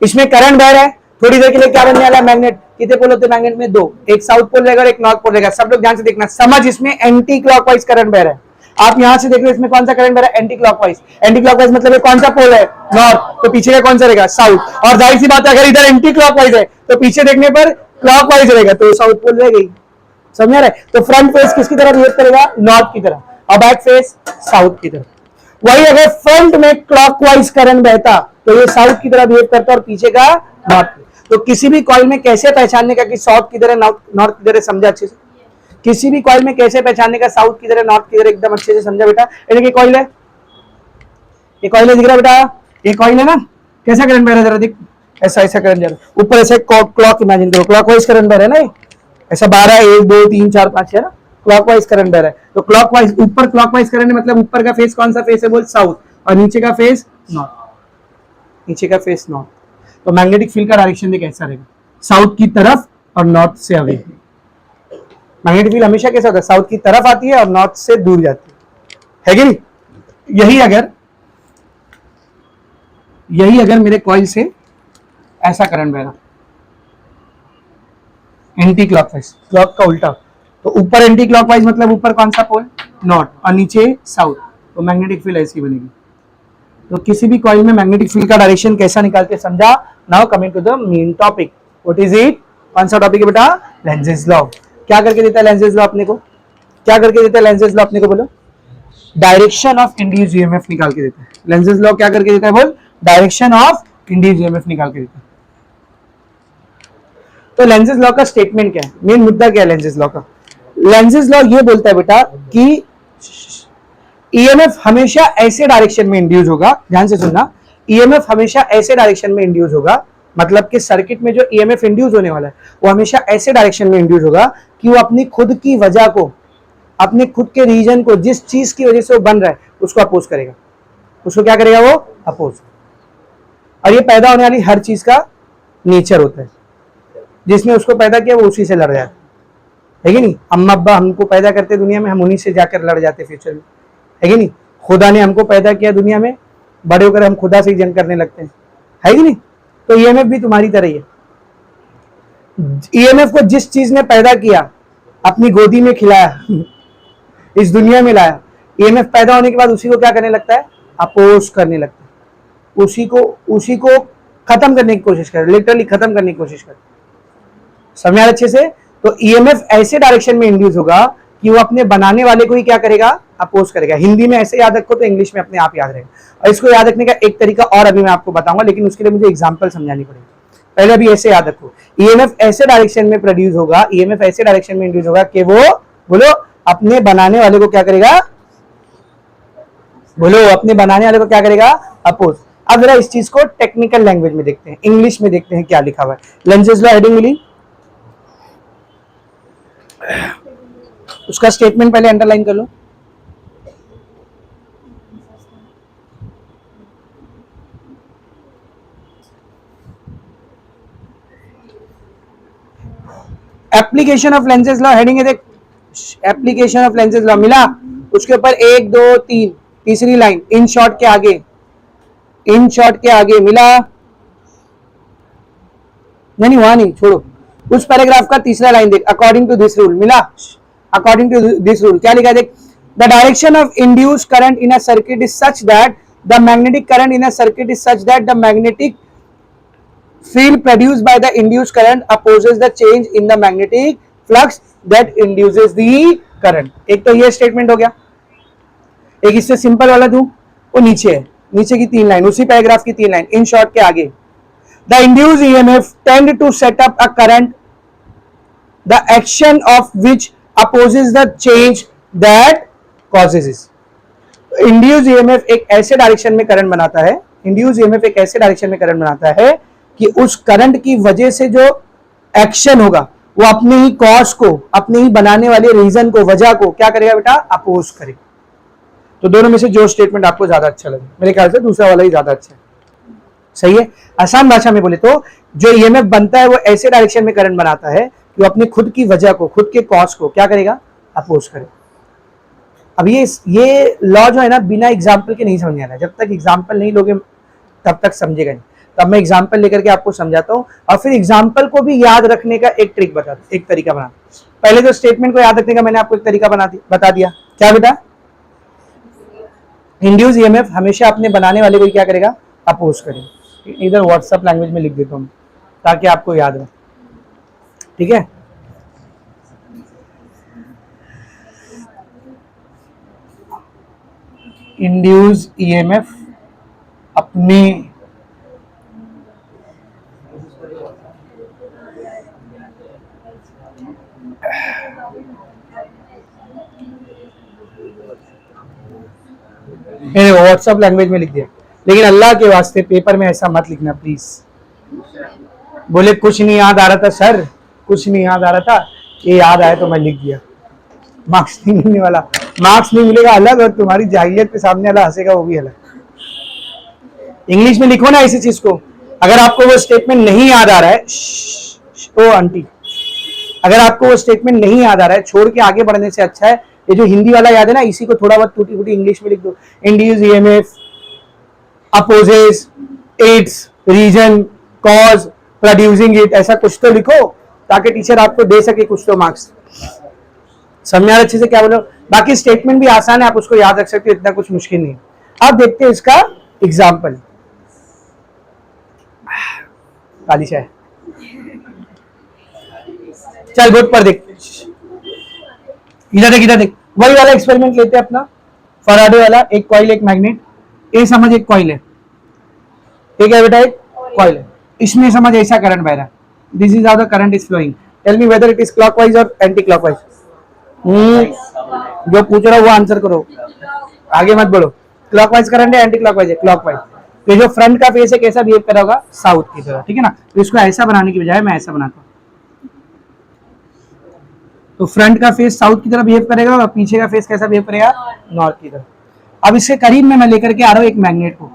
इसमें करंट बह रहा है, थोड़ी देर के लिए क्या बनने वाला है? मैग्नेट। कितने पोल होते हैं मैग्नेट में? दो। एक साउथ पोल रहेगा और एक नॉर्थ पोल रहेगा। सब लोग ध्यान से देखना, समझ, इसमें एंटी क्लॉकवाइज करंट बह रहा है। आप यहां से देख लो, इसमें कौन सा करंट बह रहा है? Anti clockwise. एंटी क्लॉकवाइज मतलब ये कौन सा पोल है? नॉर्थ। तो पीछे का कौन सा रहेगा? साउथ। और जाहिर सी बात है, अगर इधर एंटी क्लॉकवाइज है तो पीछे देखने पर क्लॉकवाइज रहेगा, तो साउथ पोल रह गई। समझ रहे? तो फ्रंट फेस किसकी तरह बिहेव करेगा? नॉर्थ की तरह, और बैक फेस साउथ की तरह। वही अगर फ्रंट में क्लॉकवाइज करंट बहता तो ये साउथ की तरह बिहेव करता और पीछे का नॉर्थ। तो किसी भी कॉइल में कैसे पहचानने का कि साउथ की तरह नॉर्थ की तरह, समझा अच्छे से? किसी भी कॉइल में कैसे पहचानने का साउथ की तरह नॉर्थ की तरह, एकदम अच्छे से समझा बेटा। ये कॉइल है, ये कॉइल है, दिख रहा है बेटा? ये कॉइल है ना, कैसा करंट बह रहा है जरा देख, ऐसा ऐसा करंट जा रहा है ऊपर, ऐसे क्लॉक इमेजिन करो, क्लॉकवाइज करंट बह रहा है ना, ऐसा 12 1 2 3 4 5 है ना, क्लॉकवाइज करंट बह रहा है। तो क्लॉकवाइज ऊपर क्लॉकवाइज करंट मतलब ऊपर का फेस कौन सा फेस है? बोल साउथ, और नीचे का फेस नॉर्थ, नीचे का फेस नॉर्थ। तो मैग्नेटिक फील्ड का डायरेक्शन देख कैसा रहेगा? साउथ की तरफ और नॉर्थ से अवे। मैग्नेटिक फील्ड हमेशा कैसा होता है? साउथ की तरफ आती है और नॉर्थ से दूर जाती है कि नहीं? यही अगर मेरे कॉइल से ऐसा करंट बह रहा, एंटी क्लॉकवाइज, क्लॉक का उल्टा, तो ऊपर एंटी क्लॉकवाइज मतलब ऊपर कौन सा पोल? नॉर्थ, और नीचे साउथ, तो मैग्नेटिक फील्ड ऐसी बनेगी। तो किसी भी कॉइल में मैग्नेटिक फील्ड का डायरेक्शन कैसा निकालते समझा? Now coming to the main topic, what is it? कौन सा टॉपिक है बेटा? Lenz's law. क्या करके देता है लेंजेस लॉ अपने को? क्या करके देता है लेंजेस लॉ अपने को? बोलो। डायरेक्शन ऑफ इंड्यूस्ड ईएमएफ निकाल के देता है। लेंजेस लॉ क्या करके देता है? बोल। डायरेक्शन ऑफ इंड्यूस्ड ईएमएफ निकाल के देता है। तो लेंजेस लॉ का स्टेटमेंट क्या है? मेन मुद्दा क्या है लेंजेस लॉ का? लेंजेस लॉ ये बोलता है बेटा कि ईएमएफ हमेशा ऐसे डायरेक्शन में इंड्यूस होगा, ध्यान से सुनना, ईएमएफ हमेशा ऐसे डायरेक्शन में इंड्यूस होगा, मतलब कि सर्किट में जो ईएमएफ इंड्यूस होने वाला है वो हमेशा ऐसे डायरेक्शन में इंड्यूस होगा कि वो अपनी खुद की वजह को, अपने खुद के रीजन को, जिस चीज की वजह से वो बन रहा है उसको अपोज करेगा। उसको क्या करेगा? वो अपोज। और ये पैदा होने वाली हर चीज का नेचर होता है, जिसने उसको पैदा किया वो उसी से लड़ जाता है कि नहीं? अम्मा अब्बा हमको पैदा करते दुनिया में, हम उन्हीं से जाकर लड़ जाते फ्यूचर में, है कि नहीं? खुदा ने हमको पैदा किया दुनिया में, बड़े होकर हम खुदा से ही जंग करने लगते हैं, है कि नहीं? तो ईएमएफ भी तुम्हारी तरह ही है। ईएमएफ को जिस चीज ने पैदा किया, अपनी गोदी में खिलाया, इस दुनिया में लाया, ईएमएफ पैदा होने के बाद उसी को क्या करने लगता है? अपोज करने लगता है। उसी को खत्म करने की कोशिश कर, लिटरली खत्म करने की कोशिश कर। समझा अच्छे से? तो ईएमएफ ऐसे डायरेक्शन में इंड्यूस होगा कि वो अपने बनाने वाले को ही क्या करेगा? अपोज करेगा। हिंदी में ऐसे याद रखो तो इंग्लिश में अपने आप याद रहेगा। और इसको याद रखने का एक तरीका और अभी मैं आपको बताऊंगा, लेकिन उसके लिए मुझे एग्जांपल समझानी पड़ेगी। पहले अभी ऐसे याद रखो, ईएमएफ ऐसे डायरेक्शन में प्रोड्यूस होगा, ईएमएफ ऐसे डायरेक्शन में इंड्यूस होगा कि वो, बोलो, अपने बनाने वाले को क्या करेगा? बोलो, अपने बनाने वाले को क्या करेगा? अपोज। अब जरा इस चीज को टेक्निकल लैंग्वेज में देखते हैं, इंग्लिश में देखते हैं क्या लिखा हुआ है। लेंजेस लॉ हेडिंग मिली, उसका स्टेटमेंट पहले अंडरलाइन कर लो। Application of Lenz's law heading है, देख, एप्लीकेशन ऑफ लेंसेज लॉ मिला, उसके ऊपर 1 2 3 तीसरी लाइन इन शॉर्ट के आगे, इन शॉर्ट के आगे मिला, नहीं वहां नहीं, छोड़ो, उस पैराग्राफ का तीसरा लाइन देख, अकॉर्डिंग टू दिस रूल मिला, अकॉर्डिंग टू दिस रूल क्या लिखा देख, the direction of induced current in a circuit is such that the magnetic current in a circuit is such that the magnetic field produced by the induced current opposes the change in the magnetic flux that induces the current। एक तो ये statement हो गया, एक इससे simple वाला दूं, वो नीचे है, नीचे की 3 लाइन, उसी पैराग्राफ की 3 लाइन, इन शॉर्ट के आगे, the induced EMF tend to set up a current the action of which opposes the change that causes is. Induced EMF एक ऐसे डायरेक्शन में करंट बनाता है, इंड्यूस्ड ईएमएफ एक ऐसे डायरेक्शन में करंट बनाता है कि उस करंट की वजह से जो एक्शन होगा वो अपने ही कॉज को, अपने ही बनाने वाले रीजन को, वजह को क्या करेगा बेटा, अपोज करेगा। तो दोनों में से जो स्टेटमेंट आपको ज्यादा अच्छा लगे, मेरे ख्याल से दूसरा वाला ही ज्यादा अच्छा है, सही है। आसान भाषा में बोले तो जो ईएमएफ बनता है वो ऐसे डायरेक्शन में करंट बनाता है कि वो अपने खुद की वजह को, खुद के कॉज को क्या करेगा, अपोज करेगा। अब ये लॉ जो है ना, बिना एग्जाम्पल के नहीं समझ आना, जब तक एग्जाम्पल नहीं लोगे तब तक समझेगा नहीं। तब मैं एग्जाम्पल लेकर के आपको समझाता हूं, और फिर एग्जाम्पल को भी याद रखने का एक ट्रिक बता दूं, एक तरीका बना। पहले तो स्टेटमेंट को याद रखने का मैंने आपको एक तरीका बता दिया, क्या बेटा, इंड्यूस ईएमएफ हमेशा अपने बनाने वाले को क्या करेगा, अपोज करेगा। इधर व्हाट्सएप लैंग्वेज में लिख देता हूं ताकि आपको याद रहे, ठीक है। इंड्यूस ईएमएफ अपने मैंने व्हाट्सएप लैंग्वेज में लिख दिया, लेकिन अल्लाह के वास्ते पेपर में ऐसा मत लिखना प्लीज। बोले कुछ नहीं याद आ रहा था सर, कुछ नहीं याद आ रहा था, ये याद आया तो मैं लिख दिया, मार्क्स नहीं मिलने वाला, मार्क्स नहीं मिलेगा अलग, और तुम्हारी जाहिलियत के सामने अल्लाह हंसेगा वो भी अलग। इंग्लिश में लिखो ना इसी चीज को। अगर आपको वो स्टेटमेंट नहीं याद आ रहा है, ओ आंटी, अगर आपको वो स्टेटमेंट नहीं याद आ रहा है, छोड़ के आगे बढ़ने से अच्छा है ये जो हिंदी वाला याद है ना, इसी को थोड़ा बहुत टूटी फूटी इंग्लिश में लिख दो। Induce EMF opposes its reason cause producing it, ऐसा कुछ तो लिखो ताकि टीचर आपको दे सके कुछ तो मार्क्स। समझा अच्छे से क्या बोलो। बाकी स्टेटमेंट भी आसान है, आप उसको याद रख सकते हो, इतना कुछ मुश्किल नहीं। अब देखते हैं इसका एग्जाम्पल। काली चाय, चल बोर्ड पर देख, इधर देख, इधर देख, वही वाला एक्सपेरिमेंट लेते हैं अपना, फराडे वाला। एक कॉइल, एक मैग्नेट, ये समझ एक कॉइल है, ठीक है बेटा, एक कॉइल है, इसमें समझ ऐसा करंट बह रहा है, this is how the current is flowing, tell me whether it is clockwise और एंटी क्लॉकवाइज। जो पूछ रहा हूं वो आंसर करो, आगे मत बोलो। क्लॉकवाइज करंट है, एंटी क्लॉकवाइज है, क्लॉकवाइज। तो जो फ्रंट का फेस है कैसा बिहेव कर रहा होगा, साउथ की तरह, ठीक है ना। तो इसको ऐसा बनाने की बजाय मैं ऐसा बनाता हूं, तो फ्रंट का फेस साउथ की तरफ बिहेव करेगा और पीछे का फेस कैसा बिहेव करेगा, नॉर्थ की तरफ। अब इसके करीब में मैं लेकर के आ रहा हूँ एक मैग्नेट को,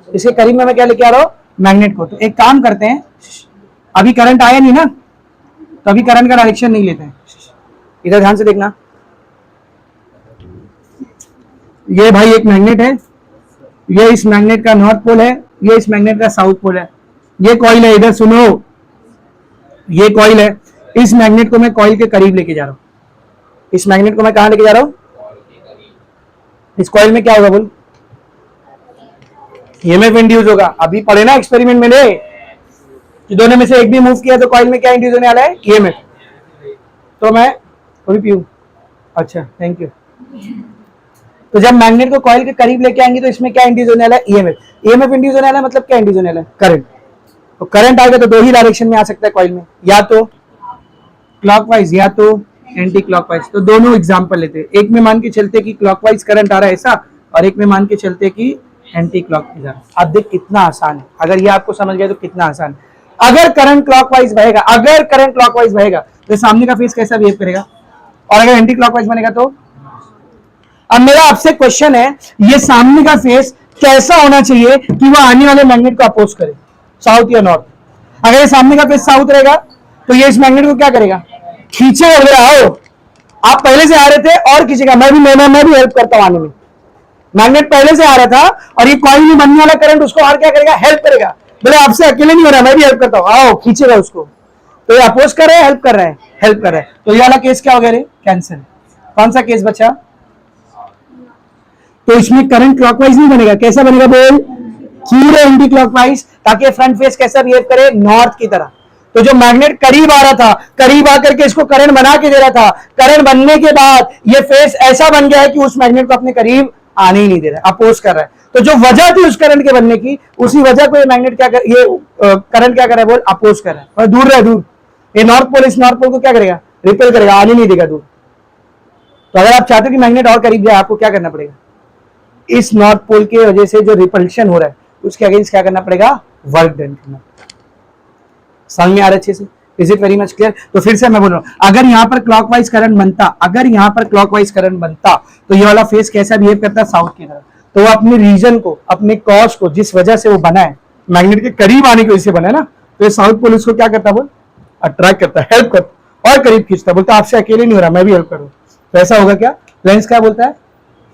इसके करीब में मैं क्या लेके आ रहा हूँ, मैग्नेट को। तो एक काम करते हैं, अभी करंट आया नहीं ना, तो अभी करंट का डायरेक्शन नहीं लेते हैं। इधर ध्यान से देखना, ये भाई एक मैग्नेट है, ये इस मैग्नेट का नॉर्थ पोल है, ये इस मैग्नेट का साउथ पोल है, ये कॉइल है, इधर सुनो, ये कॉइल है, इस मैग्नेट को मैं कॉइल के करीब लेके जा रहा हूं। इस मैग्नेट को मैं कहां लेके जा रहा हूं, इस कॉइल में क्या होगा बोल, ईएमएफ इंड्यूस होगा। अभी पढ़े ना एक्सपेरिमेंट में कि दोनों में से एक भी मूव किया तो कॉइल में क्या इंड्यूस होने वाला है, ईएमएफ। तो मैं थोड़ी पीऊं, अच्छा थैंक यू। तो जब मैग्नेट को कॉइल के करीब लेके आएंगे तो इसमें क्या इंड्यूस होने वाला है, ईएमएफ। ईएमएफ इंड्यूस होने वाला है मतलब क्या इंड्यूस होने वाला है, करंट। तो करंट आएगा तो दो ही डायरेक्शन में आ सकता है कॉइल में, या तो क्लॉकवाइज या तो एंटी क्लॉकवाइज। तो दोनों एग्जांपल लेते हैं, एक में मान के चलते कि क्लॉकवाइज करंट आ रहा है ऐसा, और एक में मान के चलते कि एंटी क्लॉकवाइज आ रहा है। अब देख कितना आसान है, अगर ये आपको समझ गया तो कितना आसान है। अगर करंट क्लॉकवाइज बहेगा, अगर करंट क्लॉकवाइज बहेगा तो सामने का फेस कैसा बिहेव करेगा, और अगर एंटी क्लॉकवाइज बनेगा तो। अब मेरा आपसे क्वेश्चन है, ये सामने का फेस कैसा होना चाहिए कि वो आने वाले मैग्नेट को अपोज करे, साउथ या नॉर्थ। अगर ये सामने का फेस साउथ रहेगा तो ये इस मैग्नेट को क्या करेगा, खींचेगा। बोले आओ, आप पहले से आ रहे थे और खींचेगा, मैं भी हेल्प करता हूं आने में। मैग्नेट पहले से आ रहा था और ये कॉइल में बनने वाला करंट उसको और क्या करेगा, हेल्प करेगा। बोले आपसे अकेले नहीं हो रहा, मैं भी हेल्प करता हूँ, आओ खींचेगा उसको। तो ये अपोज कर रहे हैं, हेल्प कर रहे हैं, हेल्प कर रहे हैं। तो ये वाला केस क्या हो गया रे, कैंसिल। कौन सा केस बचा? तो इसमें करंट क्लॉकवाइज नहीं बनेगा, कैसा बनेगा बोल, की एंटी क्लॉकवाइज, ताकि फ्रंट फेस कैसा बिहेव करे, नॉर्थ की तरह। तो जो मैग्नेट करीब आ रहा था, करीब आकर के इसको करंट बना के दे रहा था, करंट बनने के बाद ये फेस ऐसा बन गया है कि उस मैग्नेट को अपने करीब आने ही नहीं दे रहा है, अपोज कर रहा है। तो जो वजह थी उस करंट के बनने की, उसी वजह को ये मैग्नेट क्या कर, ये करंट क्या कर रहा है बोल, अपोज कर रहा है, और दूर रहे दूर। ये नॉर्थ पोल इस नॉर्थ पोल को क्या करेगा, रिपेल करेगा, आने नहीं देगा दूर। तो अगर आप चाहते हो कि मैग्नेट और करीब जाए, आपको क्या करना पड़ेगा, इस नॉर्थ पोल की वजह से जो रिपल्शन हो रहा है उसके अगेंस्ट क्या करना पड़ेगा, वर्क डन करना। समझ में आ रहा है अच्छे से? Is it very much clear? तो फिर से मैं बोल रहा हूं, अगर यहां पर क्लॉकवाइज करंट बनता, अगर यहां पर क्लॉकवाइज करंट बनता, तो ये वाला फेस कैसा बिहेव करता, साउथ की तरफ। तो वो अपने रीजन को, अपने कॉज को, जिस वजह से वो बना है, मैग्नेट के करीब आने की वजह से बना है ना, तो ये साउथ पोल उसको क्या करता बोल, अट्रैक्ट करता, हेल्प करता और करीब खींचता, बोलता आपसे अकेले नहीं हो रहा, मैं भी हेल्प करूं। तो ऐसा होगा क्या, लेंस क्या बोलता है,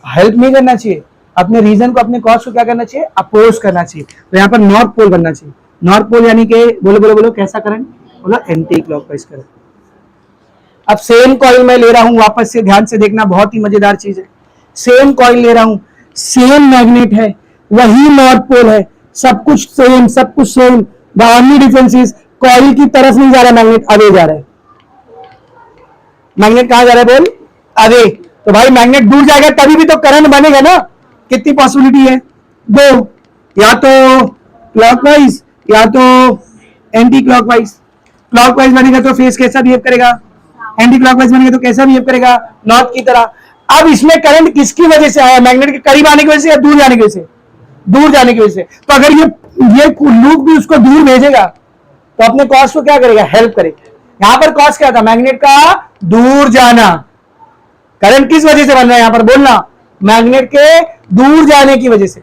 हेल्प नहीं करना चाहिए, अपने रीजन को, अपने कॉज को क्या करना चाहिए, अपोज करना चाहिए। तो यहाँ पर नॉर्थ पोल बनना चाहिए। नॉर्थ पोल यानी कि बोलो बोलो बोलो कैसा करंट, बोलो एंटी क्लॉकवाइज करंट। अब सेम कॉइल में ले रहा हूं, वापस से ध्यान से देखना, बहुत ही मजेदार चीज है। सेम कॉइल ले रहा हूं, सेम मैग्नेट है, वही नॉर्थ पोल है, सब कुछ सेम, सब कुछ same. The only difference is coil की तरफ नहीं जा रहा मैग्नेट, अवे जा रहा है। मैग्नेट कहां जा रहा है बोल, अवे। तो भाई मैग्नेट दूर जाएगा तभी भी तो करंट बनेगा ना। कितनी पॉसिबिलिटी है, दो, या तो क्लॉकवाइज या तो एंटी क्लॉकवाइज। क्लॉकवाइज बनेगा तो फेस कैसा बिहेव करेगा, एंटी क्लॉकवाइज बनेगा तो कैसा बिहेव करेगा, नॉर्थ की तरह। अब इसमें करंट किसकी वजह से आया, मैग्नेट के करीब आने की वजह से या दूर जाने की वजह से, दूर जाने की वजह से। तो अगर ये लूप भी उसको दूर भेजेगा तो अपने कॉज को क्या करेगा, हेल्प करेगा। यहां पर कॉज क्या था, मैग्नेट का दूर जाना। करंट किस वजह से बन रहा है यहां पर बोलना, मैग्नेट के दूर जाने की वजह से।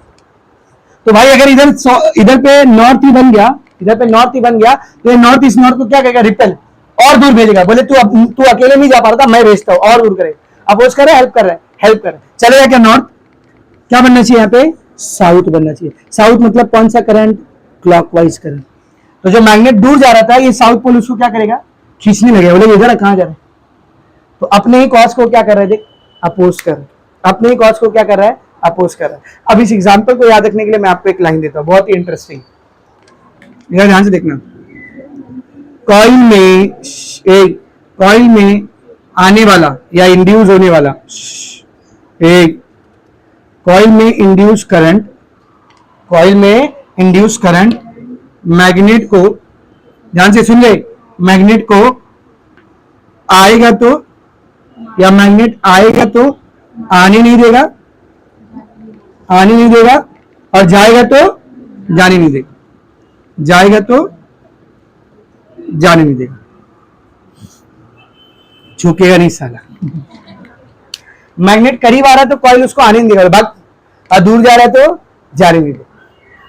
तो भाई अगर इधर पे नॉर्थ ही बन गया, इधर पे नॉर्थ ही बन गया, तो ये नॉर्थ इस नॉर्थ को क्या करेगा, रिपेल, और दूर भेजेगा। बोले तू अकेले नहीं जा पा रहा था, मैं भेजता हूं, और दूर करेगा। अपोज कर रहा है, हेल्प कर रहा है, हेल्प कर रहा है। चलेगा क्या, नॉर्थ क्या बनना चाहिए यहाँ पे, साउथ बनना चाहिए। साउथ मतलब कौन सा करंट, क्लॉकवाइज करंट। तो जो मैग्नेट दूर जा रहा था, ये साउथ पोल उसको क्या करेगा, खींचने लगेगा। बोले इधर कहां जा रहा है, तो अपने ही कॉज को क्या कर रहा है, देख अपोज कर, अपने ही कॉज को क्या कर रहा है, अपोज कर रहा है। अब इस एग्जांपल को याद रखने के लिए मैं आपको एक लाइन देता हूं, बहुत ही इंटरेस्टिंग, ध्यान से देखना। कॉइल में आने वाला या इंड्यूस होने वाला, एक कॉइल में इंड्यूस करंट, कॉइल में इंड्यूस करंट मैग्नेट को, ध्यान से सुन ले, मैग्नेट को आएगा तो, या मैग्नेट आएगा तो आने नहीं देगा, आने नहीं देगा, और जाएगा तो जाने नहीं देगा, जाएगा तो जाने नहीं देगा, झुकेगा नहीं साला। मैग्नेट करीब आ रहा है तो कॉइल उसको आने नहीं देगा, भाग, और दूर जा रहा है तो जाने नहीं देगा।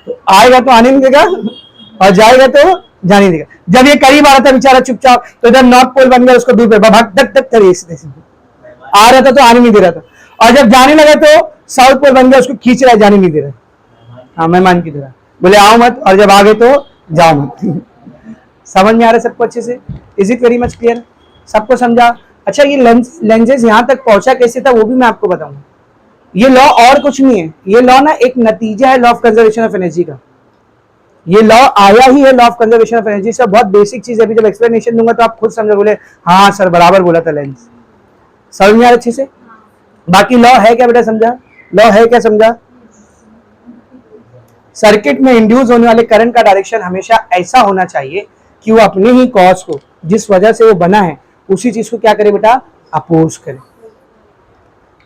तो आएगा तो आने नहीं देगा, और जाएगा तो जाने नहीं देगा। जब ये करीब आ रहा था बेचारा चुपचाप, तो इधर नॉर्थ पोल बन गया, उसको दूर पे भाग, धक धक करे, आ रहा था तो आने नहीं दे रहा था, और जब जाने लगा तो साउथ पोल बन गया, उसको खींच रहा है, जाने नहीं दे रहा। हाँ मेहमान की तरह, बोले आओ मत, और जब आ गए तो जाओ मत। समझ में आ रहा है सबको अच्छे से? Is it very much clear? सबको समझा? अच्छा, ये लेंजेस यहां तक पहुंचा कैसे था वो भी मैं आपको बताऊंगा। ये लॉ और कुछ नहीं है, ये लॉ ना एक नतीजा है law of conservation of energy का। ये लॉ आया ही है law of conservation of energy से, बहुत बेसिक चीज है। अभी जब एक्सप्लेनेशन दूंगा तो आप खुद समझो, बोले हाँ सर बराबर बोला था लेंस। समझ में आ रहा अच्छे से? बाकी लॉ है क्या बेटा, समझा? लॉ है क्या, समझा? सर्किट में इंड्यूस होने वाले करंट का डायरेक्शन हमेशा ऐसा होना चाहिए कि वो अपने ही कॉज को, जिस वजह से वो बना है, उसी चीज को क्या करे बेटा, अपोज करे।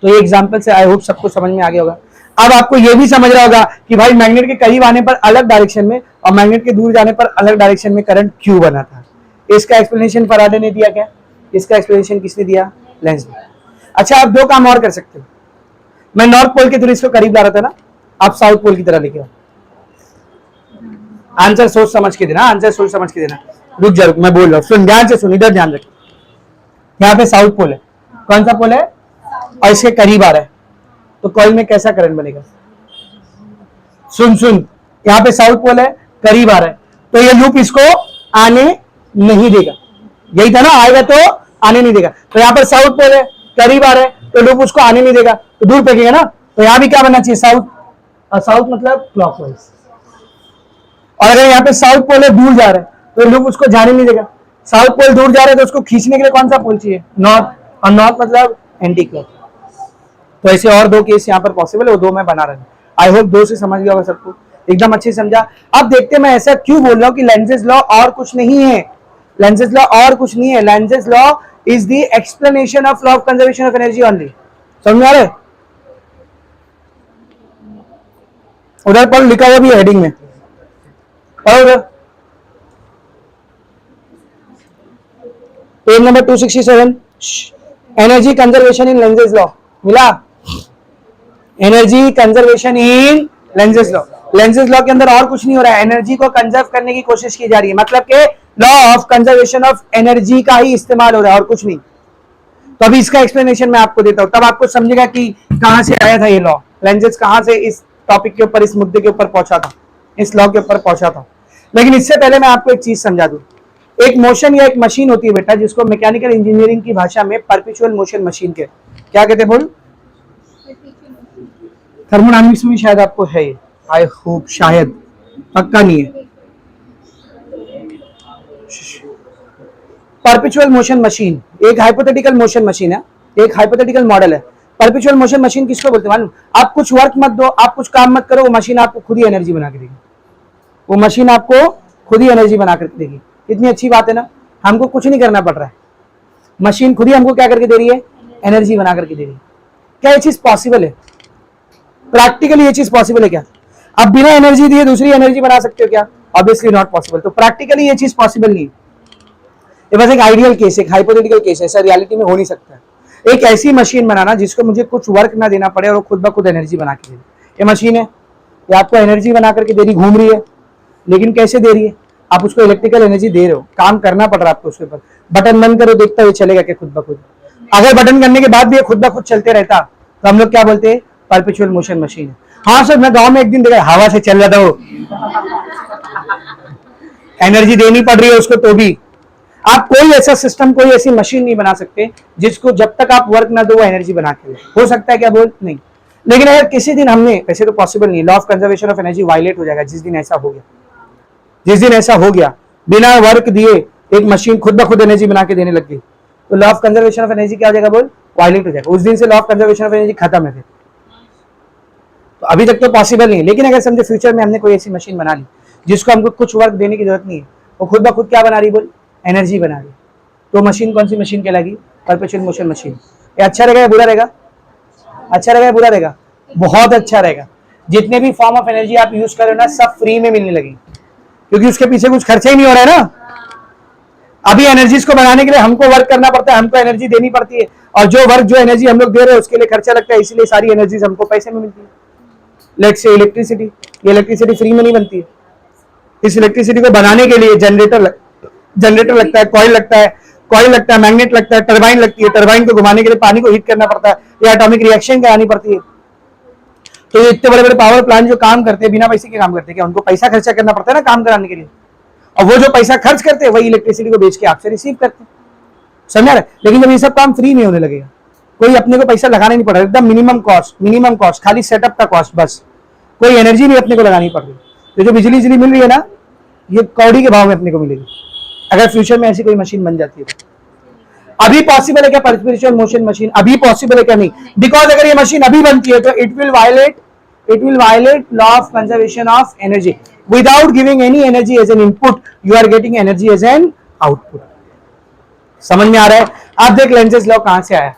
तो ये एग्जांपल से आई होप सबको समझ में आ गया होगा। अब आपको ये भी समझ रहा होगा कि भाई मैग्नेट के करीब आने पर अलग डायरेक्शन में और मैग्नेट के दूर जाने पर अलग डायरेक्शन में करंट क्यों बना था। इसका एक्सप्लेनेशन फराडे ने दिया क्या? इसका एक्सप्लेनेशन किसने दिया? लेंस ने। अच्छा, आप दो काम और कर सकते हो। मैं नॉर्थ पोल के थ्रू इसको करीब ला रहा था ना, आप साउथ पोल की तरह लेके आओ। आंसर सोच समझ के देना, आंसर सोच समझ के देना। रुक जा, मैं बोल रहा हूँ, सुन ध्यान से सुन, इधर ध्यान रख। यहाँ पे साउथ पोल है, कौन सा पोल है, और इसके करीब आ रहा है, तो कॉइल में कैसा करंट बनेगा? सुन सुन, यहाँ पे साउथ पोल है, करीब आ रहा है, तो ये लूप इसको आने नहीं देगा। यही था ना, आएगा तो आने नहीं देगा। तो यहाँ पर साउथ पोल है, करीब आ रहा है, तो लूप उसको आने नहीं देगा, तो दूर फेंकेगा ना। तो यहाँ भी क्या बनना चाहिए, साउथ, और साउथ मतलब क्लॉकवाइज। और अगर यहाँ पे साउथ पोल है, दूर जा रहा है, तो लूप उसको जाने नहीं देगा। साउथ पोल दूर जा रहा है, तो उसको खींचने के लिए कौन सा पोल चाहिए, नॉर्थ, और नॉर्थ मतलब एंटी क्लॉक। तो ऐसे और दो केस यहाँ पर पॉसिबल है, वो दो मैं बना रहा हूँ। आई होप दो से समझ गया होगा सबको, एकदम अच्छे समझा। अब देखते हैं मैं ऐसा क्यों बोल रहा हूँ कि लेंजेस लॉ और कुछ नहीं है। लेंजेस लॉ और कुछ नहीं है, Lenz's law is the explanation of law of conservation of energy only. समझ में आ रहा है? उधर पर लिखा हुआ भी है हेडिंग में, और page number 267, energy conservation in Lenz's law मिला। Energy conservation in Lenz's law, Lenz's law के अंदर और कुछ नहीं हो रहा है, एनर्जी को कंजर्व करने की कोशिश की जा रही है, मतलब के law of conservation of energy का ही इस्तेमाल हो रहा है और कुछ नहीं। तो अभी इसका एक्सप्लेनेशन मैं आपको देता हूं, तब आपको समझेगा कि कहां से आया था ये लॉ, लेंजेस कहां से इस टॉपिक के ऊपर, इस मुद्दे के ऊपर पहुंचा था, इस लॉ के ऊपर पहुंचा था। लेकिन इससे पहले मैं आपको एक चीज समझा दूं। एक मोशन या एक मशीन होती है बेटा, जिसको मैकेनिकल इंजीनियरिंग की भाषा में परपेचुअल मोशन मशीन के क्या कहते हैं, बोल? थर्मोडायनामिक्स में शायद आपको है, आई होप, शायद, पक्का नहीं है। परपेचुअल मोशन मशीन एक हाइपोथेटिकल मोशन मशीन है, एक हाइपोथेटिकल मॉडल है। परपेचुअल मोशन मशीन किसको बोलते हैं मालूम? आप कुछ वर्क मत दो, आप कुछ काम मत करो, वो मशीन आपको खुद ही एनर्जी बना के देगी। वो मशीन आपको खुद ही एनर्जी बना करके देगी। कितनी अच्छी बात है ना, हमको कुछ नहीं करना पड़ रहा है, मशीन खुद ही हमको क्या करके दे रही है, एनर्जी बना करके दे रही है। क्या ये चीज पॉसिबल है? प्रैक्टिकली ये चीज पॉसिबल है क्या? आप बिना एनर्जी दिए दूसरी एनर्जी बना सकते हो क्या? Obviously not possible. तो प्रैक्टिकली ये चीज पॉसिबल नहीं है, ये बस एक आइडियल केस, एक हाइपोथेटिकल केस है, ऐसा रियलिटी में हो नहीं सकता। एक ऐसी मशीन बनाना जिसको मुझे कुछ वर्क ना देना पड़े और वो खुद ब खुद एनर्जी बना के दे। ये मशीन है, ये आपको एनर्जी बना करके दे रही, घूम रही है, लेकिन कैसे दे रही है? आप उसको इलेक्ट्रिकल एनर्जी दे रहे हो, काम करना पड़ रहा है आपको उसके ऊपर। बटन बंद करो, देखता है चलेगा क्या खुद ब खुद? अगर बटन करने के बाद भी ये खुद ब खुद चलते रहता तो हम लोग क्या बोलते हैं, परपेचुअल मोशन मशीन है। हाँ सर, मैं गांव में एक दिन देखा, हवा से चल रहा था वो, एनर्जी देनी पड़ रही है उसको, तो भी आप कोई ऐसा सिस्टम, कोई ऐसी मशीन नहीं बना सकते जिसको जब तक आप वर्क ना दो वो एनर्जी बना के हो सकता है क्या, बोल? नहीं। लेकिन अगर किसी दिन हमने, वैसे तो पॉसिबल नहीं, law of conservation of energy violate हो जाएगा जिस दिन ऐसा हो गया, जिस दिन ऐसा हो गया, बिना वर्क दिए एक मशीन खुद ब खुद एनर्जी बना के देने लग गई, तो law of conservation of energy क्या हो जाएगा, बोल? वायलेट हो जाएगा। उस दिन से law of conservation of energy खत्म है। तो अभी तक तो पॉसिबल नहीं, लेकिन अगर समझे फ्यूचर में हमने कोई ऐसी मशीन बना ली जिसको हमको कुछ वर्क देने की जरूरत नहीं है, वो खुद ब खुद क्या बना रही, बोल? एनर्जी बना रही, तो मशीन कौन सी मशीन कहलाएगी? Perpetual motion machine. ये अच्छा रहेगा या बुरा रहेगा? अच्छा रहेगा या बुरा रहेगा? बहुत अच्छा रहेगा। जितने भी फॉर्म ऑफ एनर्जी आप यूज कर रहे हो ना, सब फ्री में मिलने लगी, क्योंकि उसके पीछे कुछ खर्चा ही नहीं हो रहा है ना। अभी एनर्जीज को बनाने के लिए हमको वर्क करना पड़ता है, हमको एनर्जी देनी पड़ती है, और जो वर्क, जो एनर्जी हम लोग दे रहे हैं उसके लिए खर्चा लगता है, इसलिए सारी एनर्जीज हमको पैसे में मिलती है। लेट्स से इलेक्ट्रिसिटी, ये इलेक्ट्रिसिटी फ्री में नहीं बनती है। इस इलेक्ट्रिसिटी को बनाने के लिए जनरेटर लगता है, कॉइल लगता है, मैग्नेट लगता है, टरबाइन लगती है, टरबाइन को घुमाने के लिए पानी को हीट करना पड़ता है, या एटॉमिक रिएक्शन करानी पड़ती है। तो ये इतने बड़े बड़े पावर प्लांट जो काम करते हैं, बिना पैसे के काम करते हैं क्या? उनको पैसा खर्चा करना पड़ता है ना काम कराने के लिए, और वो जो पैसा खर्च करते हैं वही इलेक्ट्रिसिटी को बेच के आपसे रिसीव करते हैं। समझा रहे? लेकिन जब ये सब काम फ्री में होने लगेगा, कोई अपने को पैसा लगाना नहीं पड़ रहा, एकदम मिनिमम कॉस्ट, खाली सेटअप का कॉस्ट, बस कोई एनर्जी भी अपने को लगानी पड़ रही। तो जो बिजली मिल रही है ना, ये कौड़ी के भाव में अपने को मिलेगी अगर फ्यूचर में ऐसी कोई मशीन बन जाती है। अभी पॉसिबल है क्या परपेचुअल मोशन मशीन? अभी पॉसिबल है क्या? नहीं, बिकॉज अगर ये मशीन अभी बनती है तो it will violate law of conservation of energy. Without giving any energy as an input, you are getting energy as an output. समझ में आ रहा है? आप देख लेंजेस लॉ कहां से आया,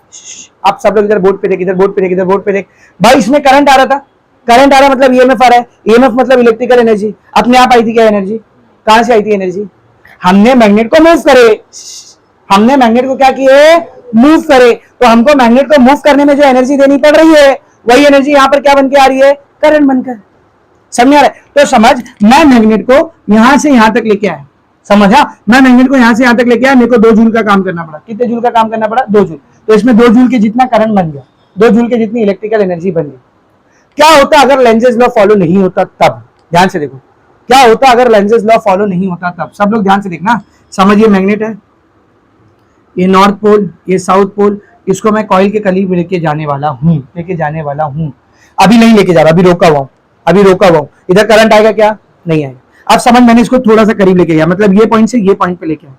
आप सब लोग इधर बोर्ड पे देख, इधर बोर्ड पे देख, इधर बोर्ड पे देख। भाई इसमें करंट आ रहा था, करंट आ रहा मतलब ईएमएफ आ रहा है, ईएमएफ मतलब इलेक्ट्रिकल एनर्जी। अपने आप आई थी क्या एनर्जी? कहां से आई थी एनर्जी? हमने मैग्नेट को मूव करे, हमने मैग्नेट को क्या किए, मूव करे। तो हमको मैग्नेट को मूव करने में जो एनर्जी देनी पड़ रही है, वही एनर्जी यहाँ पर क्या बन के आ रही है, करंट बनकर। समझ आ रहा है? तो समझ, मैं मैग्नेट को यहां से यहां तक लेके आया, समझा? मैं मैग्नेट को यहां से यहां तक लेके आया, मेरे को 2 जूल का काम करना पड़ा। कितने जूल का काम करना पड़ा? 2 जूल। तो इसमें 2 जूल के जितना करंट बन गया, 2 जूल के जितनी इलेक्ट्रिकल एनर्जी बन गई। क्या होता अगर लेंजेस लॉ फॉलो नहीं होता? तब ध्यान से देखो क्या होता अगर लेंजेस लॉ फॉलो नहीं होता तब? सब लोग ध्यान से देखना, समझिए मैग्नेट है, ये नॉर्थ पोल, ये साउथ पोल, इसको मैं कॉइल के करीब लेके जाने वाला हूं, अभी नहीं लेके जा रहा, अभी रोका हुआ हूं, इधर करंट आएगा क्या? नहीं आएगा। अब समझ, मैंने इसको थोड़ा सा करीब लेके गया, मतलब ये पॉइंट से ये पॉइंट पे लेके आया,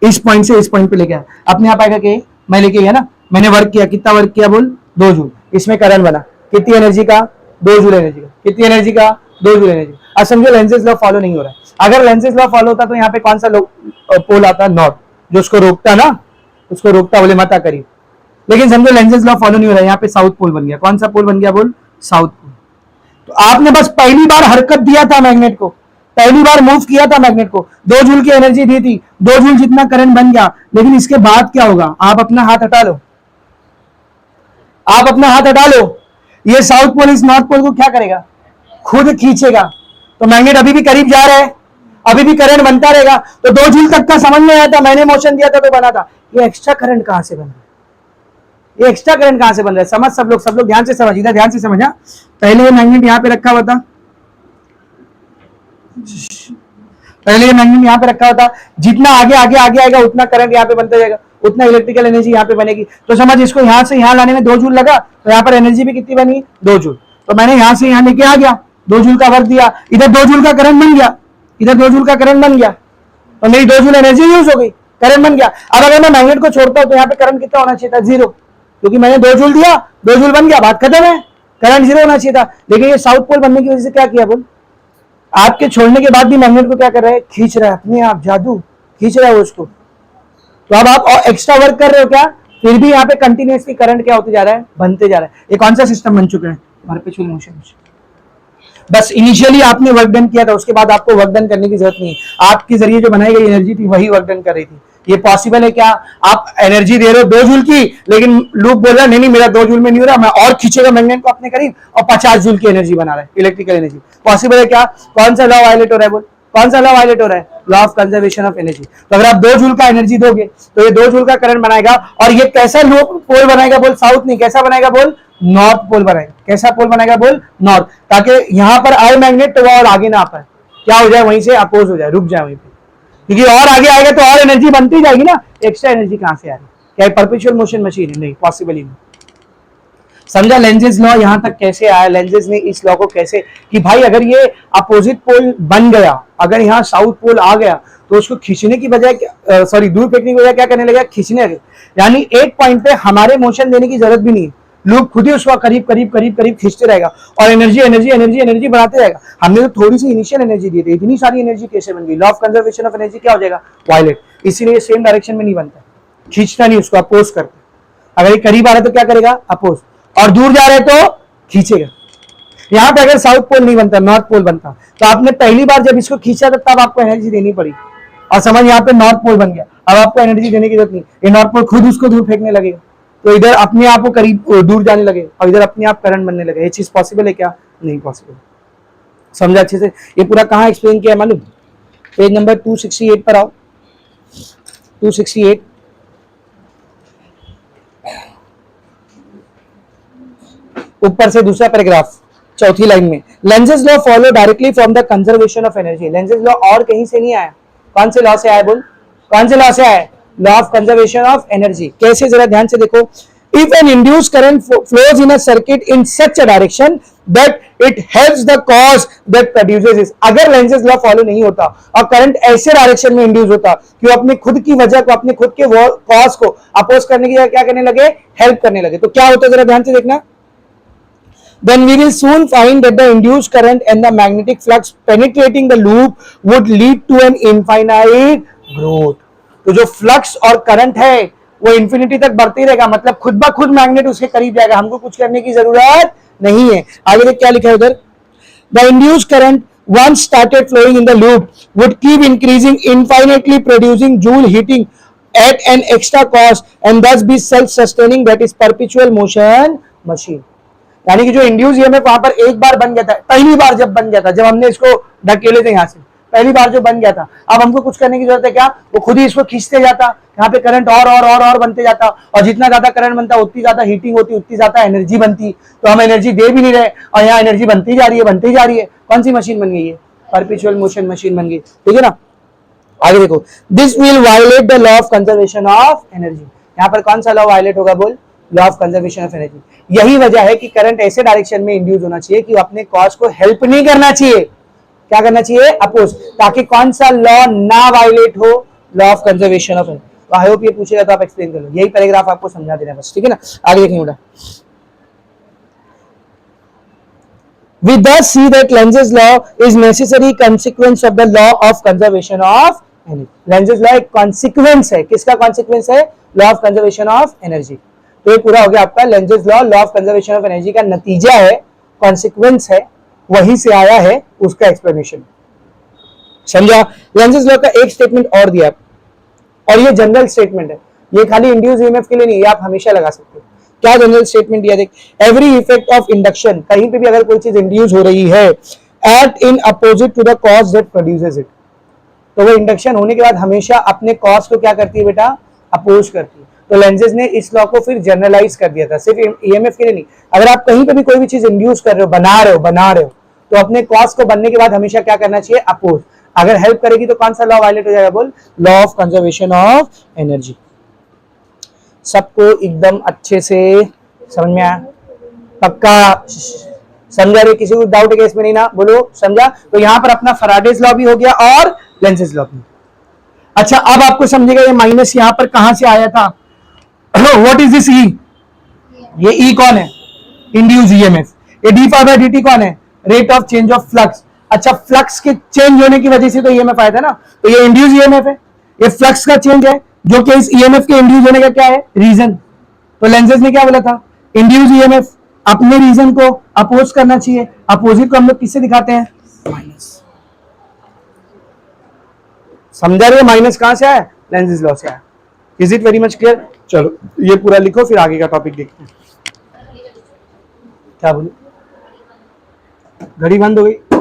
इस पॉइंट से इस पॉइंट पे लेके आया, अपने आप आएगा कि मैं लेके गया ना, मैंने वर्क किया, कितना वर्क किया बोल? 2 जूल, इसमें करंट बना, कितनी एनर्जी का? 2 जूल एनर्जी का, कितनी एनर्जी का? 2 जूल एनर्जी। अब समझो लेंजेस लॉ फॉलो नहीं हो रहा है। अगर लेंजेस लॉ फॉलो होता तो यहाँ पे कौन सा पोल आता? नॉर्थ, जो उसको रोकता ना, उसको रोकता, बोले मत आ करीब। लेकिन समझो लेंजेस लॉ फॉलो नहीं हो रहा है, यहाँ पे साउथ पोल बन गया। कौन सा पोल बन गया बोल? South pole. तो आपने बस पहली बार हरकत दिया था मैग्नेट को, पहली बार मूव किया था मैग्नेट को, 2 जूल की एनर्जी दी थी, 2 जूल जितना करंट बन गया। लेकिन इसके बाद क्या होगा? आप अपना हाथ हटा लो, आप अपना हाथ हटा लो, ये साउथ पोल इस नॉर्थ पोल को क्या करेगा? खुद खींचेगा। तो मैग्नेट अभी भी करीब जा रहा है, अभी भी करंट बनता रहेगा। तो 2 जूल तक का समझ में आया था, मैंने मोशन दिया था तो बना था। ये एक्स्ट्रा करंट कहां से बन रहा है? ये एक्स्ट्रा करंट कहां से बन रहा है? समझ सब लोग ध्यान से समझ, इधर ध्यान से समझा। पहले ये मैग्नेट यहां पे रखा हुआ था, पहले ये मैग्नेट यहां पे रखा हुआ था, जितना आगे आगे आगे आएगा उतना करंट यहां पे बनता जाएगा, उतना इलेक्ट्रिकल एनर्जी यहां पे बनेगी। तो समझ, इसको यहां से यहां लाने में 2 जूल लगा, तो यहां पर एनर्जी भी कितनी बनी? 2 जूल। तो मैंने यहां से यहां लेके आ गया, 2 जूल का वर्क दिया, इधर 2 जूल का करंट बन गया, इधर 2 जूल का करंट बन गया, तो मेरी 2 जूल एनर्जी यूज हो गई, करंट बन गया। अब अगर मैं मैग्नेट को छोड़ता हूं तो यहाँ पे करंट कितना होना चाहिए था? 0, क्योंकि मैंने 2 जूल दिया, 2 जूल बन गया, बात खत्म है, करंट 0 होना चाहिए था। लेकिन ये साउथ पोल बनने की वजह से क्या किया बोल? आपके छोड़ने के बाद भी मैग्नेट को क्या कर रहा है? खींच रहा है, अपने आप जादू खींच रहा है वो उसको। तो अब आप एक्स्ट्रा वर्क कर रहे हो क्या? फिर भी यहाँ पे कंटिन्यूसली करंट क्या होते जा रहा है? बनते जा रहा है। ये कौन सा सिस्टम बन चुका है? Perpetual motion. बस इनिशियली आपने वर्क डन किया था, उसके बाद आपको वर्क डन करने की जरूरत नहीं है। आपके जरिए जो बनाई गई एनर्जी थी वही वर्क डन कर रही थी। ये पॉसिबल है क्या? आप एनर्जी दे रहे हो 2 जूल की, लेकिन लूप बोल रहा है नहीं मेरा 2 जूल में नहीं हो रहा, मैं और खींचेगा मैग्नेट को अपने करीब, और 50 जूल की एनर्जी बना रहा है, इलेक्ट्रिकल एनर्जी। पॉसिबल है क्या? कौन सा लॉ वायलेट हो रहा है बोल? कौन सा लॉ वायलेट हो रहा है? Law of conservation of energy. तो अगर आप 2 जूल का एनर्जी दोगे तो ये 2 जूल का करंट बनाएगा, और ये कैसा लूप पोल बनाएगा बोल? साउथ नहीं, कैसा बनाएगा बोल? नॉर्थ पोल बनाएगा। कैसा पोल बनाएगा बोल? नॉर्थ, ताकि यहां पर आए मैग्नेट तो वो और आगे ना पाए, क्या हो जाए? वहीं से अपोज हो जाए, रुक जाए वहीं पे, क्योंकि और आगे आएगा तो और एनर्जी बनती जाएगी ना। एक्स्ट्रा एनर्जी कहां से आ रही? क्या परपेचुअल मोशन मशीन है? नहीं, पॉसिबल ही नहीं। समझा लेंजेस लॉ यहां तक कैसे आया? लेंजेस ने इस लॉ को कैसे, कि भाई अगर ये अपोजिट पोल बन गया, अगर यहाँ साउथ पोल आ गया, तो उसको खींचने की बजाय दूर फेंकने की बजाय क्या करने लगा? खींचने लगे। यानी एक पॉइंट पे हमारे मोशन देने की जरूरत भी नहीं है, लूप खुद ही उसको करीब करीब करीब करीब खींचते रहेगा, और एनर्जी एनर्जी एनर्जी एनर्जी बढ़ाते रहेगा। हमने तो थोड़ी सी इनिशियल एनर्जी दी थी, इतनी सारी एनर्जी कैसे बन गई? Law of conservation of energy क्या हो जाएगा? वायलेट। इसीलिए सेम डायरेक्शन में नहीं बनता, खींचता नहीं, उसको अपोज करता। अगर ये करीब आ रहा है तो क्या करेगा? अपोज, और दूर जा रहे तो खींचेगा। यहां पे अगर साउथ पोल नहीं बनता, नॉर्थ पोल बनता, तो आपने पहली बार जब इसको खींचा था तब आपको एनर्जी देनी पड़ी, और समझ यहाँ पे नॉर्थ पोल बन गया, अब आपको एनर्जी देने की जरूरत नहीं, ये नॉर्थ पोल खुद उसको दूर फेंकने लगेगा, तो इधर अपने आप को करीब दूर जाने लगे, और इधर अपने आप करंट बनने लगे। ये चीज पॉसिबल है क्या? नहीं पॉसिबल। समझा अच्छे से? ये पूरा कहाँ एक्सप्लेन किया मालूम? पेज नंबर 268 पर आओ, 268, ऊपर से दूसरा पैराग्राफ, चौथी लाइन में, Lenz's law follow directly from the conservation of energy. Lenz's law और कहीं से नहीं आया। कौन से लॉ से आया बोल? कौन से लॉ से आया? Law of conservation of energy. कैसे? जरा ध्यान से देखो। If an induced current flows in a circuit in such a direction that it helps the cause that produces it. अगर लेंजेस लॉ फॉलो नहीं होता और करंट ऐसे डायरेक्शन में इंड्यूस होता कि वो अपने खुद की वजह को, अपने खुद के कॉज को अपोज करने की क्या करने लगे? हेल्प करने लगे, तो क्या होता है? जरा ध्यान से देखना। Then we will soon find that the induced current and the magnetic flux penetrating the loop would lead to an infinite growth. तो जो फ्लक्स और करंट है वो इंफिनिटी तक बढ़ते रहेगा, मतलब खुद ब खुद मैग्नेट उसके करीब जाएगा, हमको कुछ करने की जरूरत नहीं है। आगे देख क्या लिखा है उधर? The induced current once started flowing in the loop would keep increasing infinitely, producing joule heating at an extra cost and thus be self-sustaining, that is perpetual motion machine. यानी कि जो इंड्यूस ईएमएफ वहां पर एक बार बन गया था, पहली बार जब बन गया था, जब हमने इसको ढकेले थे यहाँ से, पहली बार जो बन गया था, अब हमको कुछ करने की जरूरत है क्या? वो खुद ही इसको खींचते जाता, यहाँ पे करंट और बनते जाता, और जितना ज्यादा करंट बनता उतनी ज्यादा हीटिंग होती, उतनी ज्यादा एनर्जी बनती। तो हम एनर्जी दे भी नहीं रहे और यहाँ एनर्जी बनती जा रही है, बनती जा रही है। कौन सी मशीन बन गई है? परपेचुअल मोशन मशीन बन गई, ठीक है ना। आगे देखो, this will violate the law of conservation of energy. यहाँ पर कौन सा लॉ वायलेट होगा बोल, law of conservation of energy. यही वजह है कि करंट ऐसे डायरेक्शन में इंड्यूस होना चाहिए कि अपने कॉज को हेल्प नहीं करना चाहिए, क्या करना चाहिए, अपोज, ताकि कौन सा लॉ ना वायलेट हो, law of conservation of energy. तो आई होप ये पूछेगा तो आप एक्सप्लेन कर लो, यही पैराग्राफ आपको समझा देना बस, ठीक है ना। आगे देखेंगे बेटा, we thus see that Lenz's law is necessary consequence of the law of conservation of energy. Lenz's law एक consequence है, किसका consequence है, law of conservation of energy। तो ये पूरा हो गया आपका Lenz's law, law of conservation of energy का नतीजा है, consequence है, वहीं से आया है उसका explanation, समझा। Lenz's law का एक स्टेटमेंट और दिया, और ये जनरल स्टेटमेंट है, ये खाली इंड्यूस ईएमएफ के लिए नहीं, ये आप हमेशा लगा सकते हो। क्या जनरल स्टेटमेंट दिया, देख, एवरी इफेक्ट ऑफ इंडक्शन, कहीं पे भी अगर कोई चीज इंड्यूस हो रही है, act in opposite to the cause that produces it, तो वो इंडक्शन होने के बाद हमेशा अपने कॉज को क्या करती है बेटा, अपोज करती है। तो लेंजेस ने इस लॉ को फिर जनरलाइज कर दिया था, सिर्फ ईएमएफ के लिए नहीं। अगर आप कहीं पे भी कोई भी चीज इंड्यूस कर रहे हो, बना रहे हो तो अपने कॉज को बनने के बाद हमेशा क्या करना चाहिए, अपोज। अगर हेल्प करेगी तो कौन सा लॉ वायलेट हो जाएगा बोल, law of conservation of energy. सबको एकदम अच्छे से समझ में आया, पक्का समझा रहे, किसी को डाउट है कि इसमें नहीं ना, बोलो समझा। तो यहां पर अपना फैराडेज लॉ भी हो गया और लेंजेस लॉ भी। अच्छा अब आपको समझेगा ये माइनस यहां पर कहां से आया था, व्हाट इज दिस ई, ये ई कौन है, इंड्यूस ईएमएफ। ये डी फाई बाय dt कौन है, rate of change of flux. अच्छा फ्लक्स के चेंज होने की वजह से तो ईएमएफ आया था ना, तो ये इंड्यूस ईएमएफ है, ये फ्लक्स का चेंज है जो कि इस ईएमएफ के इंड्यूस होने का क्या है, रीजन। तो लेंजेस ने क्या बोला था, इंड्यूस ईएमएफ, अपने रीजन को अपोज करना चाहिए, अपोजिट को हम लोग किससे दिखाते हैं, माइनस। समझा रहे हो माइनस कहां से आया, लेंजेस लॉ से आया। Is it very much clear. चलो ये पूरा लिखो, फिर आगे का टॉपिक देखते हैं। क्या बोलो, घड़ी बंद हो गई।